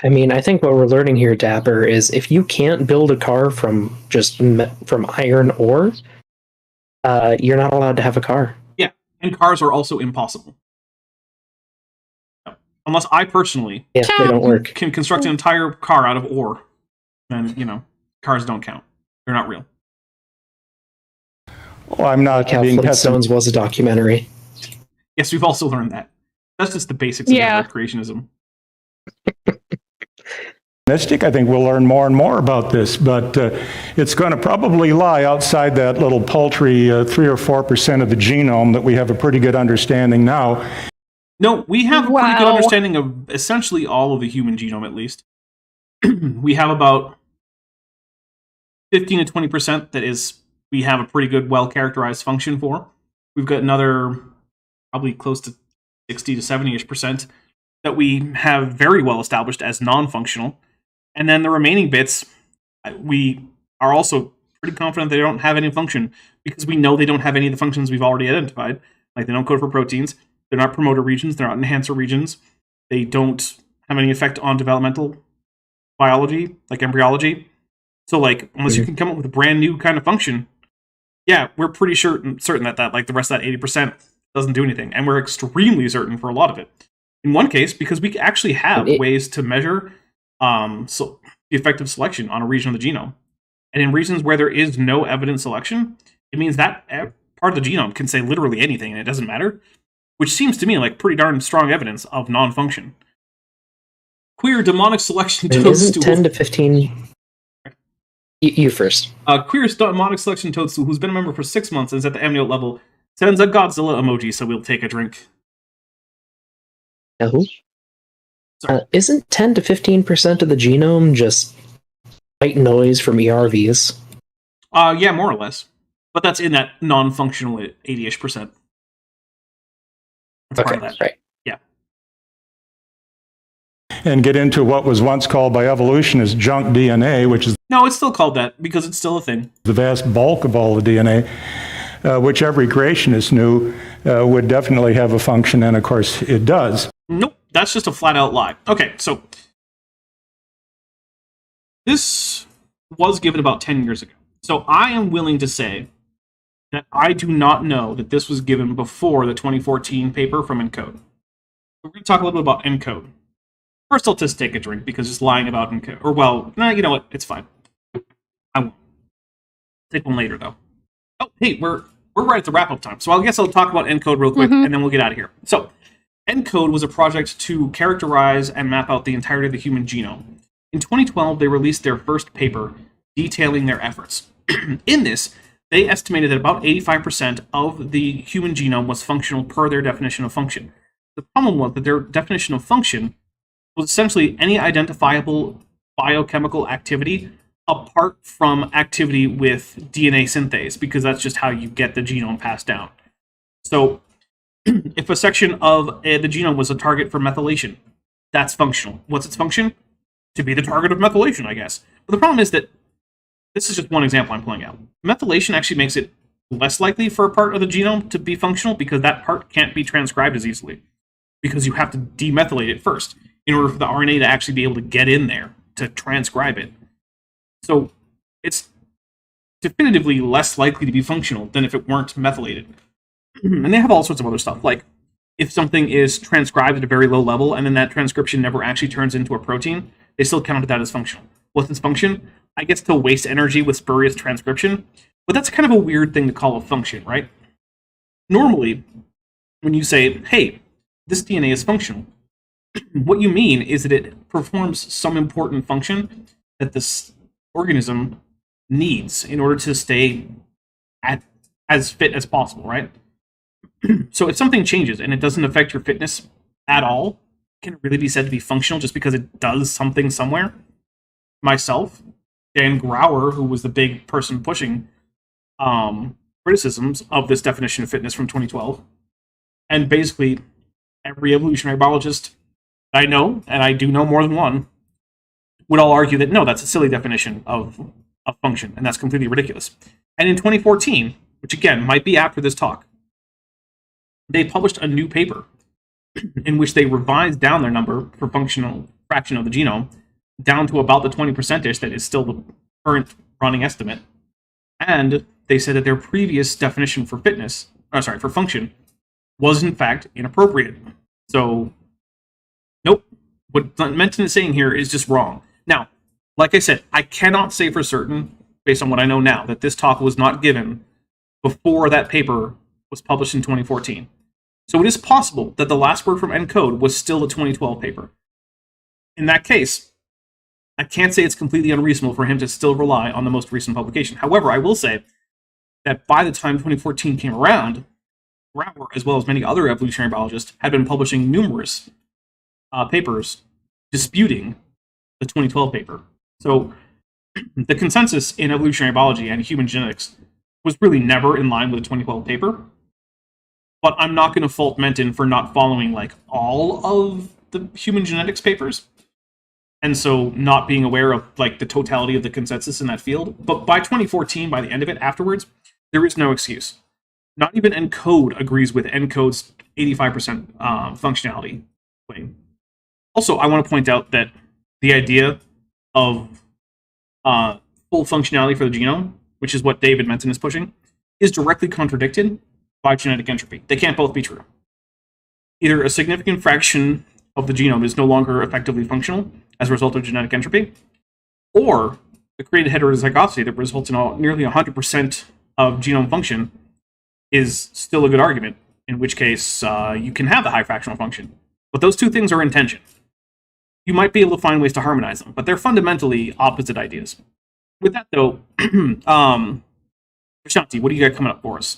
I mean, I think what we're learning here, Dapper, is if you can't build a car from iron ore, you're not allowed to have a car. Yeah, and cars are also impossible. Unless I personally Yeah, they don't work. can construct an entire car out of ore, then, cars don't count. They're not real. Well, I'm not Like how being Flintstones was a documentary. Yes, we've also learned that. That's just the basics of creationism. pessimistic. I think we'll learn more and more about this, but it's going to probably lie outside that little paltry 3 or 4% of the genome that we have a pretty good understanding now. No, we have a pretty good understanding of essentially all of the human genome, at least. We have about 15 to 20% that is, we have a pretty good, well-characterized function for. We've got another, probably close to 60 to 70-ish% that we have very well established as non-functional. And then the remaining bits, we are also pretty confident they don't have any function, because we know they don't have any of the functions we've already identified. Like, they don't code for proteins, they're not promoter regions, they're not enhancer regions, they don't have any effect on developmental biology, like embryology. So, like, unless you can come up with a brand new kind of function, yeah, we're pretty certain that like the rest of that 80% doesn't do anything. And we're extremely certain for a lot of it. In one case, because we actually have ways to measure so the effective selection on a region of the genome. And in regions where there is no evident selection, it means that part of the genome can say literally anything and it doesn't matter, which seems to me like pretty darn strong evidence of non-function. Queer demonic selection toadstool. 10 to 15... You first. Queer demonic selection toadstool, who's been a member for 6 months and is at the amniote level, sends a Godzilla emoji, so we'll take a drink. No. Isn't 10 to 15% of the genome just white noise from ERVs? Yeah, more or less. But that's in that non-functional 80-ish%. That's part of that. Right. Yeah. And get into what was once called by evolutionists junk DNA, which is... No, it's still called that, because it's still a thing. The vast bulk of all the DNA, which every creationist knew would definitely have a function, and of course it does. Nope, that's just a flat-out lie. Okay, so this was given about 10 years ago. So I am willing to say that I do not know that this was given before the 2014 paper from ENCODE. We're going to talk a little bit about ENCODE. First, I'll just take a drink, because just lying about ENCODE, or well, you know what, it's fine. I won't. Take one later, though. Oh, hey, we're right at the wrap-up time, so I guess I'll talk about ENCODE real quick, and then we'll get out of here. So, ENCODE was a project to characterize and map out the entirety of the human genome. In 2012, they released their first paper detailing their efforts. In this, they estimated that about 85% of the human genome was functional per their definition of function. The problem was that their definition of function was essentially any identifiable biochemical activity apart from activity with DNA synthase, because that's just how you get the genome passed down. So, if a section of the genome was a target for methylation, that's functional. What's its function? To be the target of methylation, I guess. But the problem is that, this is just one example I'm pulling out. Methylation actually makes it less likely for a part of the genome to be functional, because that part can't be transcribed as easily, because you have to demethylate it first in order for the RNA to actually be able to get in there to transcribe it. So it's definitively less likely to be functional than if it weren't methylated. And they have all sorts of other stuff, like if something is transcribed at a very low level and then that transcription never actually turns into a protein, they still count that as functional. What's its function? I guess to waste energy with spurious transcription, but that's kind of a weird thing to call a function, right? Normally, when you say, hey, this DNA is functional, what you mean is that it performs some important function that this organism needs in order to stay as fit as possible, right? So if something changes and it doesn't affect your fitness at all, can it really be said to be functional just because it does something somewhere? Myself, Dan Grauer, who was the big person pushing criticisms of this definition of fitness from 2012, and basically every evolutionary biologist I know, and I do know more than one, would all argue that no, that's a silly definition of function, and that's completely ridiculous. And in 2014, which again might be after this talk, they published a new paper in which they revised down their number for functional fraction of the genome down to about the 20%ish that is still the current running estimate. And they said that their previous definition for for function was in fact inappropriate. So what Menton is saying here is just wrong. Now, like I said, I cannot say for certain, based on what I know now, that this talk was not given before that paper was published in 2014. So it is possible that the last word from ENCODE was still a 2012 paper. In that case, I can't say it's completely unreasonable for him to still rely on the most recent publication. However, I will say that by the time 2014 came around, Brower, as well as many other evolutionary biologists, had been publishing numerous papers disputing the 2012 paper. So the consensus in evolutionary biology and human genetics was really never in line with the 2012 paper. But I'm not going to fault Menton for not following like all of the human genetics papers, and so not being aware of like the totality of the consensus in that field. But by 2014, by the end of it, afterwards, there is no excuse. Not even ENCODE agrees with ENCODE's 85% functionality claim. Also, I want to point out that the idea of full functionality for the genome, which is what David Menton is pushing, is directly contradicted by genetic entropy. They can't both be true. Either a significant fraction of the genome is no longer effectively functional as a result of genetic entropy, or the created heterozygosity that results in nearly 100% of genome function is still a good argument, in which case you can have the high fractional function. But those two things are in tension. You might be able to find ways to harmonize them, but they're fundamentally opposite ideas. With that, though, Shanti, what do you got coming up for us?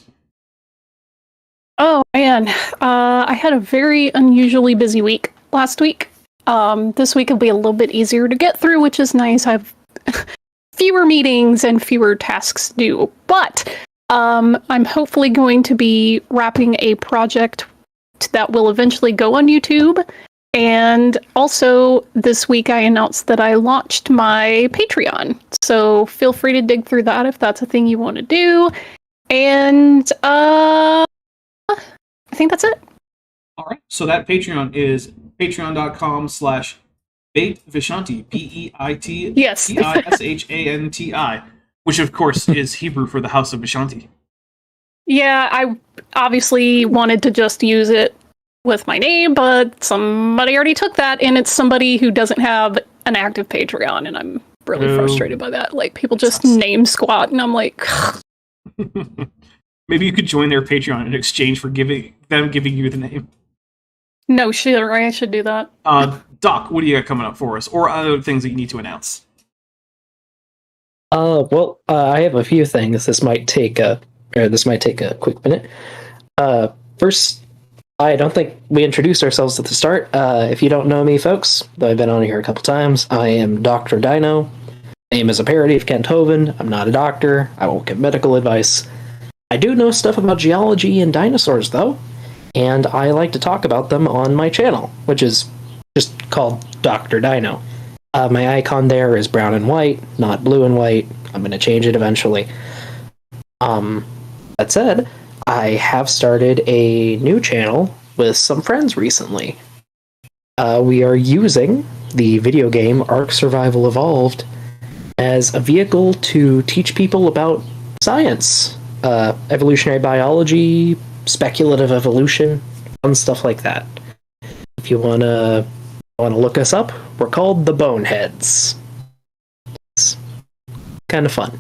Oh man, I had a very unusually busy week last week. This week will be a little bit easier to get through, which is nice. I have fewer meetings and fewer tasks due, but I'm hopefully going to be wrapping a project that will eventually go on YouTube. And also this week I announced that I launched my Patreon. So feel free to dig through that if that's a thing you want to do. And I think that's it. All right. So that Patreon is patreon.com/BeitVishanti, Yes. P-E-I-T-V-I-S-H-A-N-T-I, which of course is Hebrew for the House of Vishanti. Yeah, I obviously wanted to just use it with my name, but somebody already took that, and it's somebody who doesn't have an active Patreon, and I'm really frustrated by that. Like, people just name squat, and I'm like... Maybe you could join their Patreon in exchange for giving you the name. No, sure, I should do that. Doc, what do you got coming up for us, or other things that you need to announce? Well, I have a few things. This might take a quick minute. First, I don't think we introduced ourselves at the start. If you don't know me, folks, though I've been on here a couple times, I am Dok Dino. Name is a parody of Kent Hovind. I'm not a doctor. I won't give medical advice. I do know stuff about geology and dinosaurs, though, and I like to talk about them on my channel, which is just called Dok Dino. My icon there is brown and white, not blue and white. I'm going to change it eventually. That said, I have started a new channel with some friends recently. We are using the video game Ark Survival Evolved as a vehicle to teach people about science, evolutionary biology, speculative evolution, fun stuff like that. If you want to look us up, we're called the Boneheads. It's kind of fun.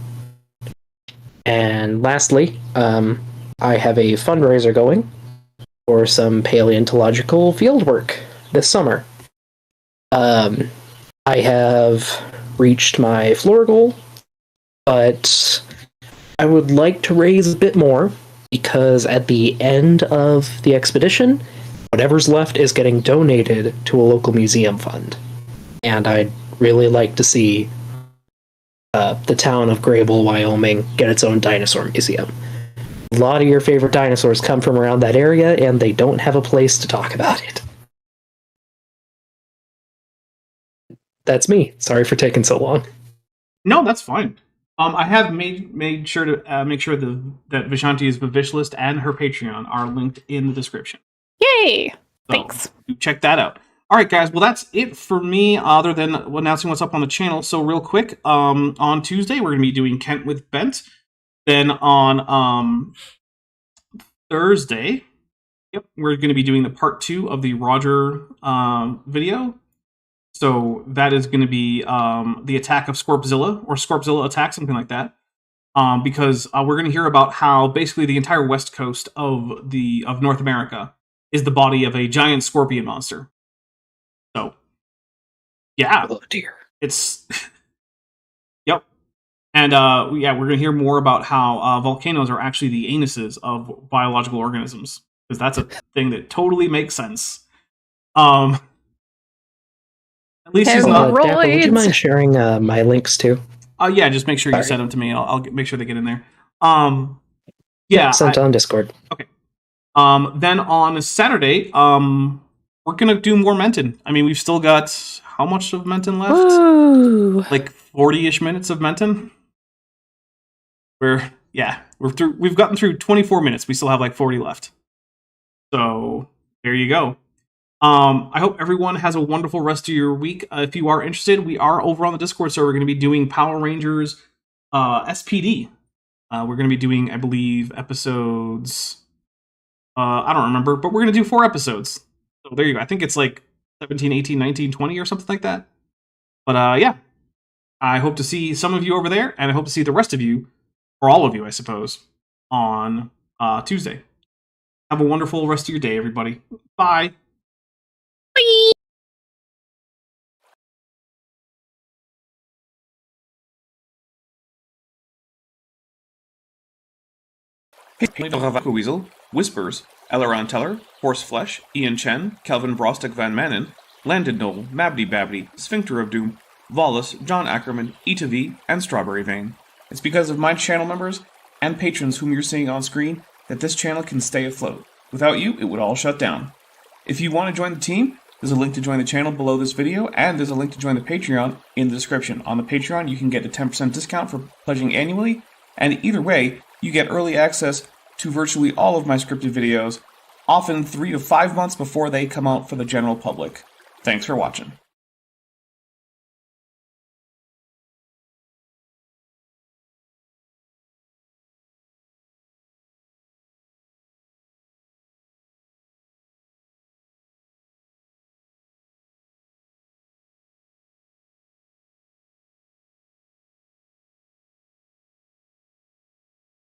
And lastly, I have a fundraiser going for some paleontological fieldwork this summer. I have reached my floor goal, but I would like to raise a bit more, because at the end of the expedition, whatever's left is getting donated to a local museum fund. And I'd really like to see the town of Grable, Wyoming, get its own dinosaur museum. A lot of your favorite dinosaurs come from around that area, and they don't have a place to talk about it. That's me. Sorry for taking so long. No, that's fine. I have made sure to make sure that Vishanti's wish list and her Patreon are linked in the description. Yay! So Thanks. check that out. All right, guys. Well, that's it for me, other than announcing what's up on the channel. So real quick, on Tuesday, we're going to be doing Kent with Bent. Then on Thursday, we're going to be doing the part 2 of the Roger video. So that is going to be the attack of Scorpzilla, or Scorpzilla attack, something like that. Because we're going to hear about how basically the entire west coast of North America is the body of a giant scorpion monster. So, yeah. Oh dear. It's... Yep. And we're going to hear more about how volcanoes are actually the anuses of biological organisms. Because that's a thing that totally makes sense. At least he's not... Dapper, would you mind sharing my links too? Yeah, just make sure you send them to me. I'll make sure they get in there. Sent on Discord. Okay. Then on Saturday, we're gonna do more Menton. I mean, we've still got how much of Menton left? Ooh. Like 40-ish minutes of Menton. We're through. We've gotten through 24 minutes. We still have like 40 left. So there you go. I hope everyone has a wonderful rest of your week. If you are interested, we are over on the Discord server. We're going to be doing Power Rangers SPD. We're going to be doing, I believe, episodes... I don't remember, but we're going to do 4 episodes. So there you go. I think it's like 17, 18, 19, 20 or something like that. But yeah, I hope to see some of you over there, and I hope to see the rest of you, or all of you, I suppose, on Tuesday. Have a wonderful rest of your day, everybody. Bye. Bye. Weasel, Whispers, Elleron Teller, Horseflesh, Ian Chen, Kelvin Vrostek Van Manen, Landon Knoll, Mabdy Babdy, Sphincter of Doom, Vollus, John Ackerman, Eta V, and Strawberry Vein. It's because of my channel members and patrons whom you're seeing on screen that this channel can stay afloat. Without you, it would all shut down. If you want to join the team, there's a link to join the channel below this video, and there's a link to join the Patreon in the description. On the Patreon, you can get a 10% discount for pledging annually, and either way, you get early access to virtually all of my scripted videos, often 3 to 5 months before they come out for the general public. Thanks for watching.